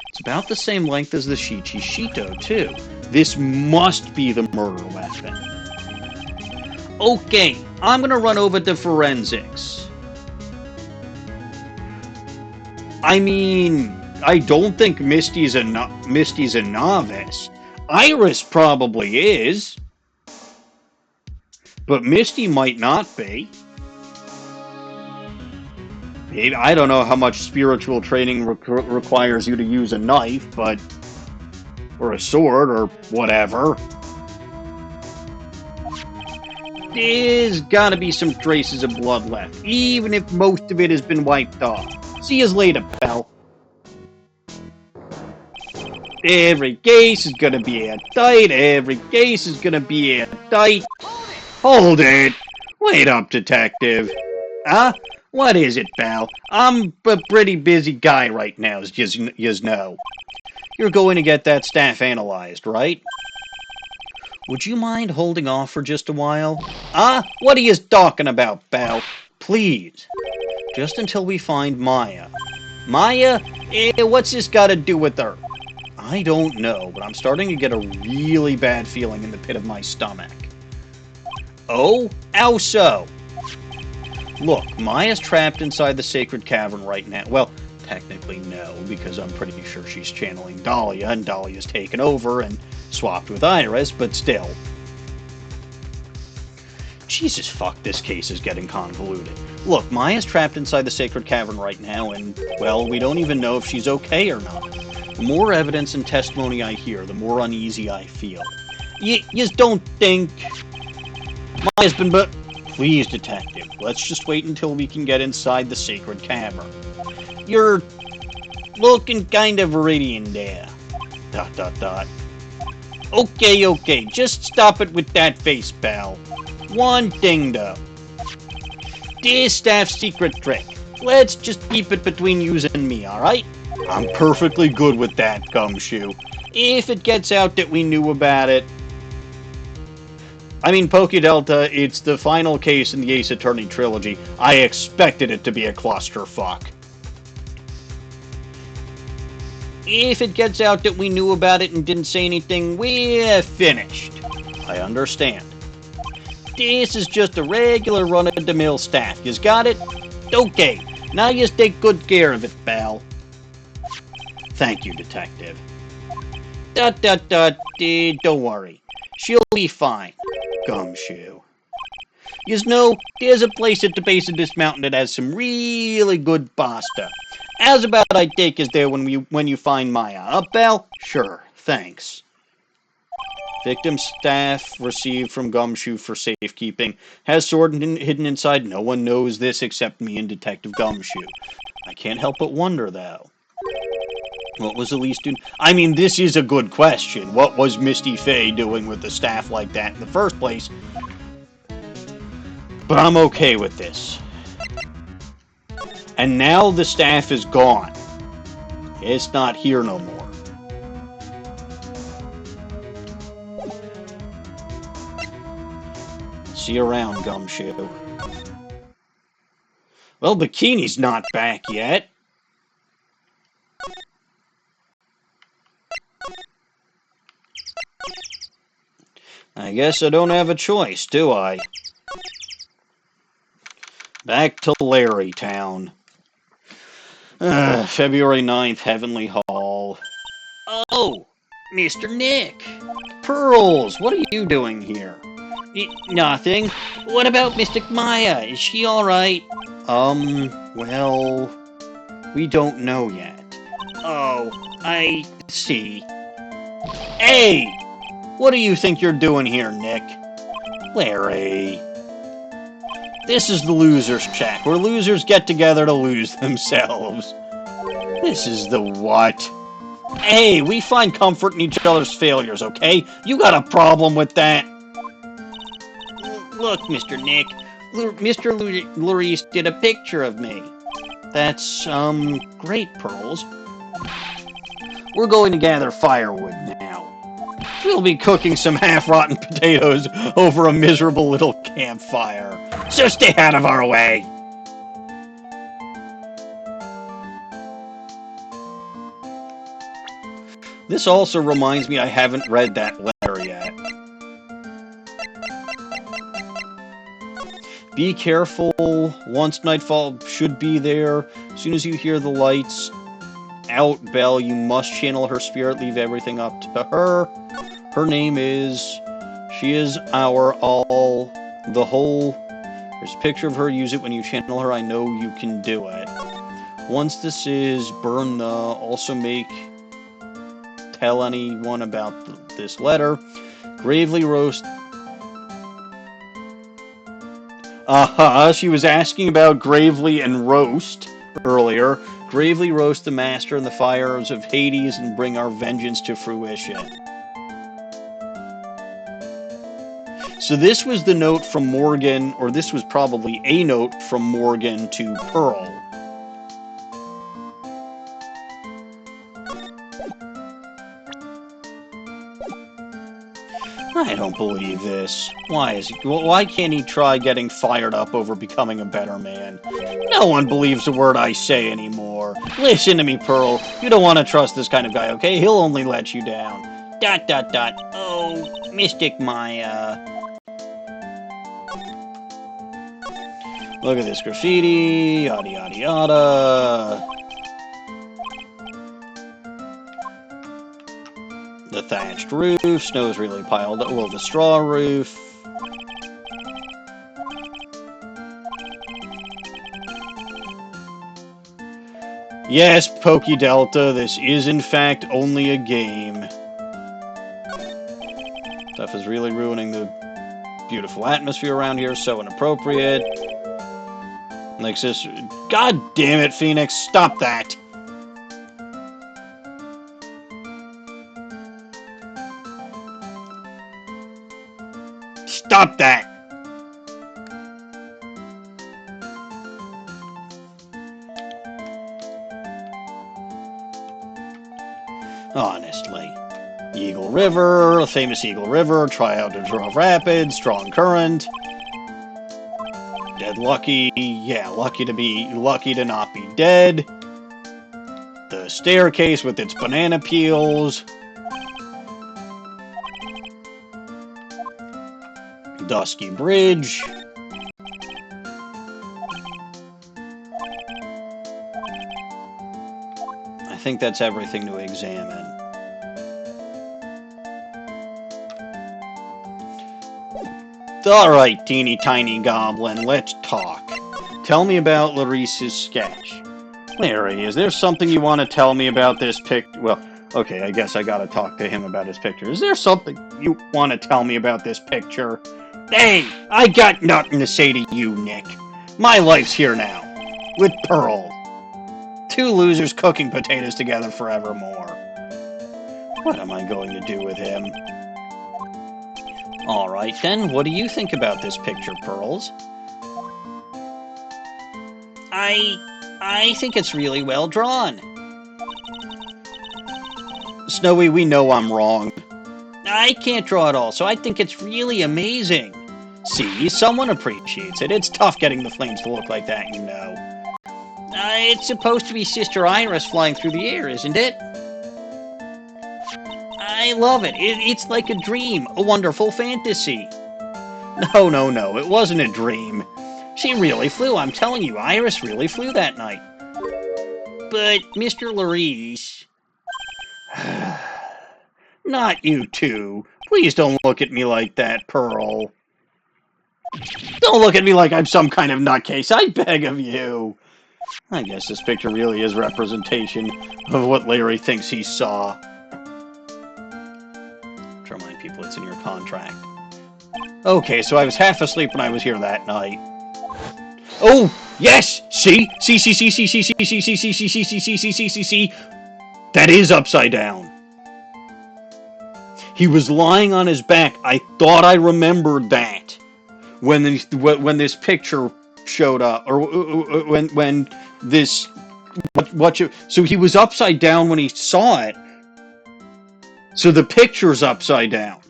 It's about the same length as the Shichi Shito, too. This must be the murder weapon. Okay, I'm gonna run over to forensics. I mean, I don't think Misty's a novice. Iris probably is, but Misty might not be. Maybe, I don't know how much spiritual training requires you to use a knife, but or a sword or whatever. There's gotta be some traces of blood left, even if most of it has been wiped off. See you later, pal. Every case is gonna be airtight. Every case is gonna be airtight. Hold it! Wait up, detective. Huh? What is it, pal? I'm a pretty busy guy right now, as you know. You're going to get that staff analyzed, right? Would you mind holding off for just a while? What are you talking about, pal? Please. Just until we find Maya. Maya? What's this got to do with her? I don't know, but I'm starting to get a really bad feeling in the pit of my stomach. Oh? How so? Look, Maya's trapped inside the sacred cavern right now. Well, technically no, because I'm pretty sure she's channeling Dahlia, and Dahlia's taken over and swapped with Iris, but still. Jesus fuck, this case is getting convoluted. Look, Maya's trapped inside the sacred cavern right now, and, well, we don't even know if she's okay or not. The more evidence and testimony I hear, the more uneasy I feel. You don't think Maya's been Please, detective, let's just wait until we can get inside the sacred cavern. You're looking kind of viridian there. ... Okay, just stop it with that face, pal. One thing, though. This staff's secret trick. Let's just keep it between you and me, alright? I'm perfectly good with that, Gumshoe. If it gets out that we knew about it... I mean, Pokedelta, it's the final case in the Ace Attorney trilogy. I expected it to be a clusterfuck. If it gets out that we knew about it and didn't say anything, we're finished. I understand. This is just a regular run-of-the-mill staff. You got it? Okay. Now you take good care of it, pal. Thank you, detective. Don't worry. She'll be fine. Gumshoe. You know, there's a place at the base of this mountain that has some really good pasta. How's about I take us there when you find Maya? Pal? Sure, thanks. Victim staff received from Gumshoe for safekeeping. Has sword hidden inside. No one knows this except me and Detective Gumshoe. I can't help but wonder, though. What was Elise doing? I mean, this is a good question. What was Misty Fey doing with the staff like that in the first place? But I'm okay with this. And now the staff is gone. It's not here no more. See you around, Gumshoe. Well, Bikini's not back yet. I guess I don't have a choice, do I? Back to Larry Town. February 9th, Heavenly Hall. Oh, Mr. Nick. Pearls, what are you doing here? Nothing. What about Mystic Maya? Is she alright? Well, we don't know yet. Oh, I see. Hey! What do you think you're doing here, Nick? Larry. This is the losers' shack, where losers get together to lose themselves. This is the what? Hey, we find comfort in each other's failures, okay? You got a problem with that? Look, Mr. Nick. Mr. Luris did a picture of me. That's, great, Pearls. We're going to gather firewood now. We'll be cooking some half-rotten potatoes over a miserable little campfire. So stay out of our way! This also reminds me I haven't read that letter yet. Be careful. Once nightfall should be there. As soon as you hear the lights out bell, you must channel her spirit. Leave everything up to her. Her name is... She is our all. The whole... There's a picture of her. Use it when you channel her. I know you can do it. Once this is, burn the... Also make... Tell anyone about this letter. Gravely roast... She was asking about gravely and roast earlier. Gravely roast the master in the fires of Hades and bring our vengeance to fruition. So this was the note from Morgan, or this was probably a note from Morgan to Pearl. I don't believe this. Why can't he try getting fired up over becoming a better man? No one believes a word I say anymore. Listen to me, Pearl. You don't want to trust this kind of guy, okay? He'll only let you down. ... Oh, Mystic Maya. Look at this graffiti, yada yada yada. The thatched roof, snow's really piled up. Well, the straw roof. Yes, Pokey Delta, this is in fact only a game. Stuff is really ruining the beautiful atmosphere around here, so inappropriate. Like this. God damn it, Phoenix, stop that! Stop that! Honestly. Eagle River, a famous Eagle River, try out to draw rapids, strong current. Dead lucky, yeah, lucky to not be dead. The staircase with its banana peels. Dusky Bridge. I think that's everything to examine. Alright, teeny tiny goblin, let's talk. Tell me about Larisse's sketch. Larry, is there something you want to tell me about this picture? Well, okay, I guess I gotta talk to him about his picture. Is there something you want to tell me about this picture? Hey, I got nothing to say to you, Nick. My life's here now. With Pearl. Two losers cooking potatoes together forevermore. What am I going to do with him? Alright then, what do you think about this picture, Pearls? I think it's really well drawn. Snowy, we know I'm wrong. I can't draw at all, so I think it's really amazing. See, someone appreciates it. It's tough getting the flames to look like that, you know. It's supposed to be Sister Iris flying through the air, isn't it? I love it. It's like a dream, a wonderful fantasy. No, it wasn't a dream. She really flew, I'm telling you, Iris really flew that night. But, Mr. Larisse... Not you two. Please don't look at me like that, Pearl. Don't look at me like I'm some kind of nutcase, I beg of you. I guess this picture really is representation of what Larry thinks he saw. To remind people it's in your contract. Okay, so I was half asleep when I was here that night. Oh, yes! See? See. That is upside down. He was lying on his back. I thought I remembered that when this picture showed up, or when this so he was upside down when he saw it. So the picture's upside down.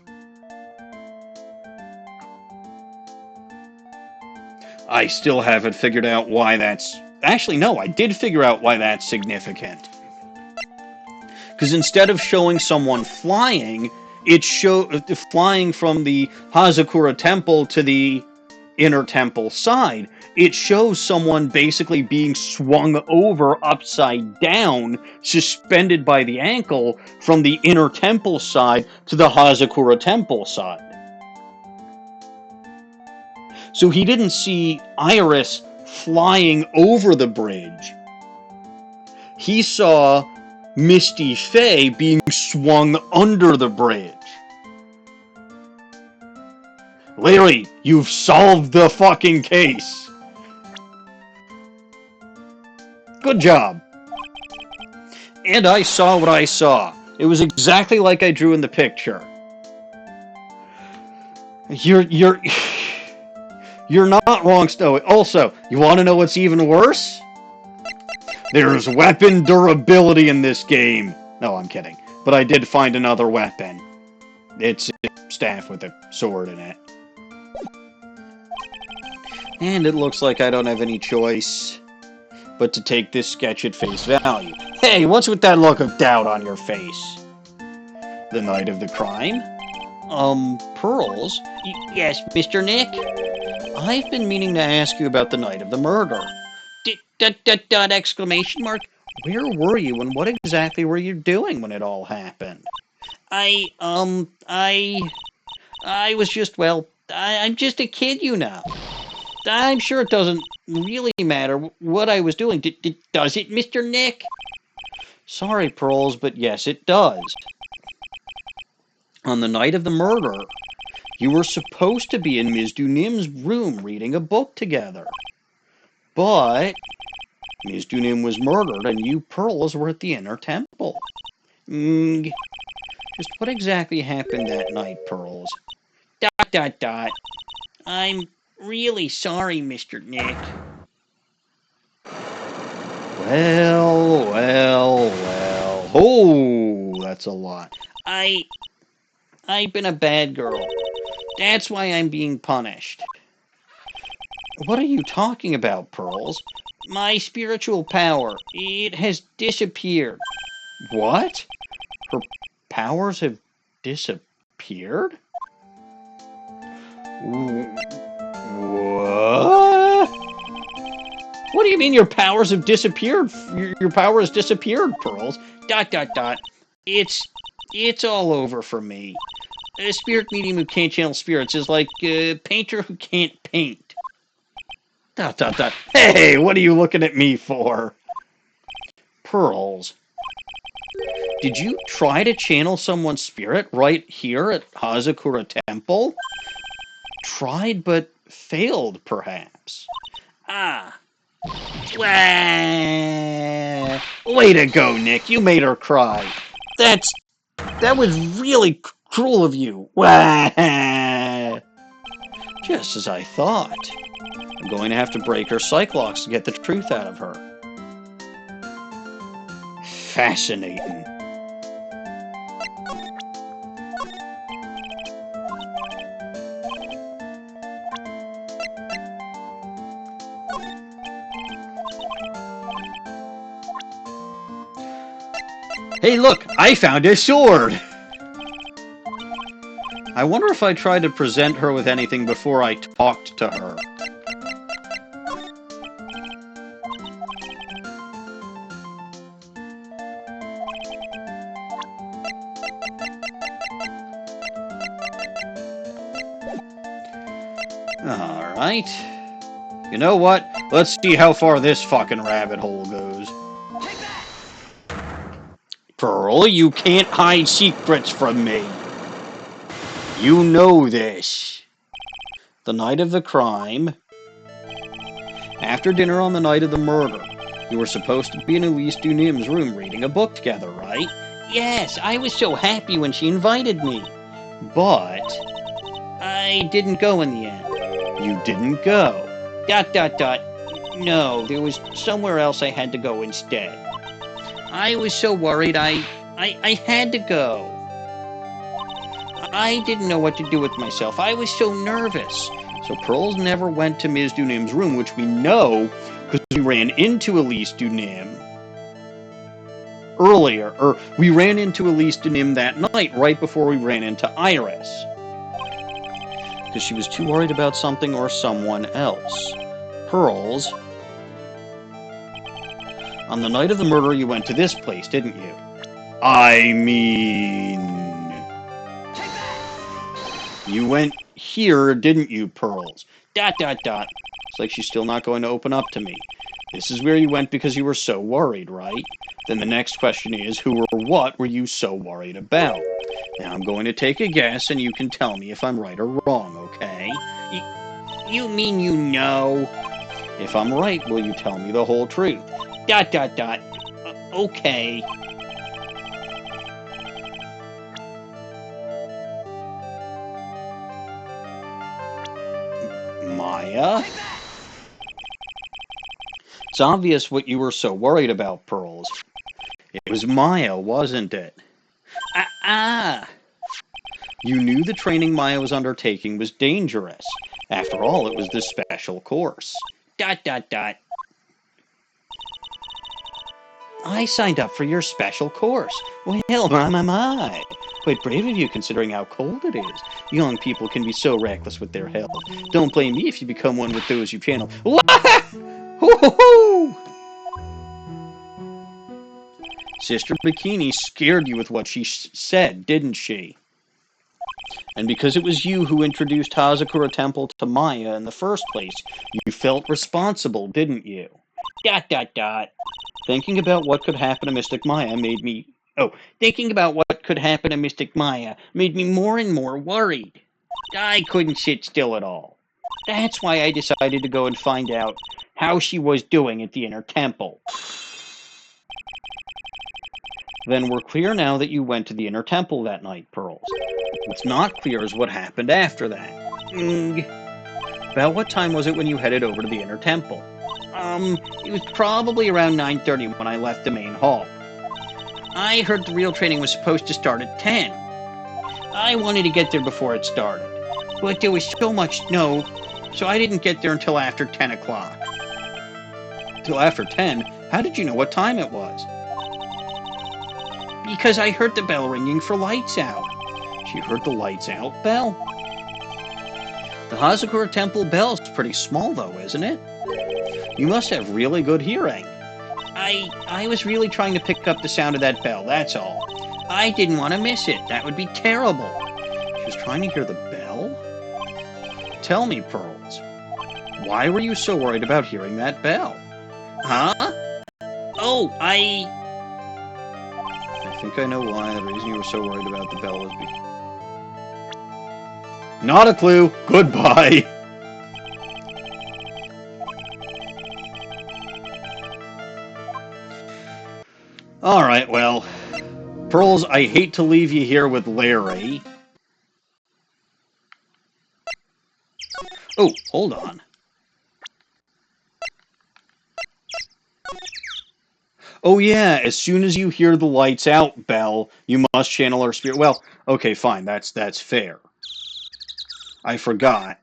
I still haven't figured out why that's... Actually, no, I did figure out why that's significant. Because instead of showing someone flying, it showed flying from the Hazakura temple to the inner temple side. It shows someone basically being swung over upside down, suspended by the ankle from the inner temple side to the Hazakura temple side. So he didn't see Iris flying over the bridge. He saw Misty Fey being swung under the bridge. Larry, you've solved the fucking case. Good job. And I saw what I saw. It was exactly like I drew in the picture. You're not wrong, Stoic. Also, you want to know what's even worse? There's weapon durability in this game. No, I'm kidding. But I did find another weapon. It's a staff with a sword in it. And it looks like I don't have any choice but to take this sketch at face value. Hey, what's with that look of doubt on your face? The night of the crime? Pearls? Yes, Mr. Nick? I've been meaning to ask you about the night of the murder. Exclamation mark. Where were you and what exactly were you doing when it all happened? I was just, well, I'm just a kid, you know. I'm sure it doesn't really matter what I was doing. Does it, Mr. Nick? Sorry, Pearls, but yes, it does. On the night of the murder, you were supposed to be in Ms. Dunim's room reading a book together. But Ms. Dunim was murdered and you, Pearls, were at the inner temple. Just what exactly happened that night, Pearls? ... I'm really sorry, Mr. Nick. Well. Oh, that's a lot. I've been a bad girl. That's why I'm being punished. What are you talking about, Pearls? My spiritual power. It has disappeared. What? Her powers have disappeared? What? What do you mean your powers have disappeared? Your power has disappeared, Pearls. ... It's all over for me. A spirit medium who can't channel spirits is like a painter who can't paint. ... Hey, what are you looking at me for? Pearls, did you try to channel someone's spirit right here at Hazakura Temple? Tried but failed, perhaps. Way to go, Nick. You made her cry. That was really cruel of you. Just as I thought. I'm going to have to break her Cyclops to get the truth out of her. Fascinating. Hey, look! I found a sword! I wonder if I tried to present her with anything before I talked to her. Alright. You know what? Let's see how far this fucking rabbit hole goes. Pearl, you can't hide secrets from me. You know this. The night of the crime. After dinner on the night of the murder, you were supposed to be in Elise Dunim's room reading a book together, right? Yes, I was so happy when she invited me. But I didn't go in the end. You didn't go. ... No, there was somewhere else I had to go instead. I was so worried, I had to go. I didn't know what to do with myself. I was so nervous. So Pearls never went to Ms. Dunim's room, which we know because we ran into Elise Dunim earlier. Or we ran into Elise Dunim that night, right before we ran into Iris. because she was too worried about something or someone else. Pearls, on the night of the murder, you went to this place, didn't you? I mean... You went here, didn't you, Pearls? ... It's like she's still not going to open up to me. This is where you went because you were so worried, right? Then the next question is, who or what were you so worried about? Now I'm going to take a guess, and you can tell me if I'm right or wrong, okay? You mean you know? If I'm right, will you tell me the whole truth? ... Okay. Maya? It's obvious what you were so worried about, Pearls. It was Maya, wasn't it? You knew the training Maya was undertaking was dangerous. After all, it was the special course. ... I signed up for your special course. Well, my. Quite brave of you considering how cold it is. Young people can be so reckless with their health. Don't blame me if you become one with those you channel. Hoo-hoo-hoo! Sister Bikini scared you with what she said, didn't she? And because it was you who introduced Hazakura Temple to Maya in the first place, you felt responsible, didn't you? ... Thinking about what could happen to Mystic Maya made me... Thinking about what could happen to Mystic Maya made me more and more worried. I couldn't sit still at all. That's why I decided to go and find out how she was doing at the Inner Temple. Then we're clear now that you went to the Inner Temple that night, Pearls. What's not clear is what happened after that. About what time was it when you headed over to the Inner Temple? It was probably around 9:30 when I left the main hall. I heard the real training was supposed to start at 10. I wanted to get there before it started, but there was so much snow, so I didn't get there until after 10 o'clock. Till after 10? How did you know what time it was? Because I heard the bell ringing for lights out. She heard the lights out bell? The Hazakura Temple bell's pretty small though, isn't it? You must have really good hearing. I was really trying to pick up the sound of that bell, that's all. I didn't want to miss it. That would be terrible. She was trying to hear the bell? Tell me, Pearls, why were you so worried about hearing that bell? Huh? I think I know why. The reason you were so worried about the bell was Not a clue. Goodbye. Alright, well, Pearls, I hate to leave you here with Larry. Oh, hold on. Oh yeah, as soon as you hear the lights out bell, you must channel our spirit. Well, okay, fine, that's fair. I forgot.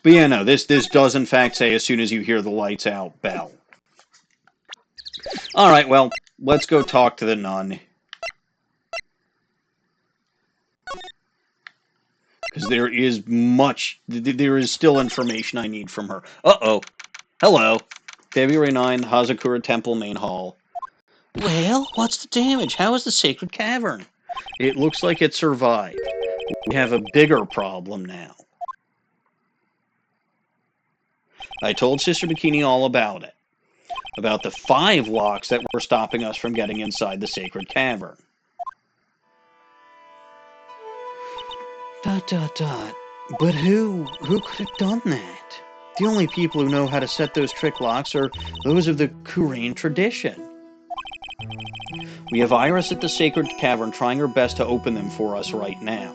But yeah, no, this does in fact say as soon as you hear the lights out bell. Alright, well, let's go talk to the nun. Because there is still information I need from her. Uh-oh. Hello. February 9, Hazakura Temple Main Hall. Well, what's the damage? How is the sacred cavern? It looks like it survived. We have a bigger problem now. I told Sister Bikini all about it. About the 5 locks that were stopping us from getting inside the sacred cavern. ... But who could have done that? The only people who know how to set those trick locks are those of the Kurain tradition. We have Iris at the sacred cavern trying her best to open them for us right now.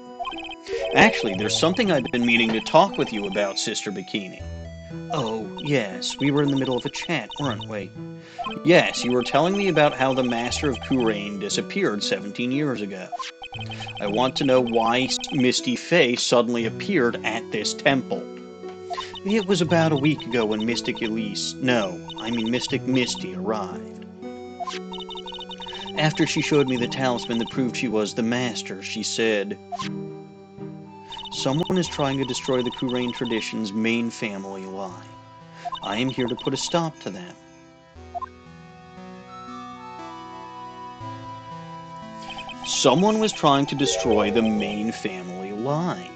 Actually, there's something I've been meaning to talk with you about, Sister Bikini. Oh, yes, we were in the middle of a chat, weren't we? Yes, you were telling me about how the Master of Kurain disappeared 17 years ago. I want to know why Misty Fey suddenly appeared at this temple. It was about a week ago when Mystic Misty arrived. After she showed me the talisman that proved she was the master, she said, "Someone is trying to destroy the Kurain tradition's main family line. I am here to put a stop to them." Someone was trying to destroy the main family line.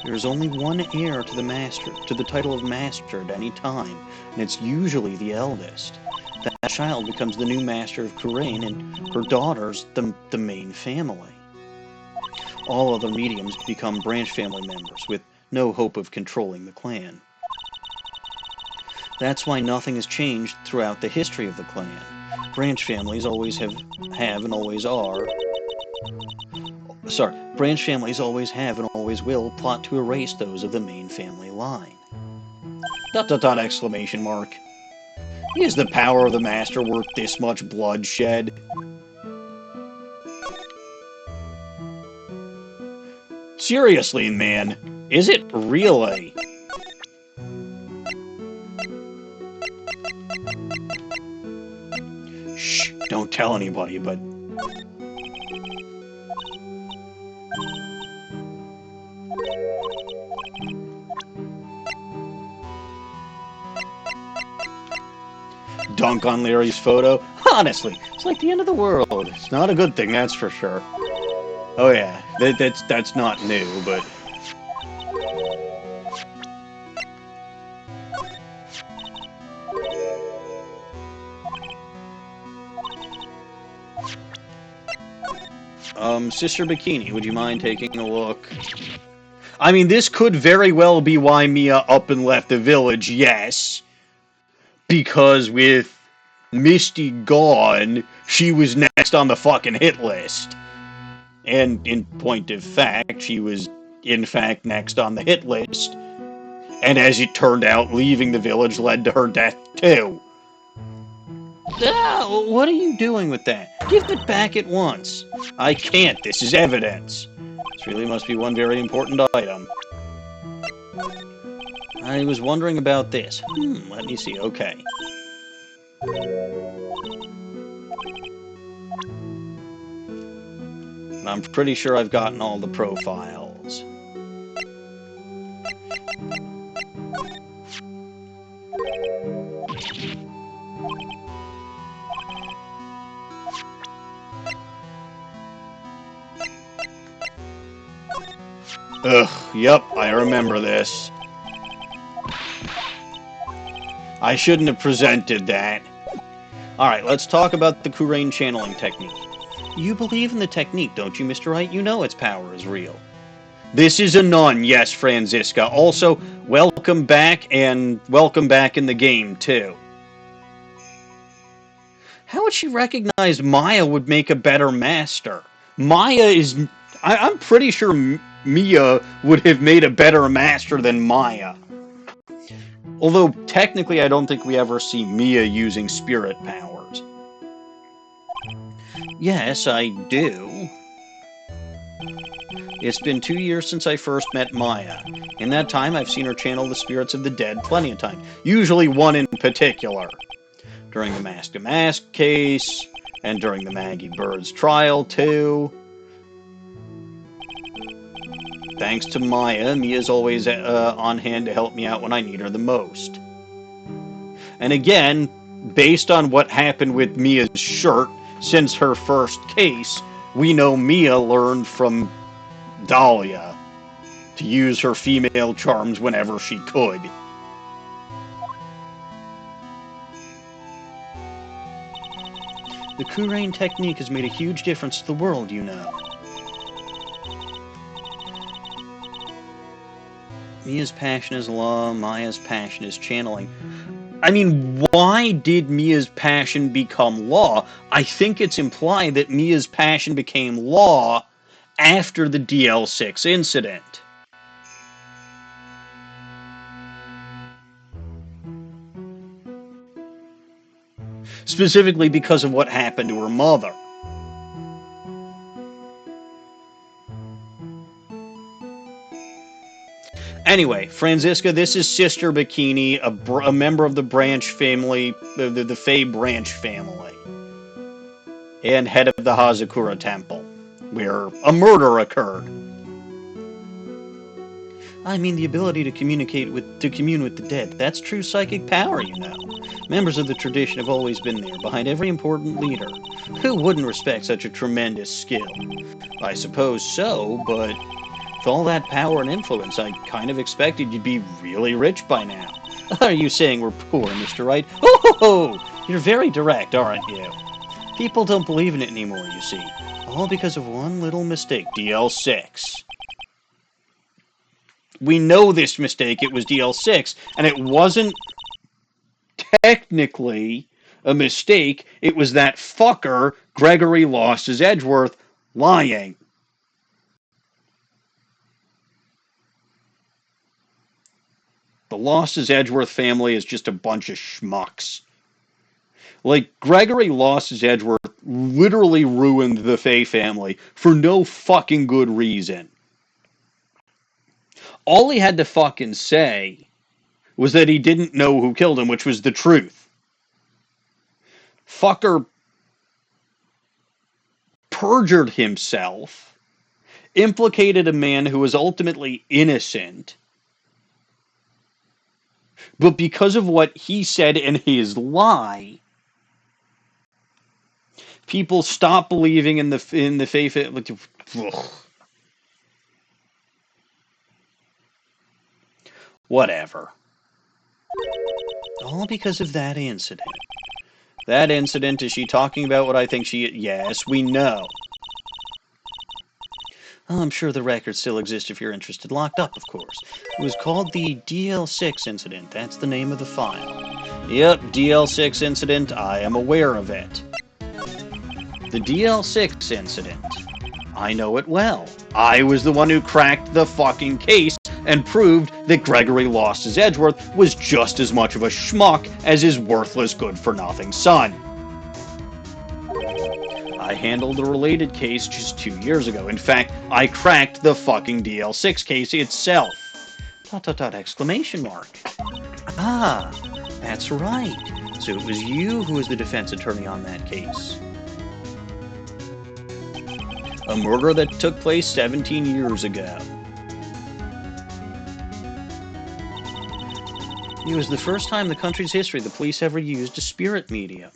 There is only one heir to the title of master at any time, and it's usually the eldest. That child becomes the new master of Kurain, and her daughters the main family. All other mediums become branch family members, with no hope of controlling the clan. That's why nothing has changed throughout the history of the clan. Branch families always have and always are. Branch families always have and always will plot to erase those of the main family line. ... Exclamation mark. Is the power of the Master worth this much bloodshed? Seriously, man, is it really? Shh, don't tell anybody, but... Dunk on Larry's photo? Honestly, it's like the end of the world. It's not a good thing, that's for sure. Oh yeah, that's not new, but... Sister Bikini, would you mind taking a look? I mean, this could very well be why Mia up and left the village, yes. Because with Misty gone, she was next on the fucking hit list. And in point of fact, she was, in fact, next on the hit list. And as it turned out, leaving the village led to her death, too. What are you doing with that? Give it back at once. I can't. This is evidence. This really must be one very important item. I was wondering about this. Let me see. Okay. I'm pretty sure I've gotten all the profiles. Ugh, yep, I remember this. I shouldn't have presented that. Alright, let's talk about the Kurain channeling technique. You believe in the technique, don't you, Mr. Wright? You know its power is real. This is a nun, yes, Franziska. Also, welcome back, and welcome back in the game, too. How would she recognize Maya would make a better master? Maya is... I'm pretty sure Mia would have made a better master than Maya. Although, technically, I don't think we ever see Mia using spirit powers. Yes, I do. It's been 2 years since I first met Maya. In that time, I've seen her channel the spirits of the dead plenty of times. Usually one in particular. During the Mask to Mask case, and during the Maggie Bird's trial, too. Thanks to Maya, Mia's always on hand to help me out when I need her the most. And again, based on what happened with Mia's shirt since her first case, we know Mia learned from Dahlia to use her female charms whenever she could. The Kurain technique has made a huge difference to the world, you know. Mia's passion is law, Maya's passion is channeling. I mean, why did Mia's passion become law? I think it's implied that Mia's passion became law after the DL6 incident. Specifically because of what happened to her mother. Anyway, Franziska, this is Sister Bikini, a member of the branch family, the Fey branch family, and head of the Hazakura Temple, where a murder occurred. I mean, the ability to commune with the dead. That's true psychic power, you know. Members of the tradition have always been there, behind every important leader. Who wouldn't respect such a tremendous skill? I suppose so, but with all that power and influence, I kind of expected you'd be really rich by now. Are you saying we're poor, Mr. Wright? Oh, you're very direct, aren't you? People don't believe in it anymore, you see. All because of one little mistake. DL6. We know this mistake. It was DL6, and it wasn't technically a mistake. It was that fucker, Gregory Lost his Edgeworth, lying. The Lost his Edgeworth family is just a bunch of schmucks. Like, Gregory Lost his Edgeworth literally ruined the Fey family for no fucking good reason. All he had to fucking say was that he didn't know who killed him, which was the truth. Fucker perjured himself, implicated a man who was ultimately innocent, but because of what he said in his lie, people stopped believing in the faith. Whatever. All because of that incident. That incident, is she talking about what I think she... Yes, we know. Oh, I'm sure the records still exist if you're interested. Locked up, of course. It was called the DL6 incident. That's the name of the file. Yep, DL6 incident. I am aware of it. The DL6 incident. I know it well. I was the one who cracked the fucking case and proved that Gregory Lost his Edgeworth was just as much of a schmuck as his worthless good-for-nothing son. I handled a related case just 2 years ago. In fact, I cracked the fucking DL6 case itself. ... Exclamation mark. Ah, that's right. So it was you who was the defense attorney on that case. A murder that took place 17 years ago. It was the first time in the country's history the police ever used a spirit medium.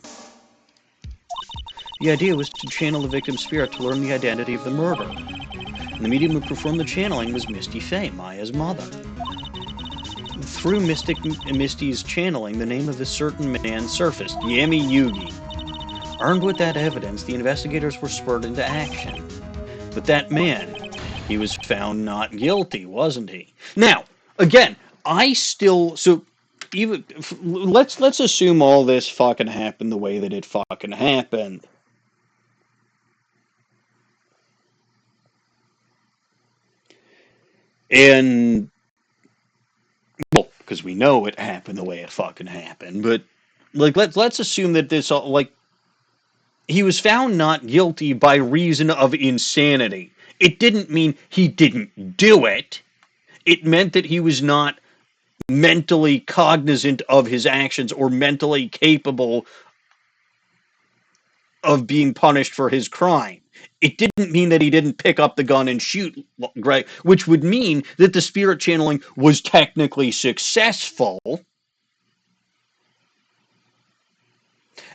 The idea was to channel the victim's spirit to learn the identity of the murderer. And the medium who performed the channeling was Misty Fey, Maya's mother. Through Misty's channeling, the name of a certain man surfaced, Yami Yugi. Armed with that evidence, the investigators were spurred into action. But that man, he was found not guilty, wasn't he? Now, again, let's assume all this fucking happened the way that it fucking happened. And, well, because we know it happened the way it fucking happened, but, like, let's assume that this, like, he was found not guilty by reason of insanity. It didn't mean he didn't do it. It meant that he was not mentally cognizant of his actions or mentally capable of being punished for his crime. It didn't mean that he didn't pick up the gun and shoot Greg, which would mean that the spirit channeling was technically successful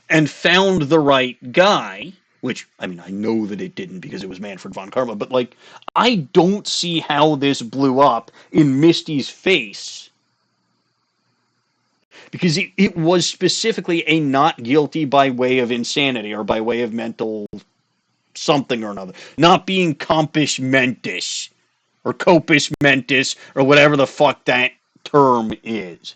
and found the right guy, which, I mean, I know that it didn't because it was Manfred von Karma, but, like, I don't see how this blew up in Misty's face. Because it was specifically a not guilty by way of insanity or by way of mental something or another. Not being compus mentis or copus mentis or whatever the fuck that term is.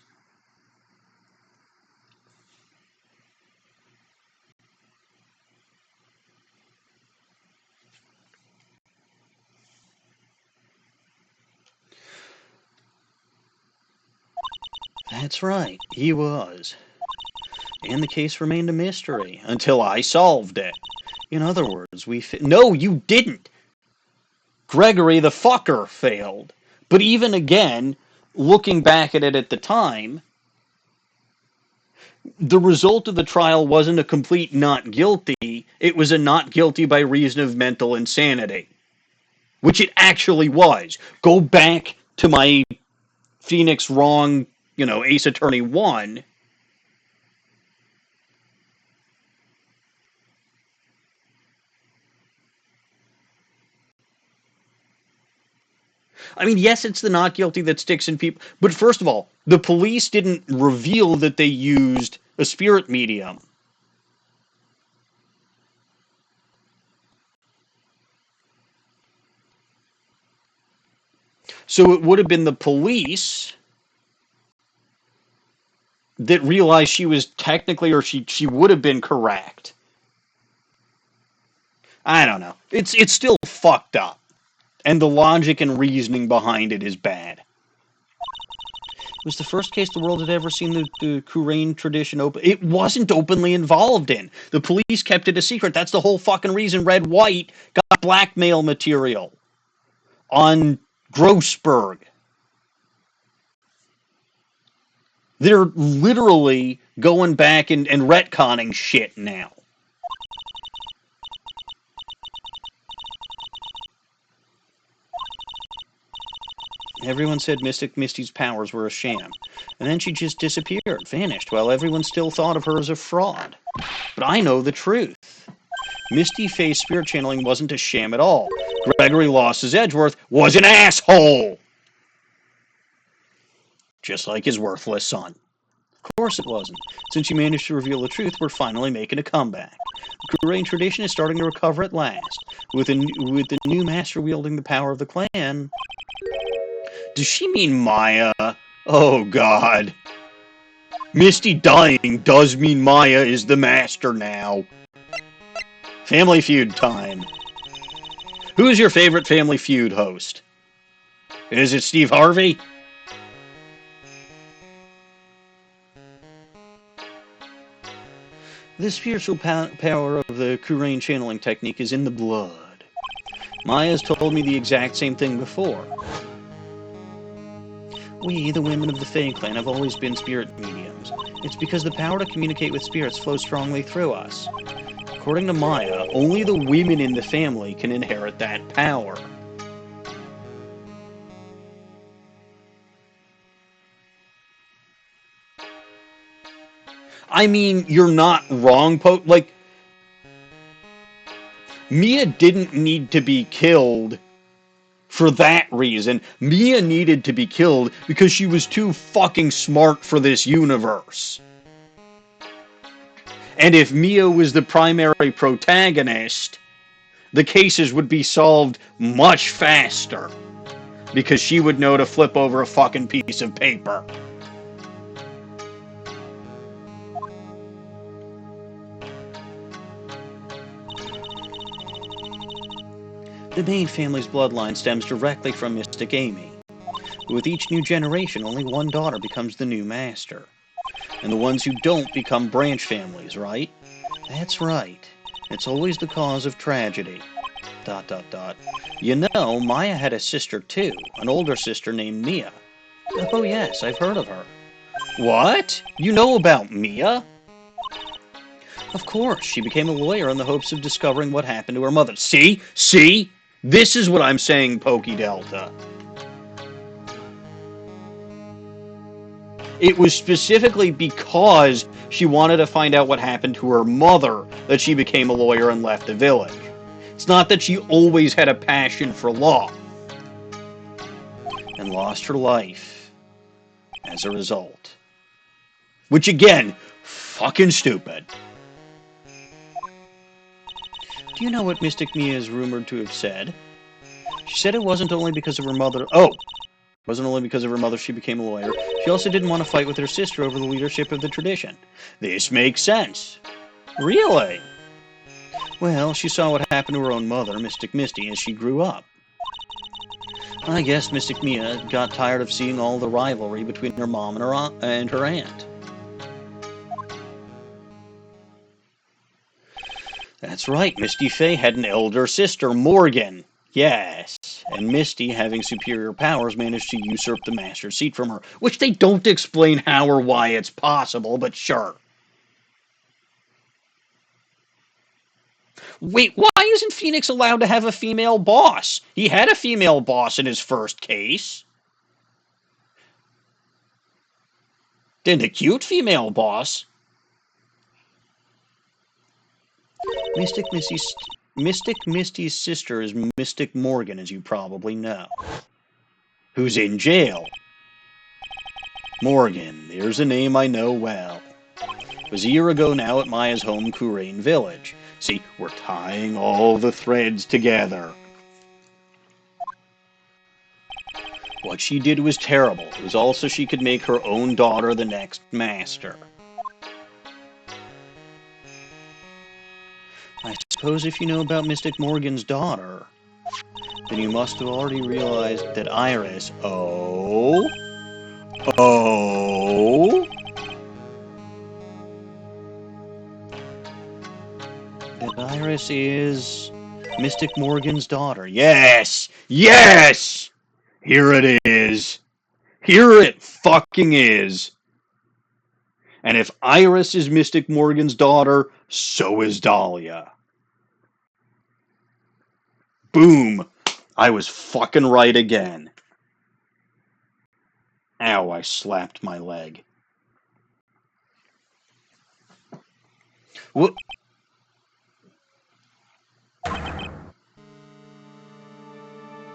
That's right, he was. And the case remained a mystery. Until I solved it. In other words, No, you didn't! Gregory the fucker failed. But even again, looking back at it at the time, the result of the trial wasn't a complete not guilty. It was a not guilty by reason of mental insanity, which it actually was. Go back to my Phoenix Wrong, Ace Attorney 1. I mean, yes, it's the not guilty that sticks in people. But first of all, the police didn't reveal that they used a spirit medium. So it would have been the police that realized she was technically, or she would have been correct. I don't know. It's still fucked up. And the logic and reasoning behind it is bad. It was the first case the world had ever seen the Kurain tradition open. It wasn't openly involved in. The police kept it a secret. That's the whole fucking reason Red White got blackmail material on Grossberg. They're literally going back and retconning shit now. Everyone said Mystic Misty's powers were a sham. And then she just disappeared, vanished, while everyone still thought of her as a fraud. But I know the truth. Misty Faye's spirit channeling wasn't a sham at all. Gregory Loss's Edgeworth was an asshole! Just like his worthless son. Of course it wasn't. Since you managed to reveal the truth, we're finally making a comeback. The Kurain tradition is starting to recover at last. With the new master wielding the power of the clan... Does she mean Maya? Oh, God. Misty dying does mean Maya is the master now. Family Feud time. Who's your favorite Family Feud host? Is it Steve Harvey? The spiritual power of the Kurain channeling technique is in the blood. Maya's told me the exact same thing before. We, the women of the Fey clan, have always been spirit mediums. It's because the power to communicate with spirits flows strongly through us. According to Maya, only the women in the family can inherit that power. I mean, you're not wrong, Mia didn't need to be killed for that reason. Mia needed to be killed because she was too fucking smart for this universe. And if Mia was the primary protagonist, the cases would be solved much faster. Because she would know to flip over a fucking piece of paper. The main family's bloodline stems directly from Mystic Amy. With each new generation, only one daughter becomes the new master. And the ones who don't become branch families, right? That's right. It's always the cause of tragedy. ... You know, Maya had a sister too, an older sister named Mia. Oh yes, I've heard of her. What? You know about Mia? Of course, she became a lawyer in the hopes of discovering what happened to her mother. See? See? This is what I'm saying, Pokey Delta. It was specifically because she wanted to find out what happened to her mother that she became a lawyer and left the village. It's not that she always had a passion for law. And lost her life as a result. Which again, fucking stupid. Do you know what Mystic Mia is rumored to have said? She said it wasn't only because of her mother... wasn't only because of her mother she became a lawyer. She also didn't want to fight with her sister over the leadership of the tradition. This makes sense. Really? Well, she saw what happened to her own mother, Mystic Misty, as she grew up. I guess Mystic Mia got tired of seeing all the rivalry between her mom and her aunt. That's right, Misty Fey had an elder sister, Morgan. Yes, and Misty, having superior powers, managed to usurp the Master's seat from her, which they don't explain how or why it's possible, but sure. Wait, why isn't Phoenix allowed to have a female boss? He had a female boss in his first case. And a cute female boss. Mystic Misty's sister is Mystic Morgan, as you probably know, who's in jail. Morgan, there's a name I know well. It was a year ago now at Maya's home, Kurain Village. See, we're tying all the threads together. What she did was terrible. It was also she could make her own daughter the next master. I suppose if you know about Mystic Morgan's daughter, then you must have already realized that Iris... Oh? That Iris is Mystic Morgan's daughter. Yes! Yes! Here it is. Here it fucking is. And if Iris is Mystic Morgan's daughter, so is Dahlia. Boom. I was fucking right again. Ow, I slapped my leg. What?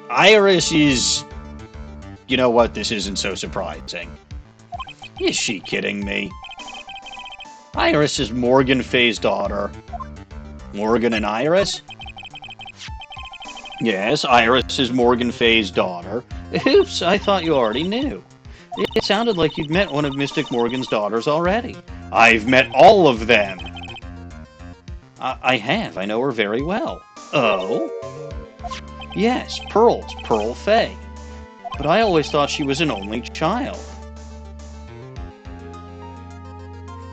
Iris is... You know what? This isn't so surprising. Is she kidding me? Iris is Morgan Fey's daughter. Morgan and Iris? Yes, Iris is Morgan Fey's daughter. Oops, I thought you already knew. It sounded like you'd met one of Mystic Morgan's daughters already. I've met all of them. I have. I know her very well. Oh? Yes, Pearl Fey. But I always thought she was an only child.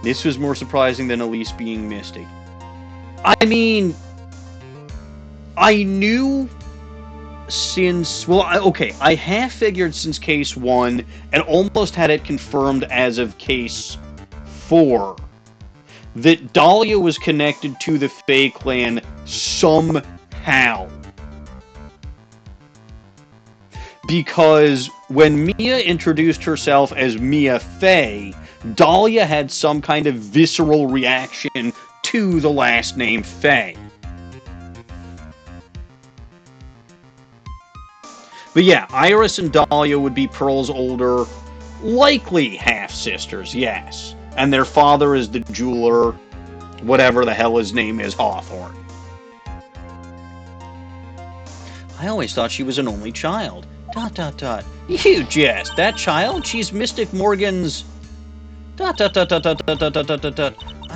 This was more surprising than Elise being Mystic. I mean, I knew since... Well, okay, I half figured since case 1 and almost had it confirmed as of case 4 that Dahlia was connected to the Fey clan somehow. Because when Mia introduced herself as Mia Fey, Dahlia had some kind of visceral reaction to the last name Fey. But yeah, Iris and Dahlia would be Pearl's older, likely half-sisters, yes. And their father is the jeweler, whatever the hell his name is, Hawthorne. I always thought she was an only child. ... You jest. That child? She's Mystic Morgan's... ... I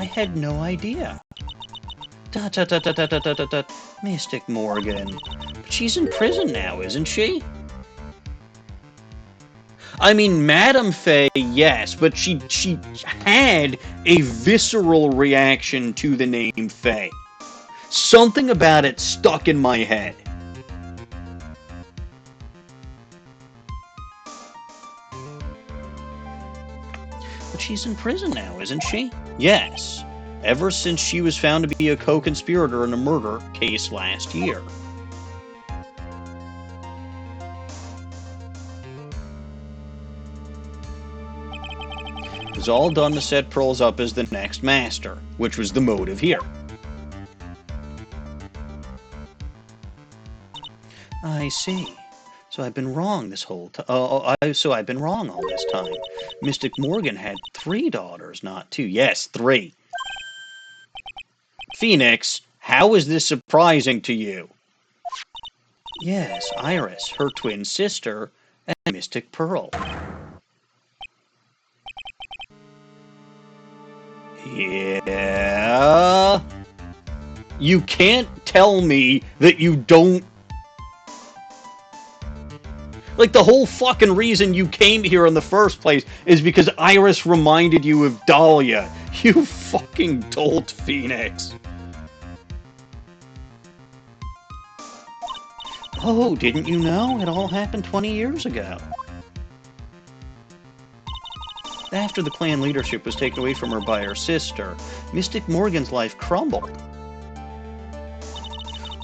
had no idea. ... Mystic Morgan. But she's in prison now, isn't she? I mean, Madame Fey, yes, but she had a visceral reaction to the name Fey. Something about it stuck in my head. But she's in prison now, isn't she? Yes. Ever since she was found to be a co-conspirator in a murder case last year. It was all done to set Pearls up as the next master, which was the motive here. I see. So I've been wrong this whole time. So I've been wrong all this time. Mystic Morgan had 3 daughters, not 2. Yes, 3. Phoenix, how is this surprising to you? Yes, Iris, her twin sister, and Mystic Pearl. Yeah? You can't tell me that you don't... Like, the whole fucking reason you came here in the first place is because Iris reminded you of Dahlia. You fucking dolt, Phoenix. Oh, didn't you know? It all happened 20 years ago. After the clan leadership was taken away from her by her sister, Mystic Morgan's life crumbled.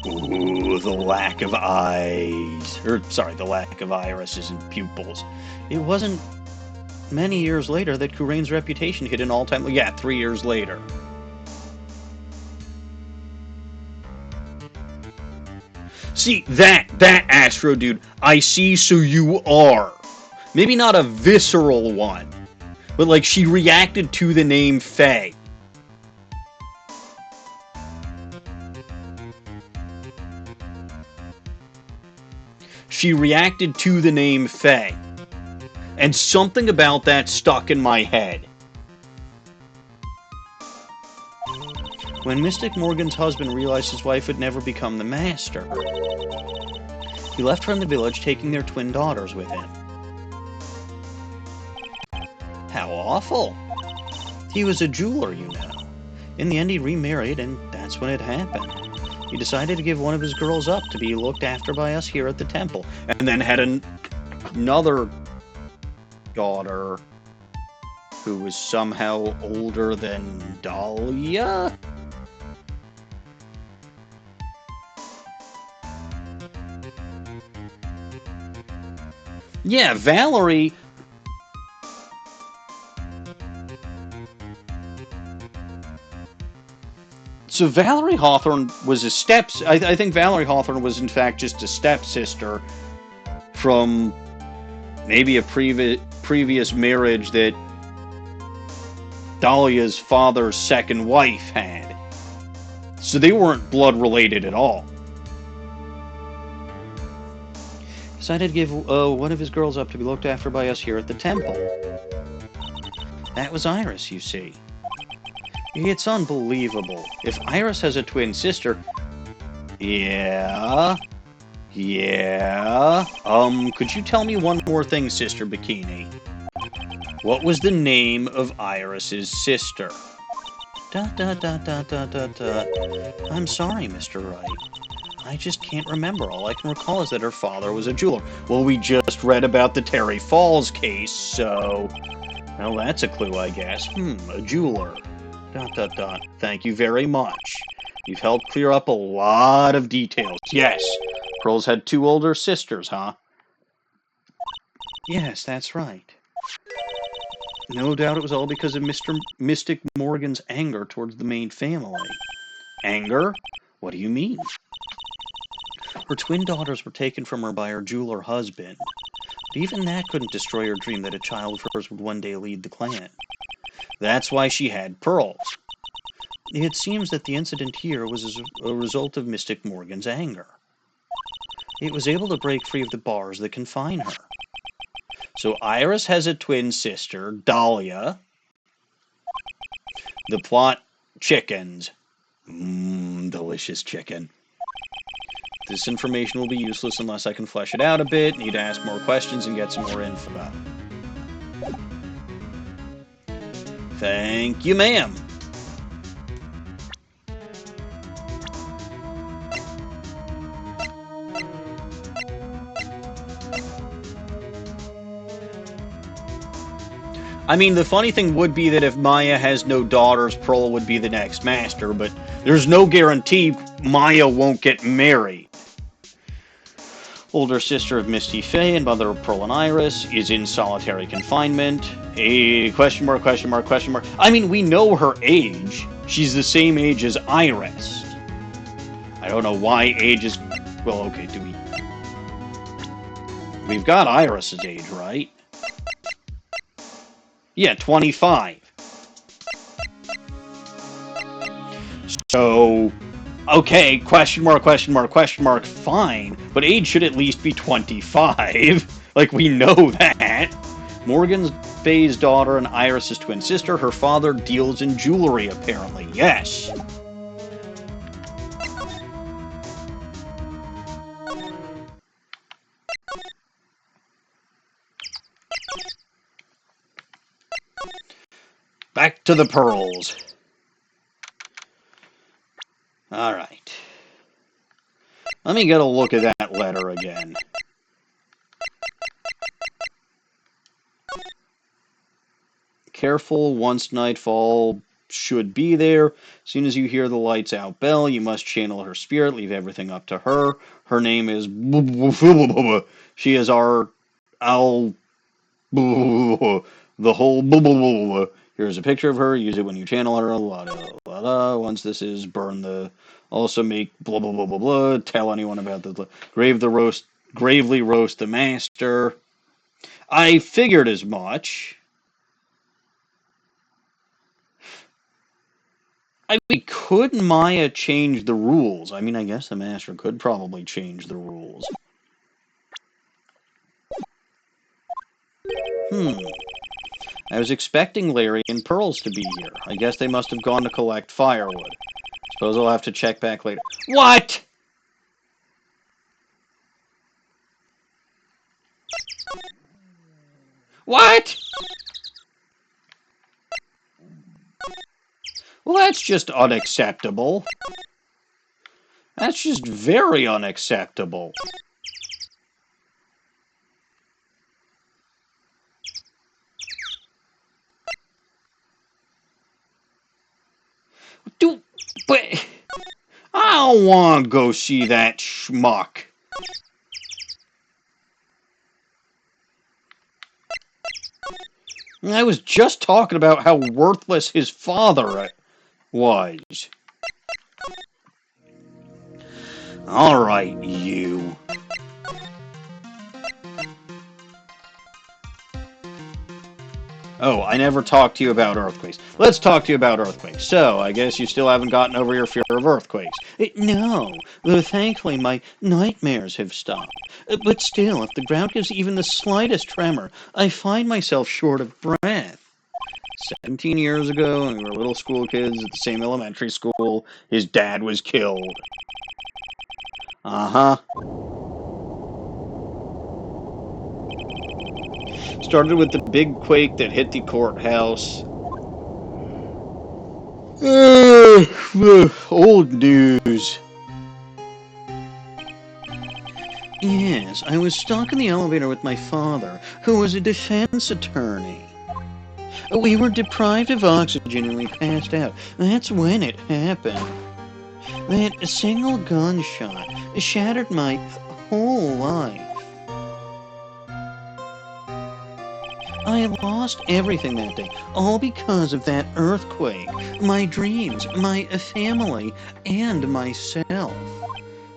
Ooh, the lack of eyes. The lack of irises and pupils. It wasn't many years later that Kurain's reputation hit an all-time... Yeah, 3 years later. See, that Astro dude, I see, so you are. Maybe not a visceral one, but like she reacted to the name Fey. She reacted to the name Fey. And something about that stuck in my head. When Mystic Morgan's husband realized his wife would never become the master, he left her in the village, taking their twin daughters with him. How awful. He was a jeweler, you know. In the end, he remarried, and that's when it happened. He decided to give one of his girls up to be looked after by us here at the temple, and then had another daughter who was somehow older than Dahlia? Yeah, Valerie... So Valerie Hawthorne was a I think Valerie Hawthorne was in fact just a stepsister from maybe a previous marriage that Dahlia's father's second wife had. So they weren't blood related at all. Decided to give one of his girls up to be looked after by us here at the temple. That was Iris, you see. It's unbelievable. If Iris has a twin sister... Yeah... Could you tell me one more thing, Sister Bikini? What was the name of Iris's sister? I'm sorry, Mr. Wright. I just can't remember. All I can recall is that her father was a jeweler. Well, we just read about the Terry Falls case, so... Well, that's a clue, I guess. A jeweler. Thank you very much. You've helped clear up a lot of details. Yes, Pearl's had 2 older sisters, huh? Yes, that's right. No doubt it was all because of Mystic Morgan's anger towards the main family. Anger? What do you mean? Her twin daughters were taken from her by her jeweler husband. But even that couldn't destroy her dream that a child of hers would one day lead the clan. That's why she had pearls. It seems that the incident here was as a result of Mystic Morgan's anger. It was able to break free of the bars that confine her. So Iris has a twin sister, Dahlia. The plot, chickens. Delicious chicken. This information will be useless unless I can flesh it out a bit, need to ask more questions and get some more info. Thank you, ma'am. I mean, the funny thing would be that if Maya has no daughters, Pearl would be the next master, but there's no guarantee Maya won't get married. Older sister of Misty Fey and mother of Pearl and Iris is in solitary confinement. A question mark, question mark, question mark. I mean, we know her age. She's the same age as Iris. I don't know why age is... Well, okay, do we... We've got Iris's age, right? Yeah, 25. So, okay, question mark, question mark, question mark, fine. But age should at least be 25. Like, we know that. Morgan's Fey's daughter and Iris's twin sister. Her father deals in jewelry, apparently. Yes. Back to the pearls. Alright. Let me get a look at that that letter again. Careful, once nightfall should be there. As soon as you hear the lights out bell, you must channel her spirit, leave everything up to her. Her name is... She is our... the whole... Here's a picture of her. Use it when you channel her. Once this is, burn the... Also make blah blah blah blah blah. Tell anyone about the... Gravely roast the master. I figured as much. I mean, could Maya change the rules? I mean, I guess the master could probably change the rules. I was expecting Larry and Pearls to be here. I guess they must have gone to collect firewood. Suppose I'll have to check back later. What? What? Well, that's just unacceptable. That's just very unacceptable. But I don't want to go see that schmuck. I was just talking about how worthless his father was. All right, you. Oh, I never talked to you about earthquakes. Let's talk to you about earthquakes. So, I guess you still haven't gotten over your fear of earthquakes. No, though thankfully my nightmares have stopped. But still, if the ground gives even the slightest tremor, I find myself short of breath. 17 years ago, when we were little school kids at the same elementary school, his dad was killed. Uh-huh. Started with the big quake that hit the courthouse. Old news. Yes, I was stuck in the elevator with my father, who was a defense attorney. We were deprived of oxygen and we passed out. That's when it happened. That single gunshot shattered my whole life. I lost everything that day, all because of that earthquake. My dreams, my family, and myself. ...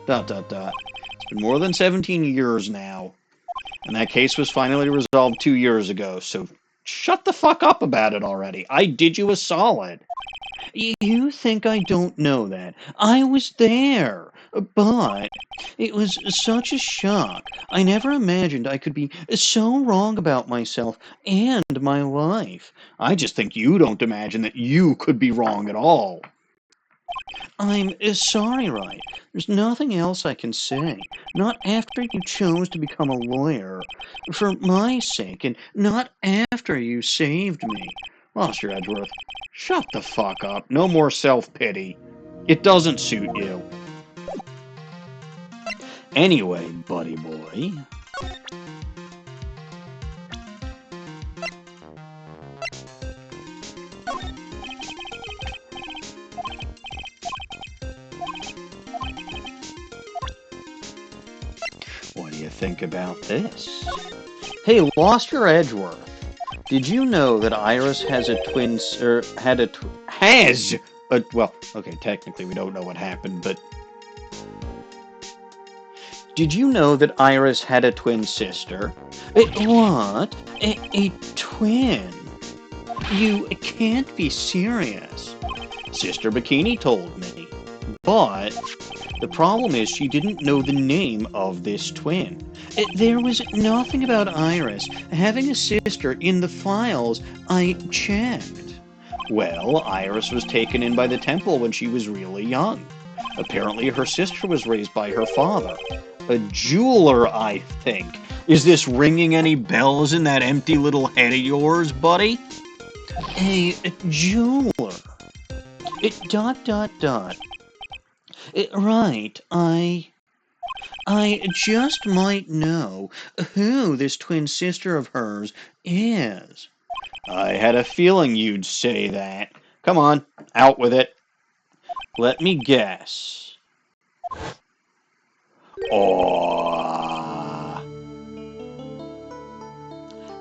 It's been more than 17 years now. And that case was finally resolved 2 years ago, so shut the fuck up about it already. I did you a solid. You think I don't know that? I was there, but it was such a shock. I never imagined I could be so wrong about myself and my life. I just think you don't imagine that you could be wrong at all. I'm sorry, Wright. There's nothing else I can say. Not after you chose to become a lawyer. For my sake, and not after you saved me. Master Edgeworth, shut the fuck up. No more self-pity. It doesn't suit you. Anyway, buddy boy. What do you think about this? Hey, Lost Your Edgeworth. Did you know that Iris has a twin, well, okay, technically we don't know what happened, but did you know that Iris had a twin sister? What? A twin? You can't be serious. Sister Bikini told me. But the problem is she didn't know the name of this twin. There was nothing about Iris having a sister in the files I checked. Well, Iris was taken in by the temple when she was really young. Apparently her sister was raised by her father. A jeweler, I think. Is this ringing any bells in that empty little head of yours, buddy? A jeweler. Right, I just might know who this twin sister of hers is. I had a feeling you'd say that. Come on, out with it. Let me guess. Aw.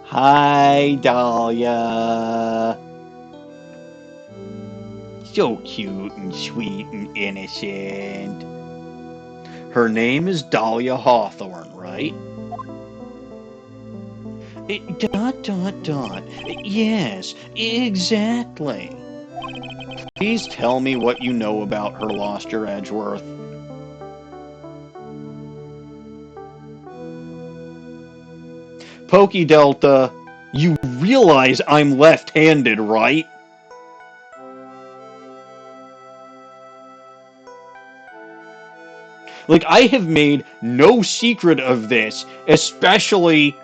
Hi, Dahlia. So cute and sweet and innocent. Her name is Dahlia Hawthorne, right? Dot, dot, dot. Yes, exactly. Please tell me what you know about her, Loster Edgeworth. Pokey Delta, you realize I'm left-handed, right? Like, I have made no secret of this, especially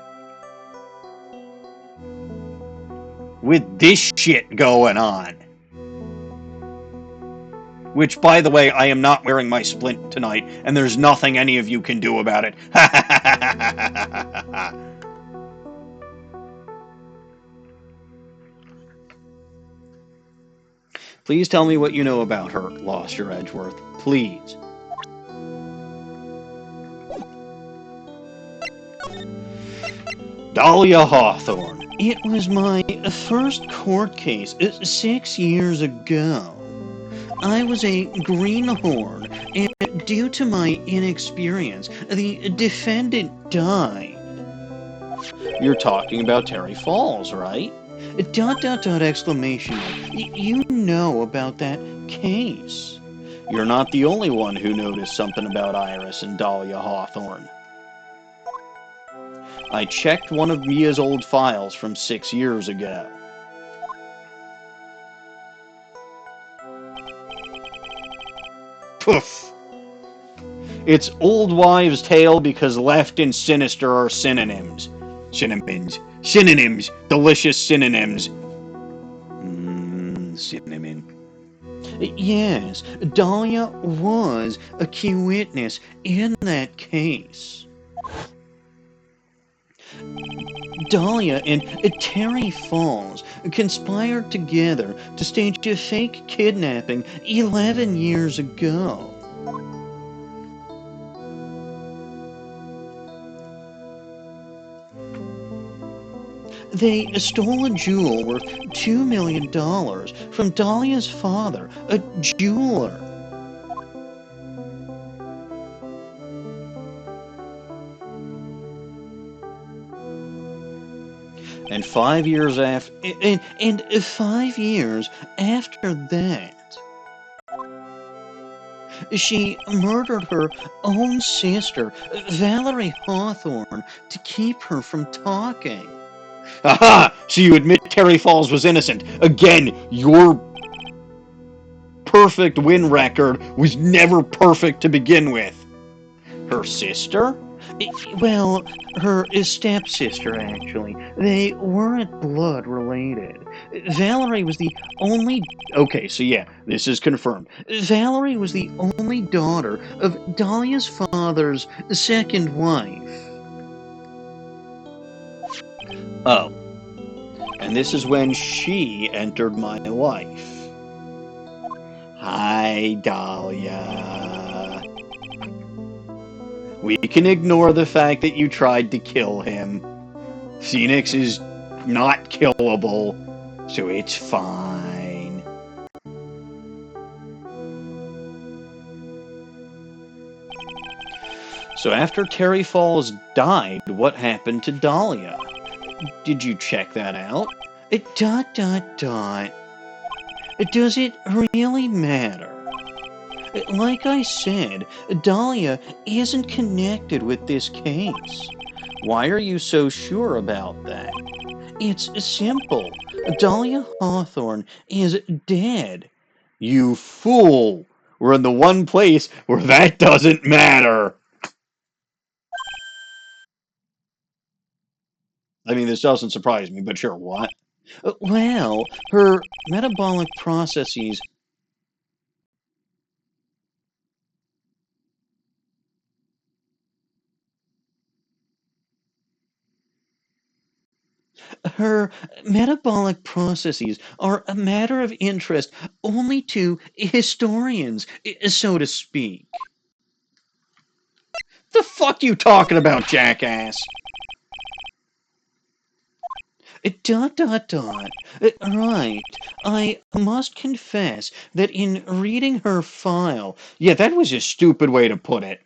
with this shit going on. Which, by the way, I am not wearing my splint tonight, and there's nothing any of you can do about it. Please tell me what you know about her, Loster Edgeworth. Please. Dahlia Hawthorne. It was my first court case 6 years ago. I was a greenhorn, and due to my inexperience, the defendant died. You're talking about Terry Falls, right? Dot, dot, dot, exclamation mark. You know about that case. You're not the only one who noticed something about Iris and Dahlia Hawthorne. I checked one of Mia's old files from 6 years ago. Poof! It's old wives' tale because left and sinister are synonyms. Synonyms. Delicious synonyms. Cinnamon. Yes, Dahlia was a key witness in that case. Dahlia and Terry Falls conspired together to stage a fake kidnapping 11 years ago. They stole a jewel worth $2 million from Dahlia's father, a jeweler. And 5 years after... And 5 years after that, she murdered her own sister, Valerie Hawthorne, to keep her from talking. Aha! So you admit Terry Falls was innocent. Again, your perfect win record was never perfect to begin with. Her sister? Well, her stepsister, actually. They weren't blood related. Valerie was the only... Okay, so yeah, this is confirmed. Valerie was the only daughter of Dahlia's father's second wife. Oh. And this is when she entered my life. Hi, Dahlia. We can ignore the fact that you tried to kill him. Phoenix is not killable, so it's fine. So after Terry Falls died, what happened to Dahlia? Did you check that out? Dot, dot, dot. Does it really matter? Like I said, Dahlia isn't connected with this case. Why are you so sure about that? It's simple. Dahlia Hawthorne is dead. You fool! We're in the one place where that doesn't matter! I mean, this doesn't surprise me, but sure, what? Well, her metabolic processes... Her metabolic processes are a matter of interest only to historians, so to speak. The fuck you talking about, jackass? Dot dot dot. Right. I must confess that in reading her file, Yeah, that was a stupid way to put it.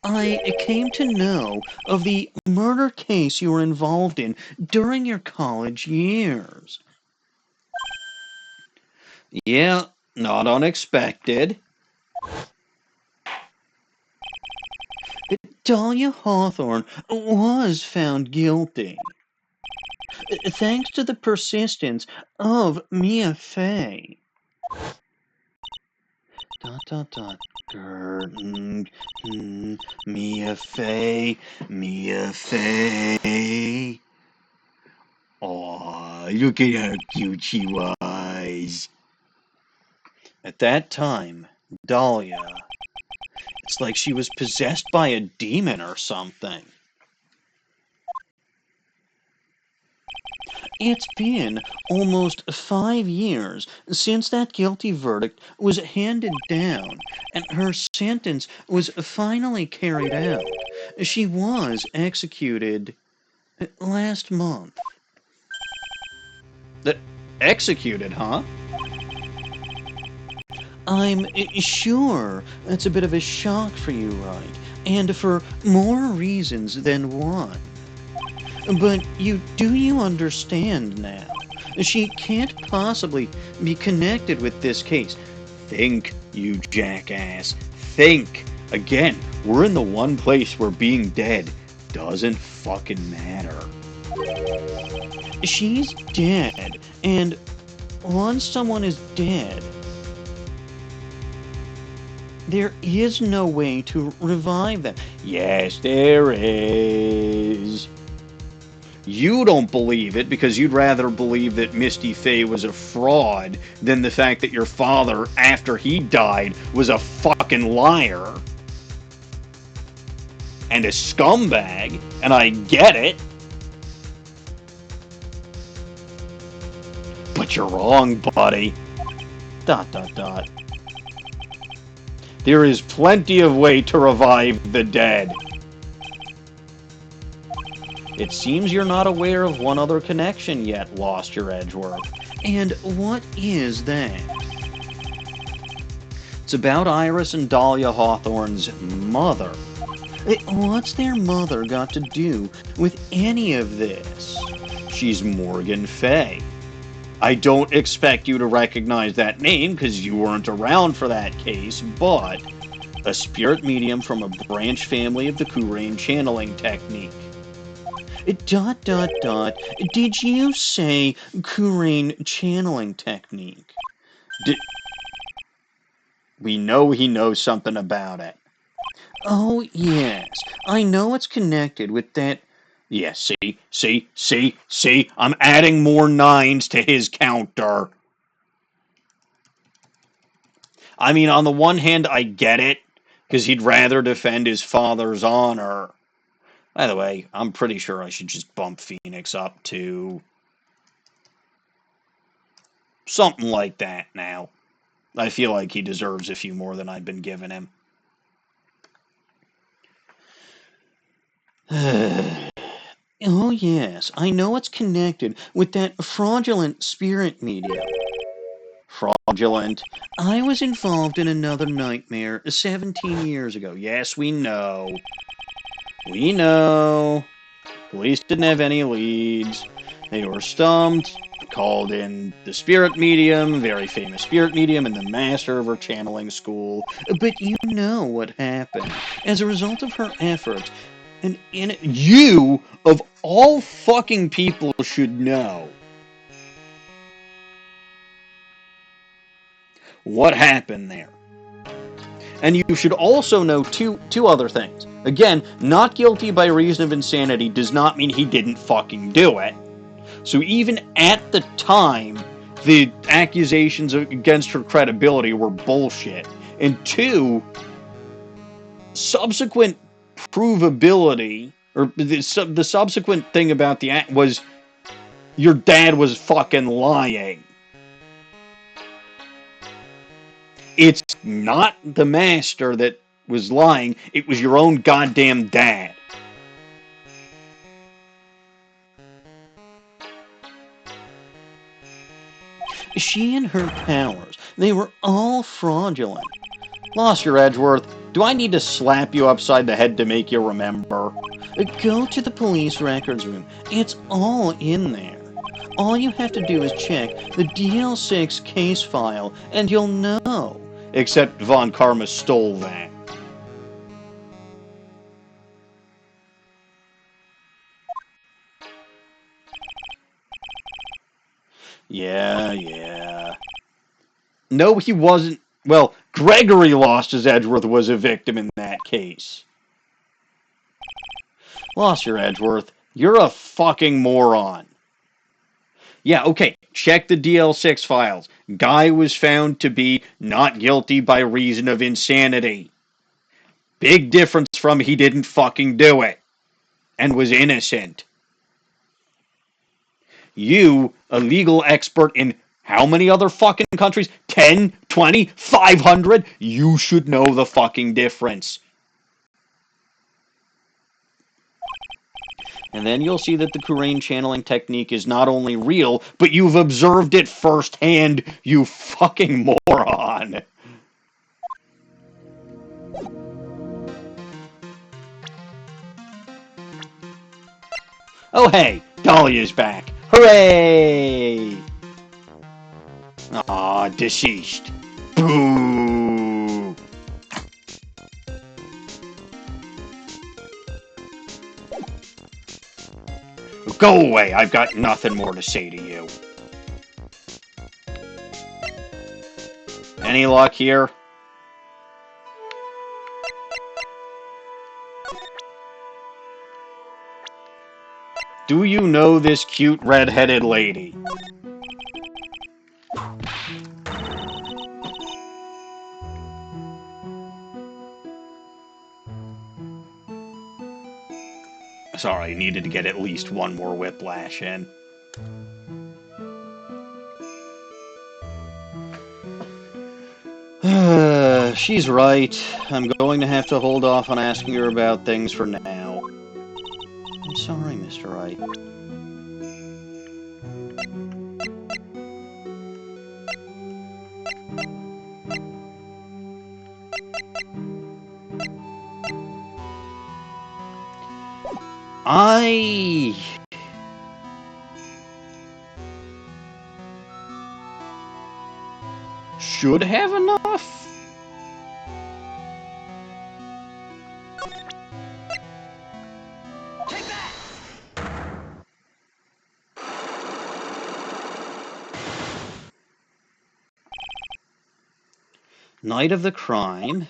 I came to know of the murder case you were involved in during your college years. Yeah, not unexpected. Dahlia Hawthorne was found guilty. Thanks to the persistence of Mia Fey. Dot dot dot. Mia Fey, Mia Fey. Aw, look at how cute she was. At that time, Dahlia, it's like she was possessed by a demon or something. It's been almost 5 years since that guilty verdict was handed down and her sentence was finally carried out. She was executed last month. Executed, huh? I'm sure that's a bit of a shock for you, right? And for more reasons than one. But do you understand now? She can't possibly be connected with this case. Think, you jackass. Think. Again, we're in the one place where being dead doesn't fucking matter. She's dead, and once someone is dead, there is no way to revive them. Yes, there is. You don't believe it because you'd rather believe that Misty Fey was a fraud than the fact that your father, after he died, was a fucking liar. And a scumbag, and I get it. But you're wrong, buddy. Dot dot dot. There is plenty of way to revive the dead. It seems you're not aware of one other connection yet, Lost Your Edgeworth. And what is that? It's about Iris and Dahlia Hawthorne's mother. What's their mother got to do with any of this? She's Morgan Fey. I don't expect you to recognize that name because you weren't around for that case, but a spirit medium from a branch family of the Kurain channeling technique. Dot dot dot. Did you say Kurain channeling technique? We know he knows something about it. Oh, yes. I know it's connected with that. Yes, see? I'm adding more nines to his counter. I mean, on the one hand, I get it, because he'd rather defend his father's honor. By the way, I'm pretty sure I should just bump Phoenix up to something like that now. I feel like he deserves a few more than I've been giving him. Oh, yes. I know it's connected with that fraudulent spirit medium. Fraudulent. I was involved in another nightmare 17 years ago. Yes, we know. We know. Police didn't have any leads. They were stumped. Called in the spirit medium, very famous spirit medium, and the master of her channeling school. But you know what happened. As a result of her efforts, and you, of all fucking people, should know. What happened there? And you should also know two other things. Again, not guilty by reason of insanity does not mean he didn't fucking do it. So even at the time, the accusations against her credibility were bullshit. And two, subsequent provability Or the subsequent thing about the act was your dad was fucking lying. It's not the master that was lying. It was your own goddamn dad. She and her powers, they were all fraudulent. Lost your Edgeworth. Do I need to slap you upside the head to make you remember? Go to the police records room. It's all in there. All you have to do is check the DL6 case file, and you'll know. Except Von Karma stole that. Yeah. No, he wasn't. Well, Gregory Lost his Edgeworth was a victim in that case. Lost your Edgeworth. You're a fucking moron. Yeah, okay. Check the DL6 files. Guy was found to be not guilty by reason of insanity. Big difference from he didn't fucking do it. And was innocent. You, a legal expert in how many other fucking countries? 10, 20, 500? You should know the fucking difference. And then you'll see that the Kurain channeling technique is not only real, but you've observed it firsthand, you fucking moron. Oh hey, Dahlia's back. Hooray! Aw, deceased. Boo! Go away, I've got nothing more to say to you. Any luck here? Do you know this cute red-headed lady? Sorry, needed to get at least one more whiplash in. She's right. I'm going to have to hold off on asking her about things for now. I'm sorry, Mr. Wright. I should have enough. Night of the crime.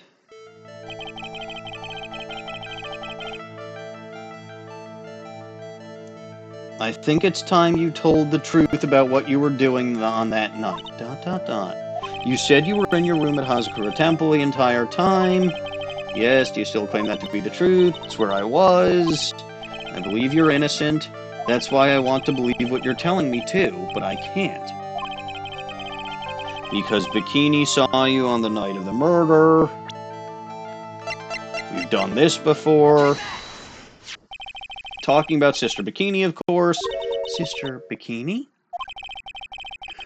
I think it's time you told the truth about what you were doing on that night. ... You said you were in your room at Hazakura Temple the entire time. Yes, do you still claim that to be the truth? It's where I was. I believe you're innocent. That's why I want to believe what you're telling me too, but I can't. Because Bikini saw you on the night of the murder. We've done this before. Talking about Sister Bikini, of course. Sister Bikini?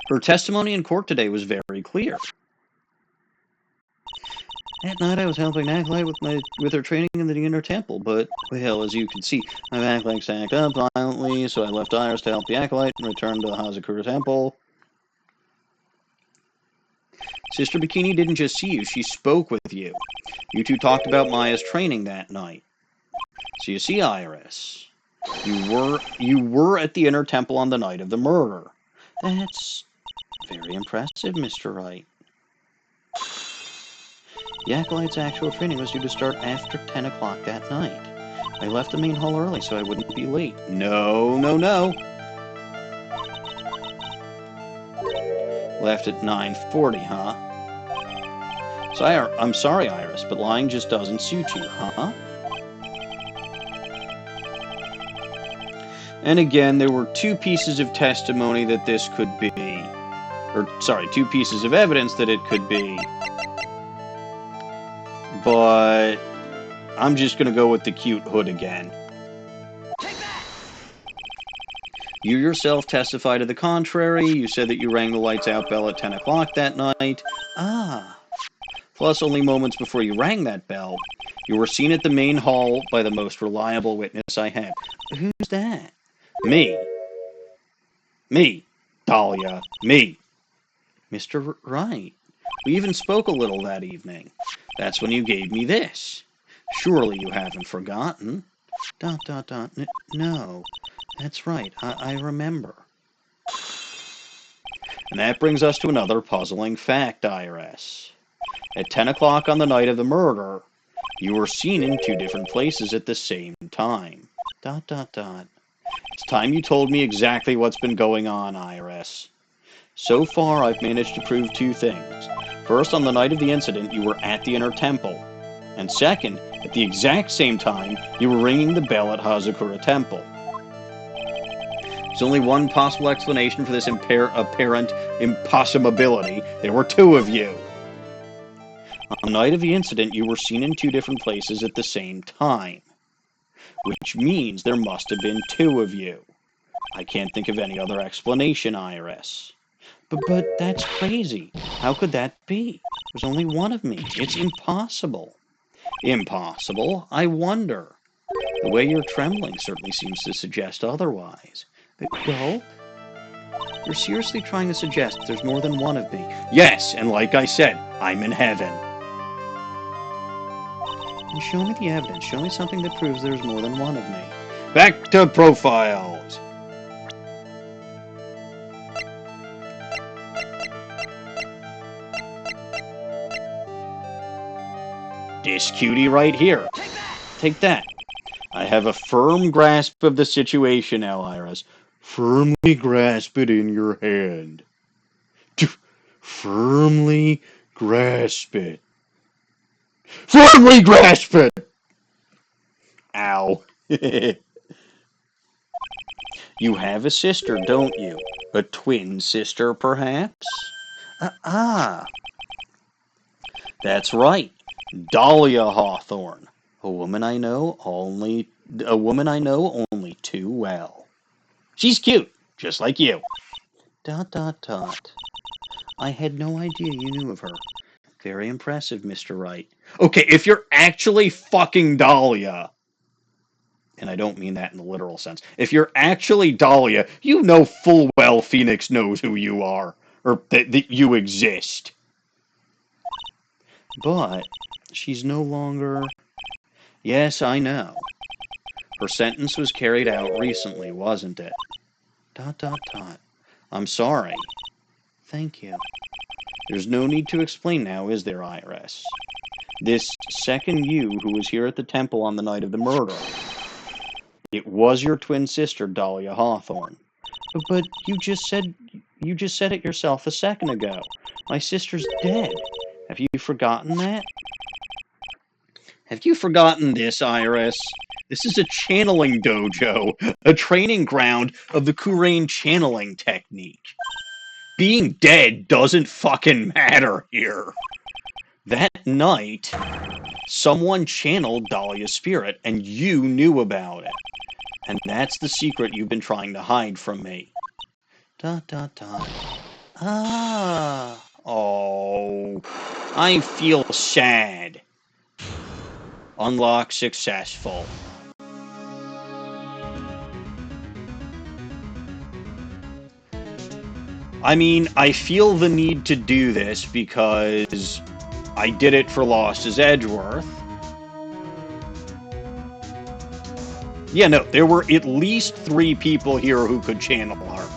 Her testimony in court today was very clear. That night I was helping Acolyte with her training in the inner temple, but, well, as you can see, my Acolyte act up violently, so I left Iris to help the Acolyte and returned to the Hazakura Temple. Sister Bikini didn't just see you, she spoke with you. You two talked about Maya's training that night. So you see, Iris, you were at the inner temple on the night of the murder. That's very impressive, Mr. Wright. The Acolyte's actual training was due to start after 10 o'clock that night. I left the main hall early so I wouldn't be late. No. Left at 9:40, huh? So I'm sorry, Iris, but lying just doesn't suit you, huh? And again, there were two pieces of testimony that this could be. Or, sorry, two pieces of evidence that it could be. But I'm just going to go with the cute hood again. You yourself testified to the contrary. You said that you rang the lights out bell at 10 o'clock that night. Ah. Plus, only moments before you rang that bell, you were seen at the main hall by the most reliable witness I have. Who's that? Me. Me. Dahlia. Me. Mr. Wright. We even spoke a little that evening. That's when you gave me this. Surely you haven't forgotten. ... No. That's right. I remember. And that brings us to another puzzling fact, Iris. At 10 o'clock on the night of the murder, you were seen in two different places at the same time. ... It's time you told me exactly what's been going on, Iris. So far, I've managed to prove two things. First, on the night of the incident, you were at the Inner Temple. And second, at the exact same time, you were ringing the bell at Hazakura Temple. There's only one possible explanation for this apparent impossibility. There were two of you. On the night of the incident, you were seen in two different places at the same time. Which means there must have been two of you. I can't think of any other explanation, Iris. But that's crazy. How could that be? There's only one of me. It's impossible. Impossible? I wonder. The way you're trembling certainly seems to suggest otherwise. Well, you're seriously trying to suggest there's more than one of me? Yes, and like I said, I'm in heaven. And show me the evidence. Show me something that proves there's more than one of me. Back to profiles. This cutie right here. Take that. I have a firm grasp of the situation now, Iris. Firmly grasp it in your hand. Firmly grasp it. Firmly grasp it! Ow. You have a sister, don't you? A twin sister, perhaps? That's right. Dahlia Hawthorne. A woman I know only too well. She's cute, just like you. ... I had no idea you knew of her. Very impressive, Mr. Wright. Okay, if you're actually fucking Dahlia, and I don't mean that in the literal sense, if you're actually Dahlia, you know full well Phoenix knows who you are, or that you exist. But she's no longer... Yes, I know. Her sentence was carried out recently, wasn't it? ... I'm sorry. Thank you. There's no need to explain now, is there, Iris? This second you who was here at the temple on the night of the murder, it was your twin sister, Dahlia Hawthorne. But you just said it yourself a second ago. My sister's dead. Have you forgotten that? Have you forgotten this, Iris? This is a channeling dojo, a training ground of the Kurain channeling technique. Being dead doesn't fucking matter here. That night, someone channeled Dahlia's spirit, and you knew about it. And that's the secret you've been trying to hide from me. ... Ah. Oh. I feel sad. Unlock successful. I mean, I feel the need to do this because I did it for Lost as Edgeworth. Yeah, no, there were at least 3 people here who could channel her.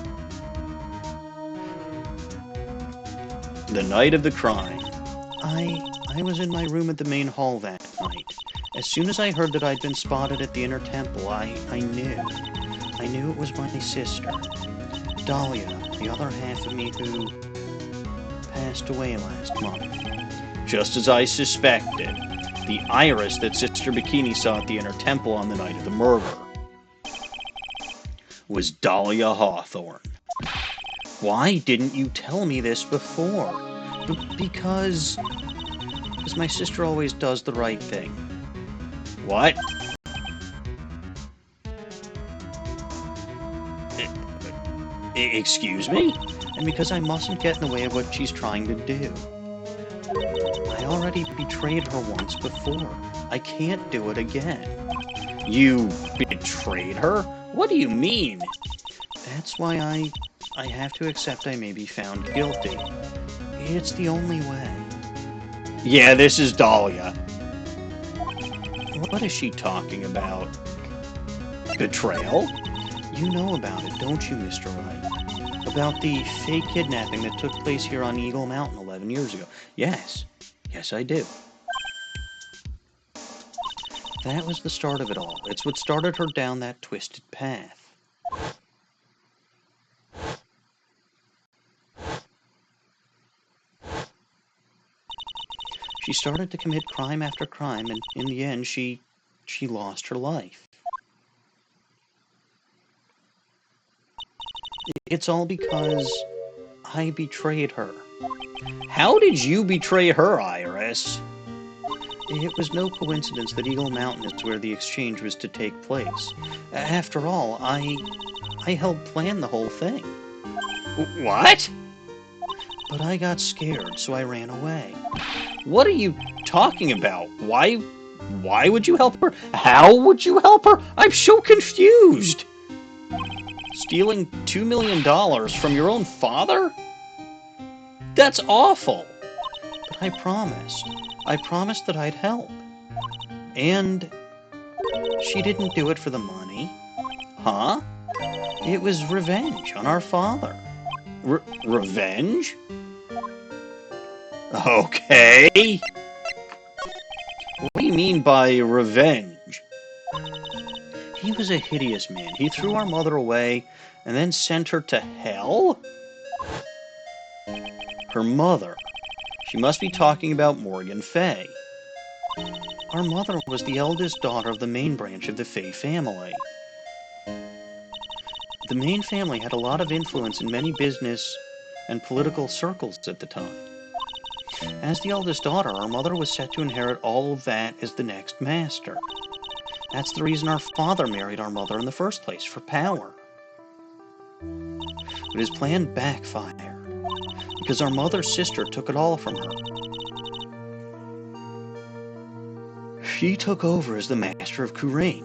The night of the crime. I was in my room at the main hall that night. As soon as I heard that I'd been spotted at the Inner Temple, I knew. I knew it was my sister. Dahlia, the other half of me who passed away last month. Just as I suspected. The Iris that Sister Bikini saw at the Inner Temple on the night of the murder. was Dahlia Hawthorne. Why didn't you tell me this before? Because my sister always does the right thing. What? Excuse me? And because I mustn't get in the way of what she's trying to do. I already betrayed her once before. I can't do it again. You betrayed her? What do you mean? That's why I have to accept I may be found guilty. It's the only way. Yeah, this is Dahlia. What is she talking about? Betrayal? You know about it, don't you, Mr. Wright? About the fake kidnapping that took place here on Eagle Mountain 11 years ago. Yes, I do. That was the start of it all. It's what started her down that twisted path. She started to commit crime after crime, and in the end, she lost her life. It's all because I betrayed her. How did you betray her, Iris? It was no coincidence that Eagle Mountain is where the exchange was to take place. After all, I helped plan the whole thing. What? But I got scared, so I ran away. What are you talking about? Why would you help her? How would you help her? I'm so confused. Stealing $2 million from your own father? That's awful. But I promised. I promised that I'd help. And she didn't do it for the money. Huh? It was revenge on our father. Revenge? Okay. What do you mean by revenge? He was a hideous man. He threw our mother away and then sent her to hell? Her mother. She must be talking about Morgan Fey. Our mother was the eldest daughter of the main branch of the Fey family. The main family had a lot of influence in many business and political circles at the time. As the eldest daughter, our mother was set to inherit all of that as the next master. That's the reason our father married our mother in the first place, for power. But his plan backfired, because our mother's sister took it all from her. She took over as the Master of Kurain.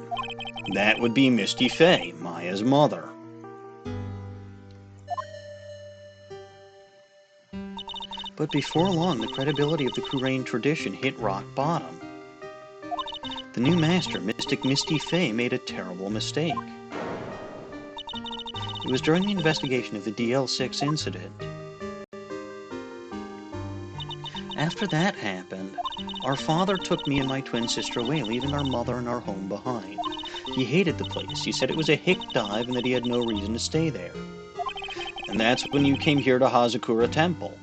That would be Misty Fey, Maya's mother. But before long, the credibility of the Kurain tradition hit rock bottom. The new master, Mystic Misty Fey, made a terrible mistake. It was during the investigation of the DL6 incident. After that happened, our father took me and my twin sister away, leaving our mother and our home behind. He hated the place. He said it was a hick dive and that he had no reason to stay there. And that's when you came here to Hazakura Temple.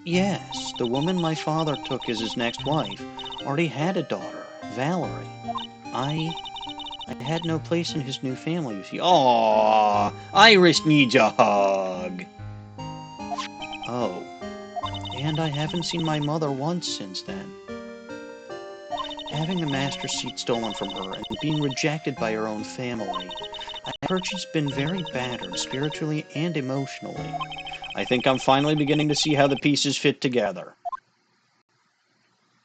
Yes, the woman my father took as his next wife already had a daughter, Valerie. I had no place in his new family, you see. Aww, Iris needs a hug. Oh, and I haven't seen my mother once since then. Having the master seat stolen from her and being rejected by her own family, I've heard she's been very battered spiritually and emotionally. I think I'm finally beginning to see how the pieces fit together.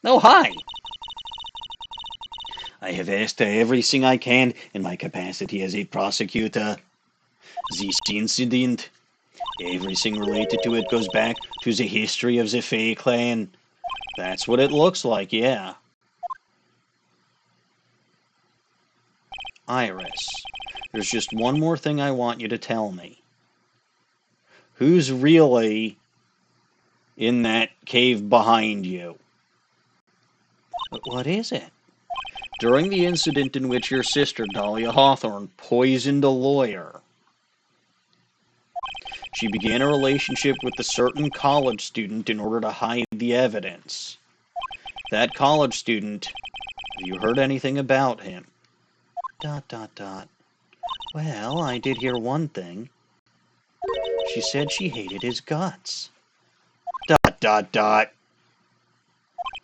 Oh, hi! I have asked everything I can in my capacity as a prosecutor. This incident, everything related to it goes back to the history of the Fey clan. That's what it looks like, yeah. Iris, there's just one more thing I want you to tell me. Who's really in that cave behind you? What is it? During the incident in which your sister, Dahlia Hawthorne, poisoned a lawyer, she began a relationship with a certain college student in order to hide the evidence. That college student, have you heard anything about him? ... Well, I did hear one thing. She said she hated his guts. ...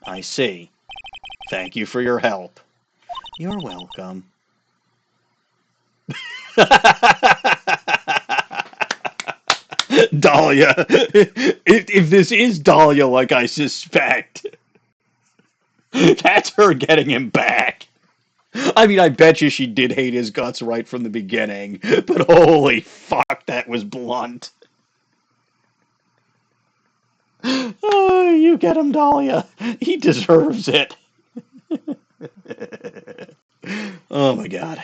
I see. Thank you for your help. You're welcome. Dahlia. If this is Dahlia like I suspect, that's her getting him back. I mean, I bet you she did hate his guts right from the beginning, but holy fuck, that was blunt. Oh, you get him, Dahlia. He deserves it. Oh my god.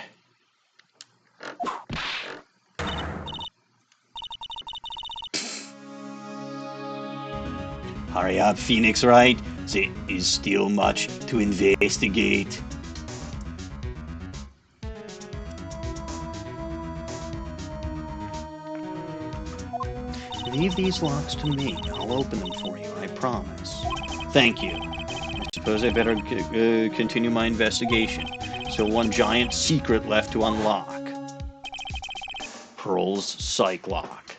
Hurry up, Phoenix, right? There is still much to investigate. Leave these locks to me. I'll open them for you, I promise. Thank you. I suppose I better continue my investigation. So one giant secret left to unlock. Pearl's psych lock.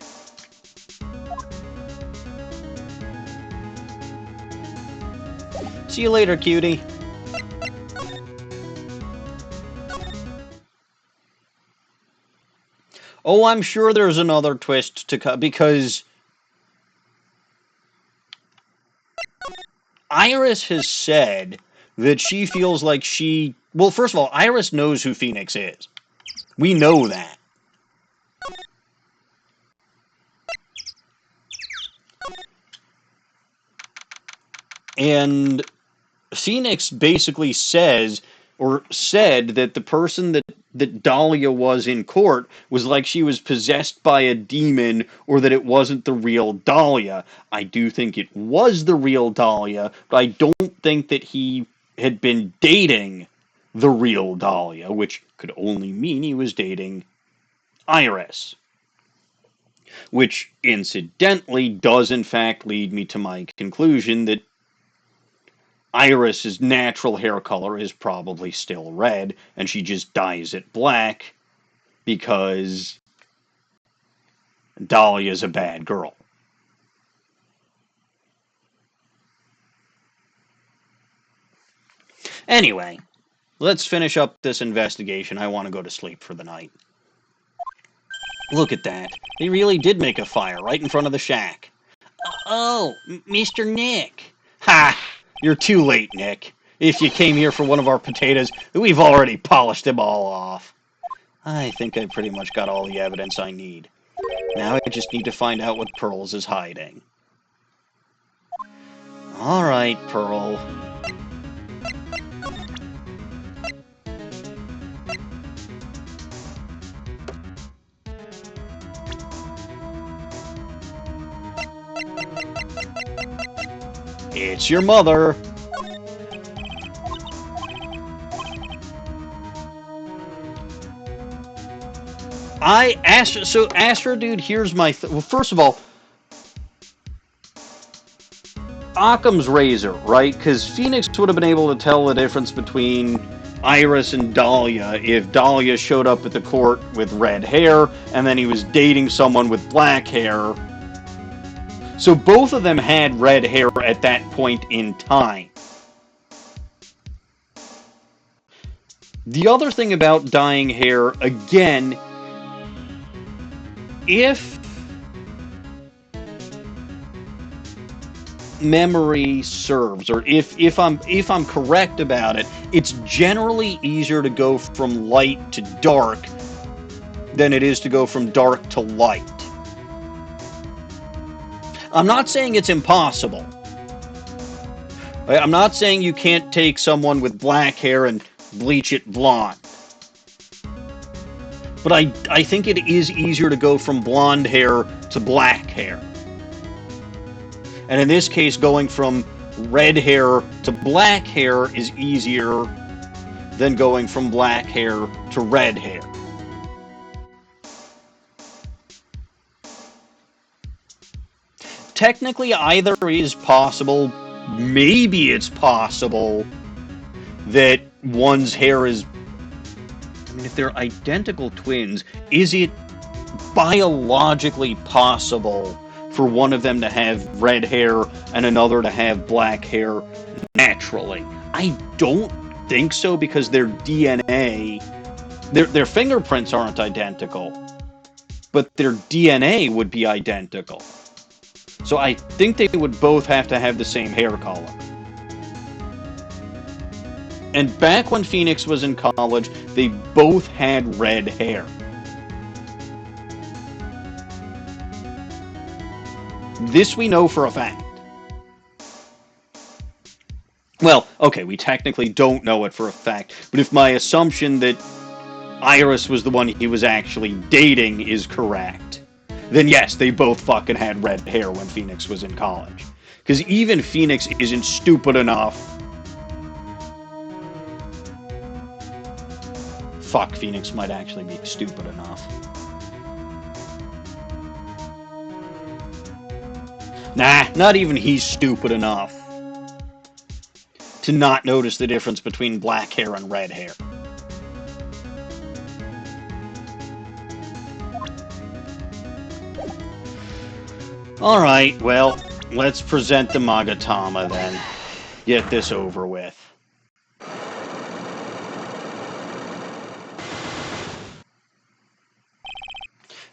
See you later, cutie. Oh, I'm sure there's another twist to come, because Iris has said that she feels like she... Well, first of all, Iris knows who Phoenix is. We know that. And Phoenix basically says, or said, that the person that Dahlia was in court was like she was possessed by a demon, or that it wasn't the real Dahlia. I do think it was the real Dahlia, but I don't think that he had been dating the real Dahlia, which could only mean he was dating Iris. Which, incidentally, does in fact lead me to my conclusion that Iris's natural hair color is probably still red, and she just dyes it black because Dahlia's a bad girl. Anyway, let's finish up this investigation. I want to go to sleep for the night. Look at that. They really did make a fire right in front of the shack. Oh, Mr. Nick. Ha! You're too late, Nick. If you came here for one of our potatoes, we've already polished them all off. I think I pretty much got all the evidence I need. Now I just need to find out what Pearls is hiding. All right, Pearl. It's your mother. Astro Dude, here's my... well, first of all, Occam's razor, right? Because Phoenix would have been able to tell the difference between Iris and Dahlia if Dahlia showed up at the court with red hair, and then he was dating someone with black hair. So both of them had red hair at that point in time. The other thing about dyeing hair, again, if memory serves, or if I'm correct about it, it's generally easier to go from light to dark than it is to go from dark to light. I'm not saying it's impossible. I'm not saying you can't take someone with black hair and bleach it blonde. But I think it is easier to go from blonde hair to black hair. And in this case, going from red hair to black hair is easier than going from black hair to red hair. Technically, either is possible. Maybe it's possible that one's hair is... I mean, if they're identical twins, is it biologically possible for one of them to have red hair and another to have black hair naturally? I don't think so, because their DNA, their fingerprints aren't identical, but their DNA would be identical. So I think they would both have to have the same hair color. And back when Phoenix was in college, they both had red hair. This we know for a fact. Well, okay, we technically don't know it for a fact, but if my assumption that Iris was the one he was actually dating is correct, then yes, they both fucking had red hair when Phoenix was in college. Because even Phoenix isn't stupid enough. Fuck, Phoenix might actually be stupid enough. Nah, not even he's stupid enough to not notice the difference between black hair and red hair. Alright, well, let's present the Magatama then. Get this over with.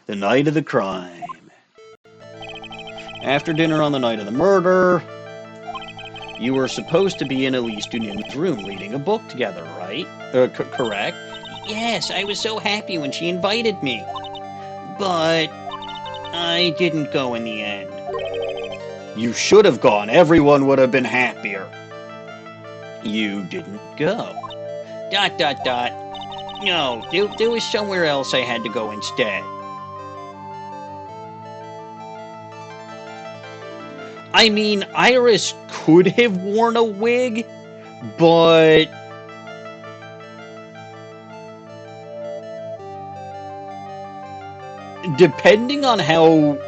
The night of the crime. After dinner on the night of the murder, you were supposed to be in Elise Dunim's room reading a book together, right? Correct? Yes, I was so happy when she invited me. But I didn't go in the end. You should have gone. Everyone would have been happier. You didn't go. ... No, there was somewhere else I had to go instead. I mean, Iris could have worn a wig, but depending on how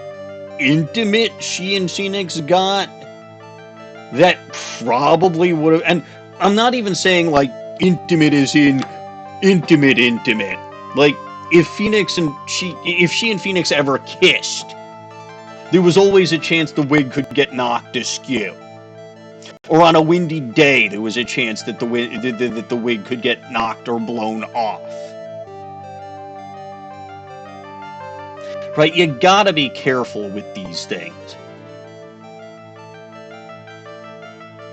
intimate she and Phoenix got, that probably would have... And I'm not even saying, like, intimate as in intimate. Like, if she and Phoenix ever kissed, there was always a chance the wig could get knocked askew. Or on a windy day, there was a chance that the wig could get knocked or blown off. Right, you gotta be careful with these things.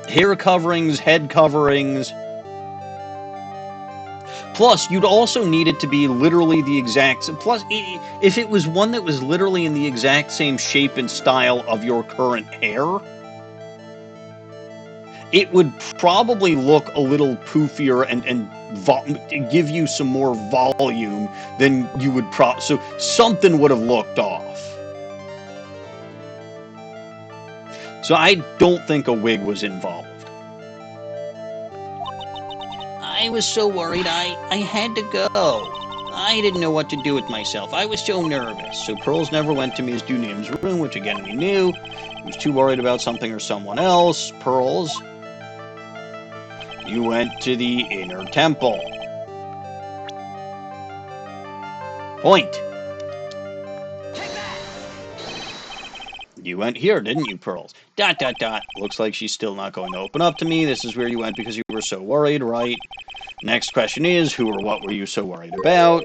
Hair coverings, head coverings. Plus, you'd also need it to be literally the exact... Plus, if it was one that was literally in the exact same shape and style of your current hair, it would probably look a little poofier and give you some more volume than you would so something would have looked off. So I don't think a wig was involved. I was so worried I had to go. I didn't know what to do with myself. I was so nervous. So Pearls never went to Ms. Dunim's room, which again we knew. He was too worried about something or someone else. Pearls, you went to the inner temple. Point. You went here, didn't you, Pearls? ... Looks like she's still not going to open up to me. This is where you went because you were so worried, right? Next question is, who or what were you so worried about?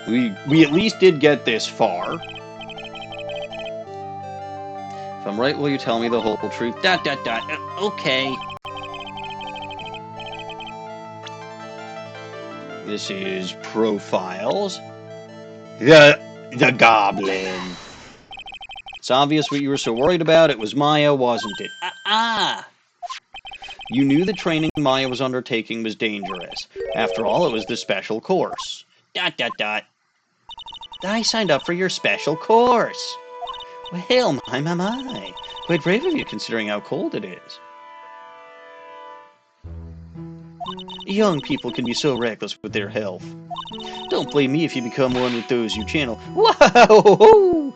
We at least did get this far. If I'm right, will you tell me the whole truth? ... Okay. This is profiles. The goblin. It's obvious what you were so worried about. It was Maya, wasn't it? You knew the training Maya was undertaking was dangerous. After all, it was the special course. ... I signed up for your special course. Well, my. Quite brave of you, considering how cold it is. Young people can be so reckless with their health. Don't blame me if you become one with those you channel. Whoa!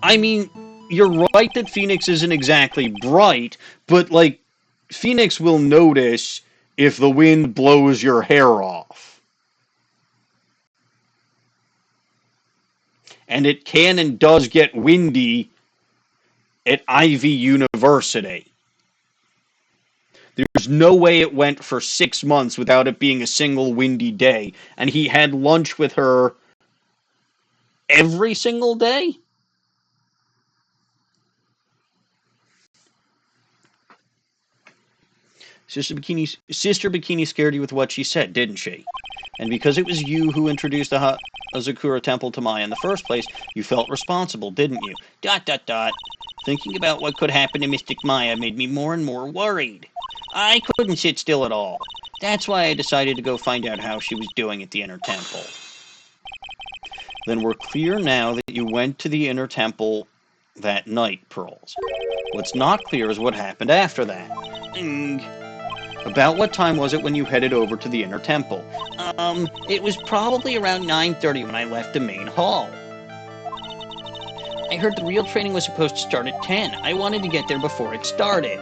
I mean, you're right that Phoenix isn't exactly bright, but, like, Phoenix will notice if the wind blows your hair off. And it can and does get windy at Ivy University. There's no way it went for 6 months without it being a single windy day. And he had lunch with her every single day? Sister Bikini scared you with what she said, didn't she? And because it was you who introduced the Hazakura Temple to Maya in the first place, you felt responsible, didn't you? ... Thinking about what could happen to Mystic Maya made me more and more worried. I couldn't sit still at all. That's why I decided to go find out how she was doing at the Inner Temple. Then we're clear now that you went to the Inner Temple that night, Pearls. What's not clear is what happened after that. About what time was it when you headed over to the Inner Temple? It was probably around 9:30 when I left the main hall. I heard the real training was supposed to start at 10. I wanted to get there before it started.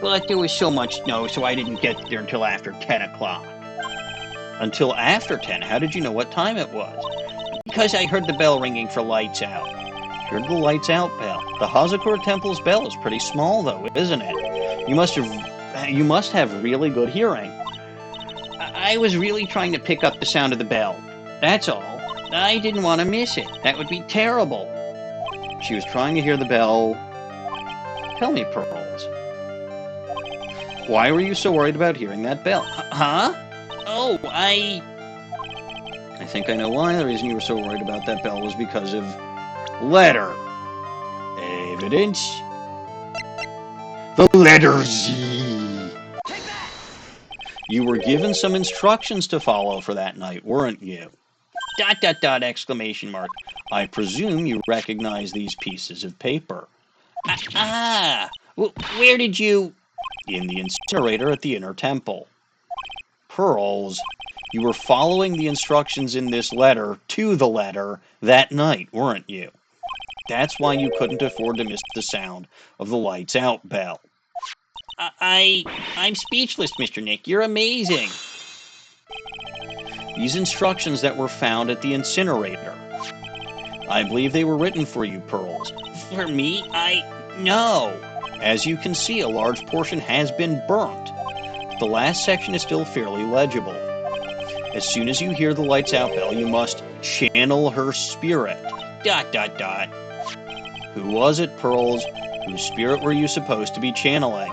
But there was so much snow, so I didn't get there until after 10 o'clock. Until after 10? How did you know what time it was? Because I heard the bell ringing for lights out. Heard the lights out bell. The Hazakura Temple's bell is pretty small, though, isn't it? You must have really good hearing. I was really trying to pick up the sound of the bell. That's all. I didn't want to miss it. That would be terrible. She was trying to hear the bell. Tell me, Pearls. Why were you so worried about hearing that bell? Huh? Oh, I think I know why. The reason you were so worried about that bell was because of letter. Evidence. The letter Z. You were given some instructions to follow for that night, weren't you? ... exclamation mark. I presume you recognize these pieces of paper. Where did you... In the incinerator at the Inner Temple. Pearls, you were following the instructions in this letter to the letter that night, weren't you? That's why you couldn't afford to miss the sound of the lights out bell. I'm speechless, Mr. Nick. You're amazing. These instructions that were found at the incinerator. I believe they were written for you, Pearls. For me? No. As you can see, a large portion has been burnt. The last section is still fairly legible. As soon as you hear the lights out bell, you must channel her spirit. ... Who was it, Pearls? Whose spirit were you supposed to be channeling?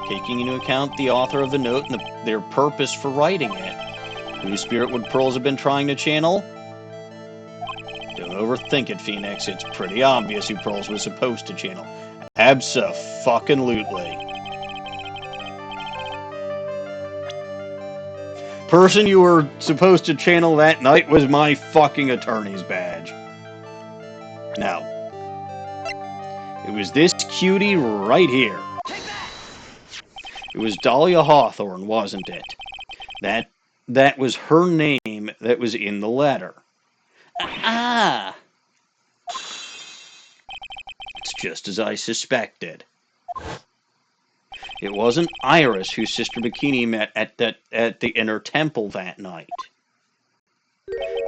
Taking into account the author of the note and their purpose for writing it, whose spirit would Pearls have been trying to channel? Don't overthink it, Phoenix. It's pretty obvious who Pearls was supposed to channel. Abso-fucking-lutely. Person you were supposed to channel that night was my fucking attorney's badge. No. It was this cutie right here. It was Dahlia Hawthorne, wasn't it? That was her name that was in the letter. It's just as I suspected. It wasn't Iris who Sister Bikini met at the Inner Temple that night.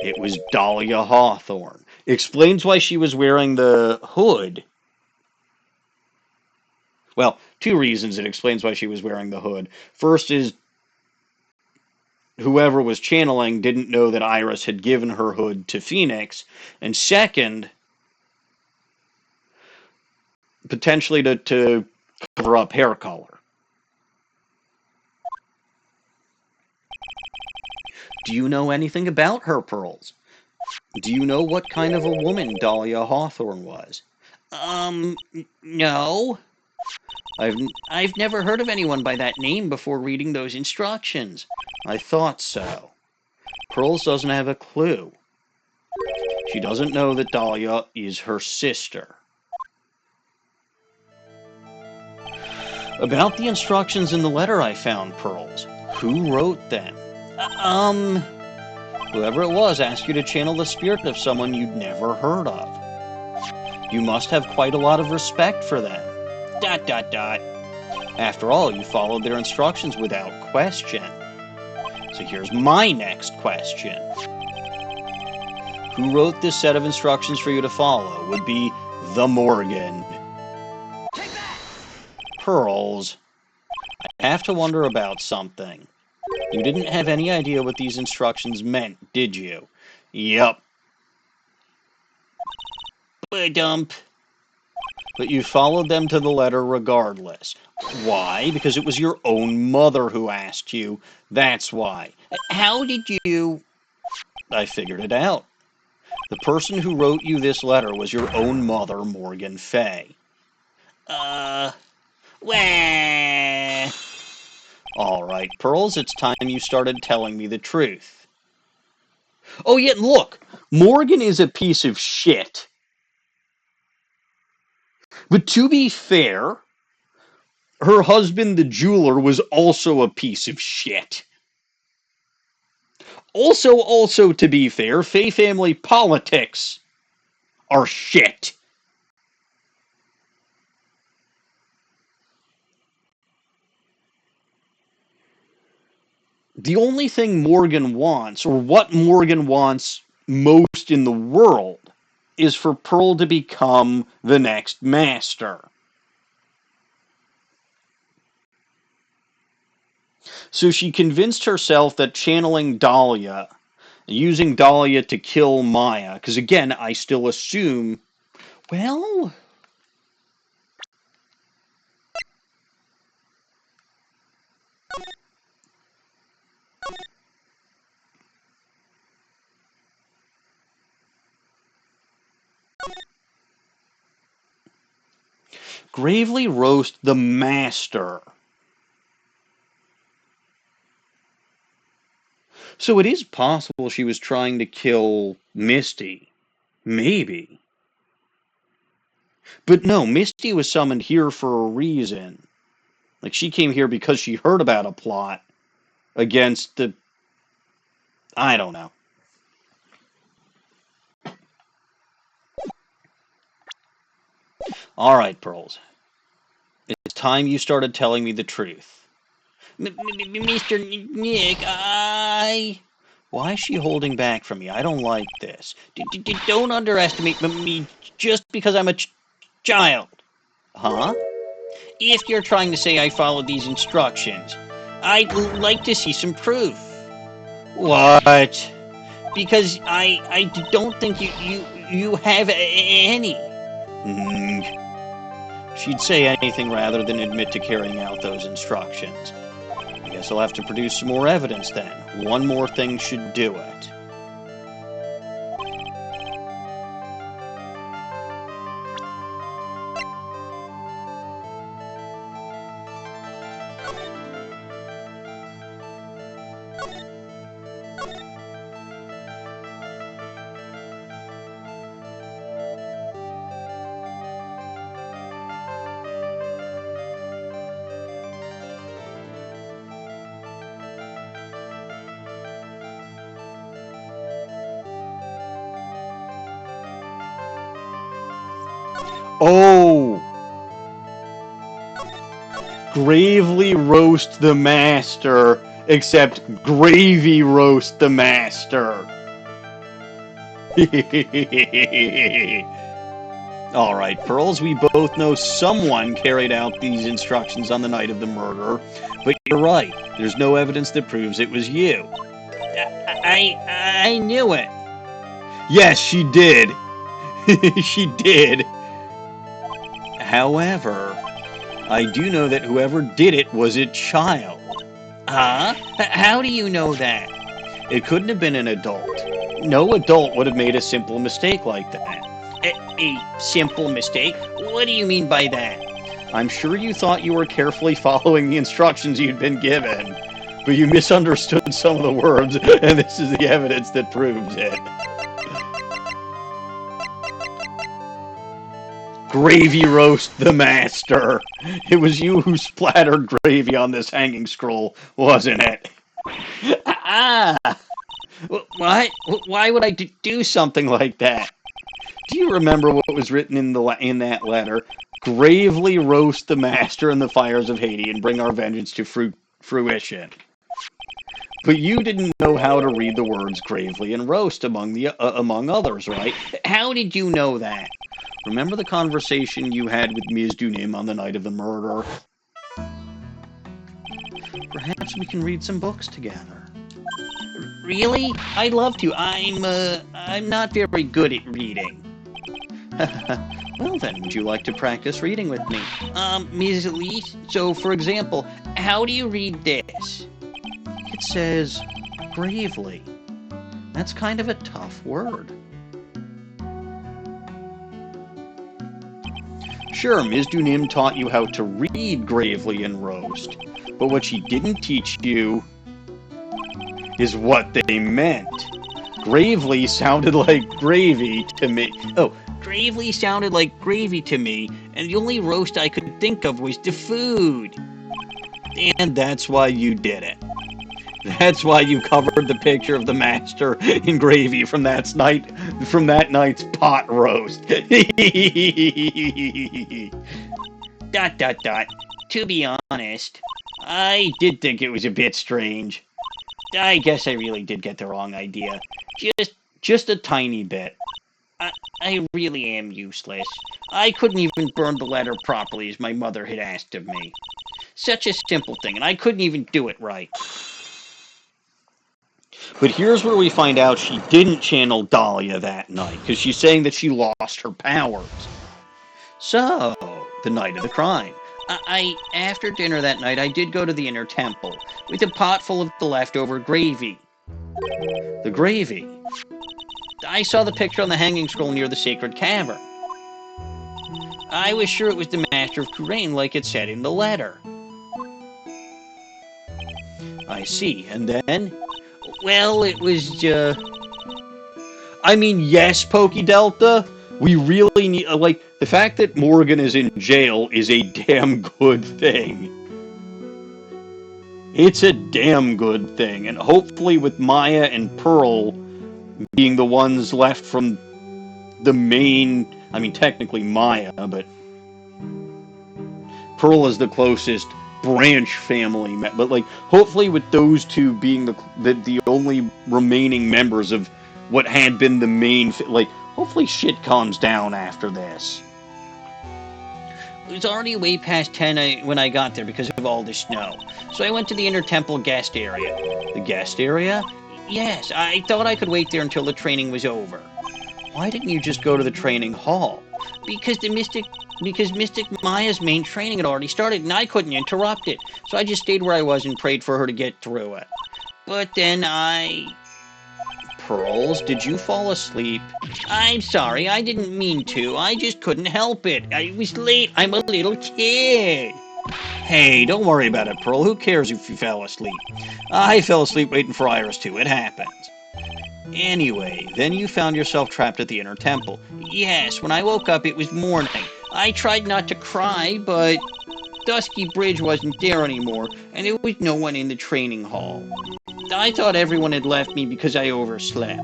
It was Dahlia Hawthorne. Explains why she was wearing the hood. Well, 2 reasons it explains why she was wearing the hood. First is whoever was channeling didn't know that Iris had given her hood to Phoenix. And second, potentially to cover up hair color. Do you know anything about her, Pearls? Do you know what kind of a woman Dahlia Hawthorne was? No. I've never heard of anyone by that name before reading those instructions. I thought so. Pearls doesn't have a clue. She doesn't know that Dahlia is her sister. About the instructions in the letter I found, Pearls. Who wrote them? Whoever it was asked you to channel the spirit of someone you'd never heard of. You must have quite a lot of respect for them. After all, you followed their instructions without question. So here's my next question. Who wrote this set of instructions for you to follow? Would be the Morgan. Pearls, I have to wonder about something. You didn't have any idea what these instructions meant, did you? Yup. Dump. But you followed them to the letter regardless. Why? Because it was your own mother who asked you. That's why. How did you... I figured it out. The person who wrote you this letter was your own mother, Morgan Fey. Wah. All right, Pearls, it's time you started telling me the truth. Oh, yeah, look, Morgan is a piece of shit. But to be fair, her husband, the jeweler, was also a piece of shit. Also, to be fair, Fey Family Politics are shit. The only thing Morgan wants, or what Morgan wants most in the world, is for Pearl to become the next master. So she convinced herself that channeling Dahlia, using Dahlia to kill Maya, because again, I still assume, well... gravely roast the master. So it is possible she was trying to kill Misty. Maybe. But no, Misty was summoned here for a reason. Like, she came here because she heard about a plot against the... I don't know. All right, Pearls. It's time you started telling me the truth. Mr. Nick, why is she holding back from me? I don't like this. Don't underestimate me just because I'm a child. Huh? If you're trying to say I followed these instructions, I'd like to see some proof. What? Because I don't think you have any. She'd say anything rather than admit to carrying out those instructions. I guess I'll have to produce some more evidence then. One more thing should do it. Oh! Gravely roast the master, except gravy roast the master. All right, Pearls, we both know someone carried out these instructions on the night of the murder, but you're right. There's no evidence that proves it was you. I knew it. Yes, she did. She did. However, I do know that whoever did it was a child. Huh? How do you know that? It couldn't have been an adult. No adult would have made a simple mistake like that. A simple mistake? What do you mean by that? I'm sure you thought you were carefully following the instructions you'd been given, but you misunderstood some of the words, and this is the evidence that proves it. Gravy roast the master. It was you who splattered gravy on this hanging scroll, wasn't it? What? Why would I do something like that? Do you remember what was written in that letter? Gravely roast the master in the fires of Hades and bring our vengeance to fruition. But you didn't know how to read the words gravely and roast among others, right? How did you know that? Remember the conversation you had with Ms. Dunim on the night of the murder? Perhaps we can read some books together. Really? I'd love to. I'm not very good at reading. Well then, would you like to practice reading with me? Ms. Elise, so for example, how do you read this? It says, gravely. That's kind of a tough word. Sure, Ms. Dunim taught you how to read gravely and roast, but what she didn't teach you is what they meant. Gravely sounded like gravy to me. Oh, gravely sounded like gravy to me, and the only roast I could think of was the food. And that's why you did it. That's why you covered the picture of the master in gravy from that night's pot roast. To be honest, I did think it was a bit strange. I guess I really did get the wrong idea. Just a tiny bit. I really am useless. I couldn't even burn the letter properly as my mother had asked of me. Such a simple thing, and I couldn't even do it right. But here's where we find out she didn't channel Dahlia that night, because she's saying that she lost her powers. So, the night of the crime. After dinner that night, I did go to the inner temple, with a pot full of the leftover gravy. The gravy. I saw the picture on the hanging scroll near the sacred cavern. I was sure it was the Master of Kurain, like it said in the letter. I see, and then? Well, it was, yes, Pokey Delta, we really need, the fact that Morgan is in jail is a damn good thing. It's a damn good thing, and hopefully with Maya and Pearl being the ones left from the main, technically Maya, but Pearl is the closest branch family, but hopefully with those two being the only remaining members of what had been the main, hopefully shit calms down after this. It was already way past 10 when I got there because of all the snow, so I went to the inner temple guest area. The guest area? Yes, I thought I could wait there until the training was over. Why didn't you just go to the training hall? Because Mystic Maya's main training had already started, and I couldn't interrupt it. So I just stayed where I was and prayed for her to get through it. But then Pearls, did you fall asleep? I'm sorry, I didn't mean to. I just couldn't help it. I was late. I'm a little kid. Hey, don't worry about it, Pearl. Who cares if you fell asleep? I fell asleep waiting for Iris too. It happens. Anyway, then you found yourself trapped at the inner temple. Yes, when I woke up, it was morning. I tried not to cry, but Dusky Bridge wasn't there anymore, and there was no one in the training hall. I thought everyone had left me because I overslept.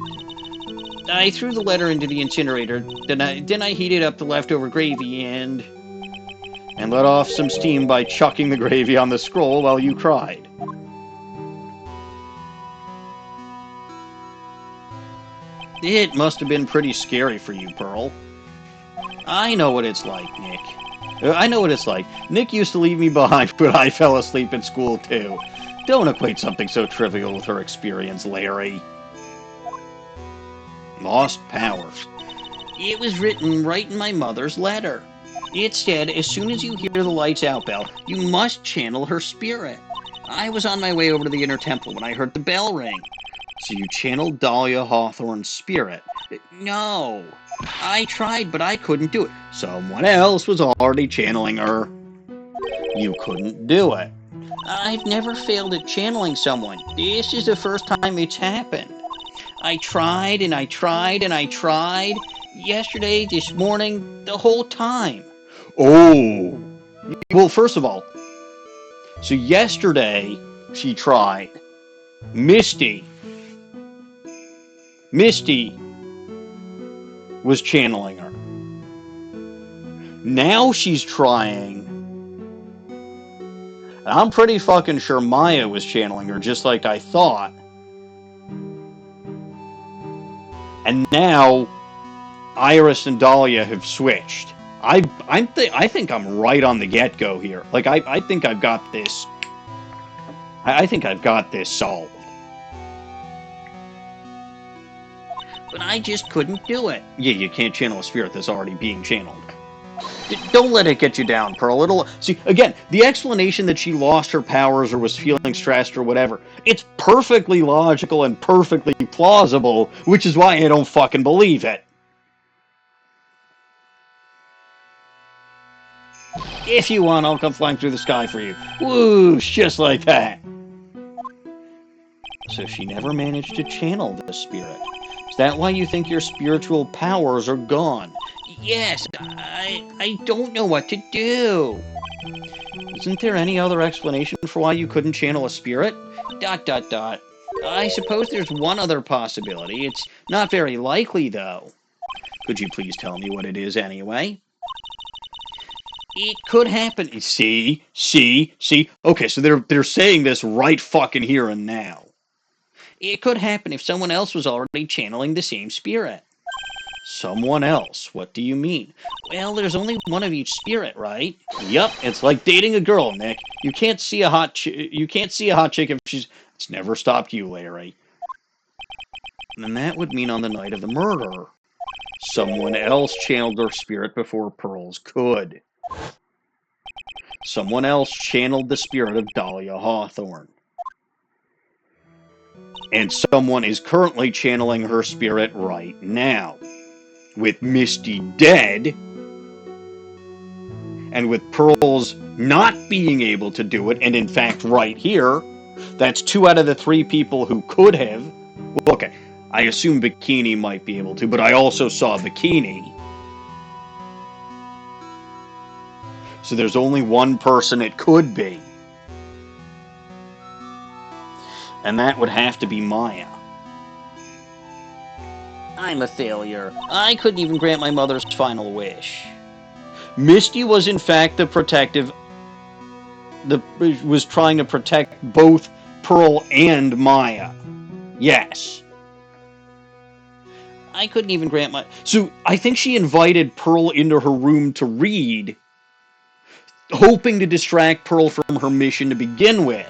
I threw the letter into the incinerator, then I heated up the leftover gravy and let off some steam by chucking the gravy on the scroll while you cried. It must have been pretty scary for you, Pearl. I know what it's like, Nick. I know what it's like. Nick used to leave me behind when I fell asleep at school, too. Don't equate something so trivial with her experience, Larry. Lost powers. It was written right in my mother's letter. It said, as soon as you hear the lights out bell, you must channel her spirit. I was on my way over to the inner temple when I heard the bell ring. So you channeled Dahlia Hawthorne's spirit? No. I tried, but I couldn't do it. Someone else was already channeling her. You couldn't do it. I've never failed at channeling someone. This is the first time it's happened. I tried and I tried and I tried. Yesterday, this morning, the whole time. Oh. Well, first of all, so yesterday she tried. Misty was channeling her. Now she's trying, and I'm pretty fucking sure Maya was channeling her just like I thought. And now Iris and Dahlia have switched. I think I'm right on the get-go here. Like, I think I've got this. I think I've got this solved. But I just couldn't do it. Yeah, you can't channel a spirit that's already being channeled. Don't let it get you down, Pearl. See, again, the explanation that she lost her powers or was feeling stressed or whatever, it's perfectly logical and perfectly plausible, which is why I don't fucking believe it. If you want, I'll come flying through the sky for you. Whoosh, just like that. So she never managed to channel the spirit. Is that why you think your spiritual powers are gone? Yes, I don't know what to do. Isn't there any other explanation for why you couldn't channel a spirit? ... I suppose there's one other possibility. It's not very likely, though. Could you please tell me what it is anyway? It could happen. See? Okay, so they're saying this right fucking here and now. It could happen if someone else was already channeling the same spirit. Someone else? What do you mean? Well, there's only one of each spirit, right? Yup, it's like dating a girl, Nick. You can't see a hot chick if she's... It's never stopped you, Larry. And that would mean on the night of the murder, someone else channeled their spirit before Pearls could. Someone else channeled the spirit of Dahlia Hawthorne. And someone is currently channeling her spirit right now. With Misty dead, and with Pearls not being able to do it, and in fact right here, that's 2 out of the 3 people who could have. Well, okay, I assume Bikini might be able to, but I also saw Bikini. So there's only one person it could be. And that would have to be Maya. I'm a failure. I couldn't even grant my mother's final wish. Misty was in fact was trying to protect both Pearl and Maya. Yes. I couldn't even grant my... So I think she invited Pearl into her room to read, hoping to distract Pearl from her mission to begin with.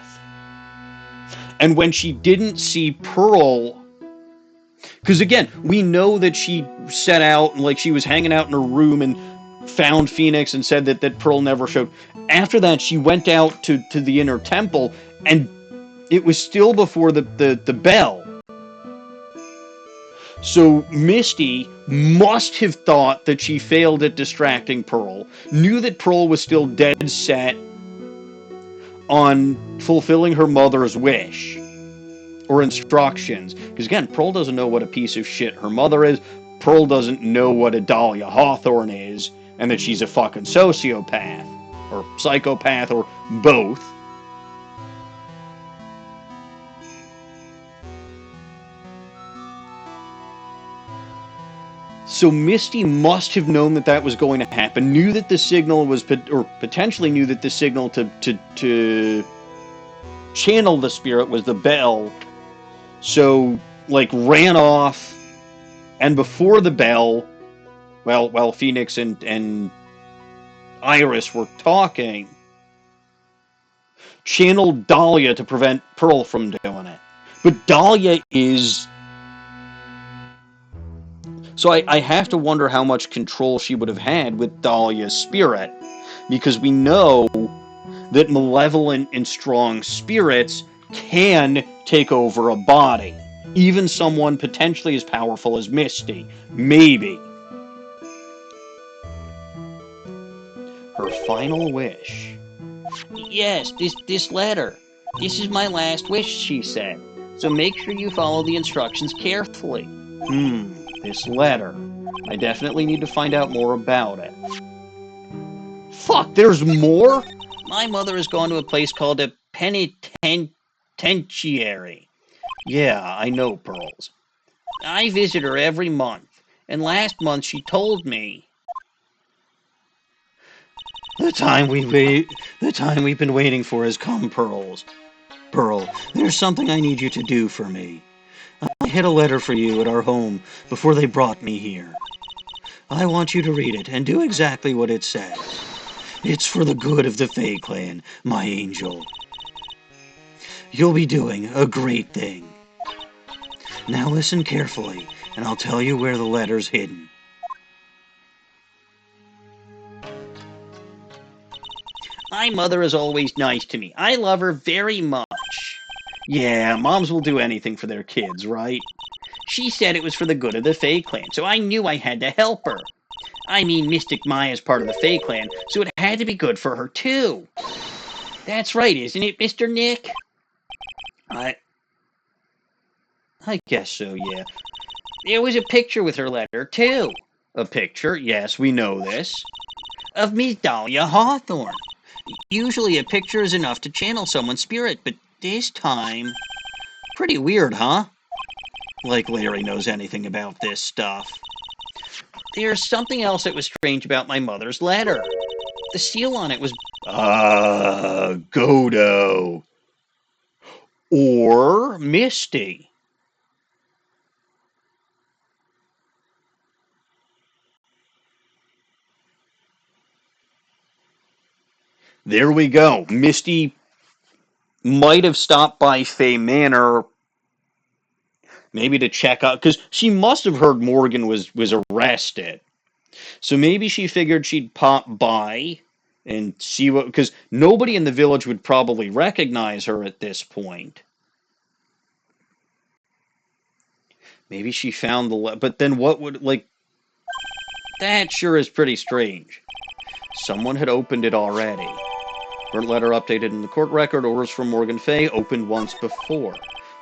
And when she didn't see Pearl... Because again, we know that she set out, and like she was hanging out in her room and found Phoenix and said that Pearl never showed. After that, she went out to the inner temple, and it was still before the bell. So Misty must have thought that she failed at distracting Pearl, knew that Pearl was still dead set on fulfilling her mother's wish. Or instructions. Because again, Pearl doesn't know what a piece of shit her mother is. Pearl doesn't know what a Dahlia Hawthorne is. And that she's a fucking sociopath. Or psychopath, or both. So Misty must have known that that was going to happen. Knew that the signal was... Or potentially knew that the signal to channel the spirit was the bell. So, like, ran off, and before the bell, well, while Phoenix and Iris were talking, channeled Dahlia to prevent Pearl from doing it. But Dahlia is... So I have to wonder how much control she would have had with Dahlia's spirit, because we know that malevolent and strong spirits can take over a body. Even someone potentially as powerful as Misty. Maybe. Her final wish. Yes, this letter. This is my last wish, she said. So make sure you follow the instructions carefully. This letter. I definitely need to find out more about it. Fuck, there's more? My mother has gone to a place called a penitentiary. Yeah, I know, Pearls. I visit her every month. And last month she told me. The time we've been waiting for has come, Pearls. Pearl, there's something I need you to do for me. I hid a letter for you at our home before they brought me here. I want you to read it and do exactly what it says. It's for the good of the Fey clan, my angel. You'll be doing a great thing. Now listen carefully, and I'll tell you where the letter's hidden. My mother is always nice to me. I love her very much. Yeah, moms will do anything for their kids, right? She said it was for the good of the Fey clan, so I knew I had to help her. I mean, Mystic Maya's part of the Fey clan, so it had to be good for her, too. That's right, isn't it, Mr. Nick? I guess so, yeah. There was a picture with her letter, too. A picture? Yes, we know this. Of Miss Dahlia Hawthorne. Usually a picture is enough to channel someone's spirit, but this time... Pretty weird, huh? Like Larry knows anything about this stuff. There's something else that was strange about my mother's letter. The seal on it was... Godot. Or Misty. There we go. Misty might have stopped by Fey Manor maybe to check out, because she must have heard Morgan was arrested. So maybe she figured she'd pop by and see what, because nobody in the village would probably recognize her at this point. Maybe she found the but then what would, like, that sure is pretty strange. Someone had opened it already. Burnt letter updated in the court record. Orders from Morgan Fey opened once before.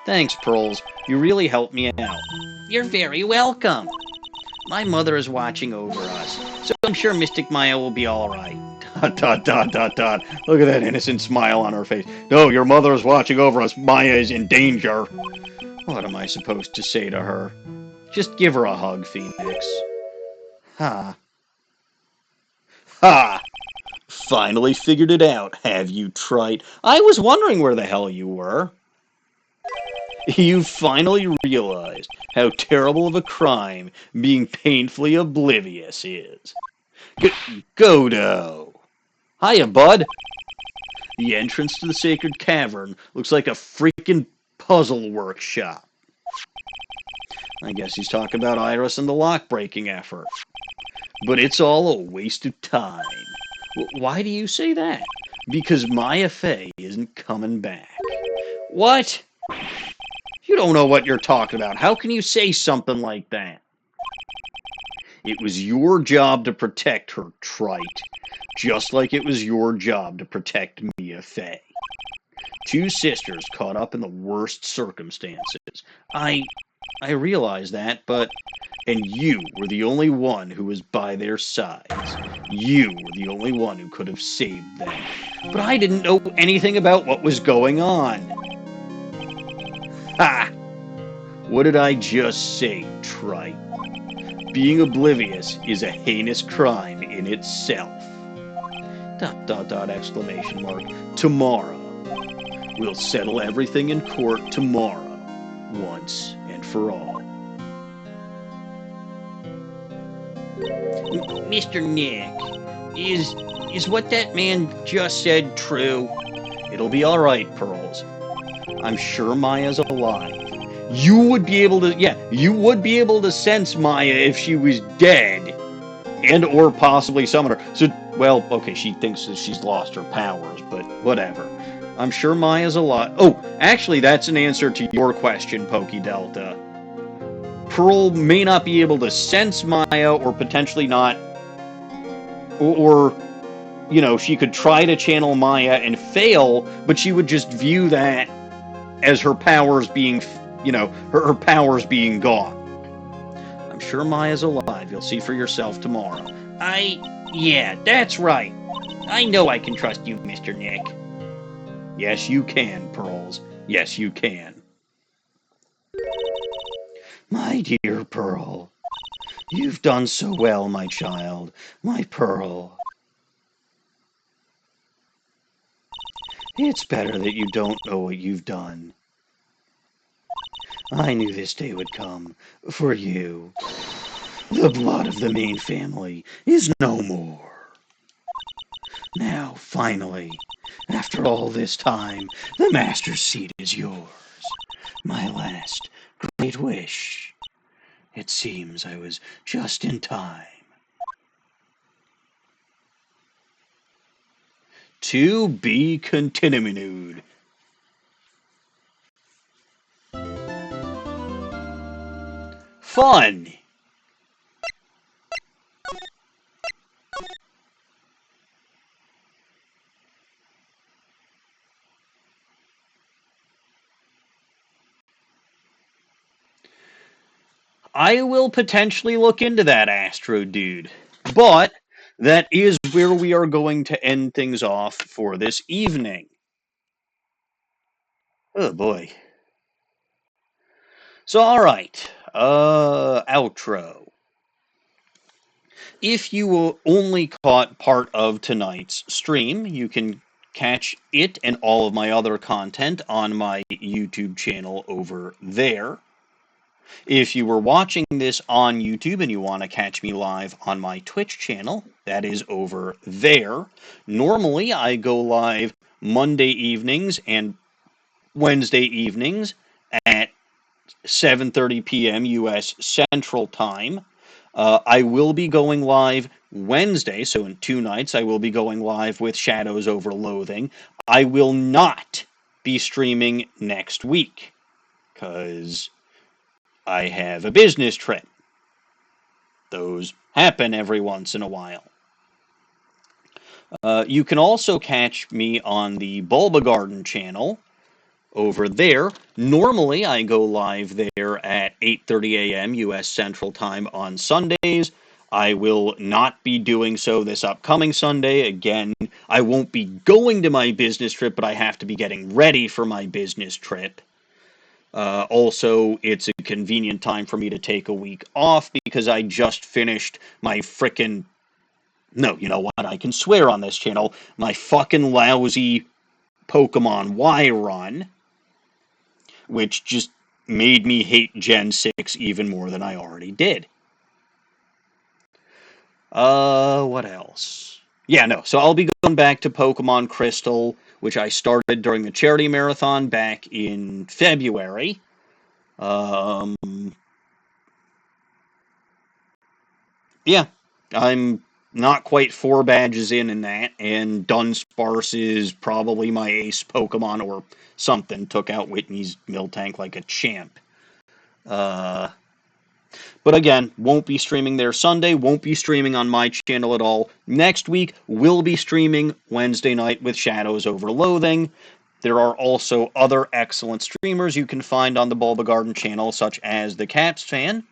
Thanks, Pearls. You really helped me out. You're very welcome. My mother is watching over us, so I'm sure Mystic Maya will be all right. Dot, dot, dot, dot, dot. Look at that innocent smile on her face. No, your mother is watching over us. Maya is in danger. What am I supposed to say to her? Just give her a hug, Phoenix. Ha. Ha! Finally figured it out, have you, Trite? I was wondering where the hell you were. You finally realized how terrible of a crime being painfully oblivious is. Godot. Hiya, bud. The entrance to the sacred cavern looks like a freaking puzzle workshop. I guess he's talking about Iris and the lock-breaking effort. But it's all a waste of time. Why do you say that? Because Maya Fey isn't coming back. What? You don't know what you're talking about. How can you say something like that? It was your job to protect her, Trite. Just like it was your job to protect Mia Fey. Two sisters caught up in the worst circumstances. I realize that, but... And you were the only one who was by their sides. You were the only one who could have saved them. But I didn't know anything about what was going on. Ha! What did I just say, Trite? Being oblivious is a heinous crime in itself. ... exclamation mark. Tomorrow. We'll settle everything in court tomorrow. Once and for all. Mr. Nick, is what that man just said true? It'll be all right, Pearls. I'm sure Maya's alive. You would be able to sense Maya if she was dead, and or possibly summon her. So, well, okay, she thinks that she's lost her powers, but whatever. I'm sure Maya's alive. Oh, actually, that's an answer to your question, Pokey Delta. Pearl may not be able to sense Maya, or potentially not, or you know, she could try to channel Maya and fail, but she would just view that as her powers being, you know, her powers being gone. I'm sure Maya's alive. You'll see for yourself tomorrow. Yeah, that's right. I know I can trust you, Mr. Nick. Yes, you can, Pearls. Yes, you can. My dear Pearl, You've done so well, my child, my pearl. It's better that you don't know what you've done. I knew this day would come for you. The blood of the main family is no more. Now, finally, after all this time, the master's seat is yours. My last great wish. It seems I was just in time. To be continued. Fun. I will potentially look into that Astro Dude. But that is where we are going to end things off for this evening. Oh boy. So, alright. Outro. If you only caught part of tonight's stream, you can catch it and all of my other content on my YouTube channel over there. If you were watching this on YouTube and you want to catch me live on my Twitch channel, that is over there. Normally, I go live Monday evenings and Wednesday evenings at 7:30 p.m. U.S. Central Time. I will be going live Wednesday, so in 2 nights, I will be going live with Shadows Over Loathing. I will not be streaming next week, because I have a business trip. Those happen every once in a while. You can also catch me on the Bulba Garden channel over there. Normally, I go live there at 8:30 a.m. U.S. Central Time on Sundays. I will not be doing so this upcoming Sunday. Again, I won't be going to my business trip, but I have to be getting ready for my business trip. Also, it's a convenient time for me to take a week off because I just finished my frickin'... No, you know what? I can swear on this channel. My fucking lousy Pokemon Y run, which just made me hate Gen 6 even more than I already did. What else? Yeah, no, so I'll be going back to Pokemon Crystal, which I started during the charity marathon back in February. Yeah, I'm not quite 4 badges in that, and Dunsparce is probably my ace Pokemon or something. Took out Whitney's Miltank like a champ. But again, won't be streaming there Sunday, won't be streaming on my channel at all. Next week, will be streaming Wednesday night with Shadows Over Loathing. There are also other excellent streamers you can find on the Bulba Garden channel, such as the Caps Fan,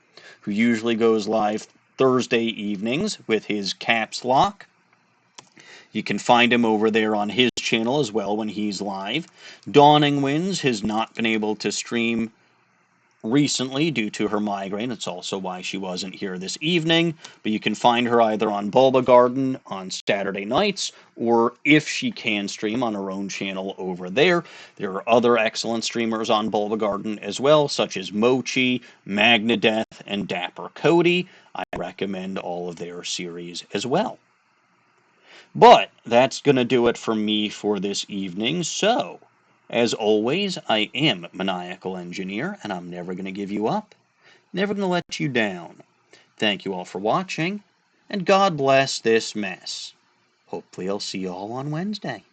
who usually goes live Thursday evenings with his Caps Lock. You can find him over there on his channel as well when he's live. Dawning Winds has not been able to stream recently due to her migraine. It's also why she wasn't here this evening, but you can find her either on Bulba Garden on Saturday nights, or if she can stream on her own channel over there. There are other excellent streamers on Bulba Garden as well, such as Mochi, Magnadeath, and Dapper Cody. I recommend all of their series as well. But that's going to do it for me for this evening, so as always, I am Maniacal Engineer, and I'm never going to give you up, never going to let you down. Thank you all for watching, and God bless this mess. Hopefully I'll see you all on Wednesday.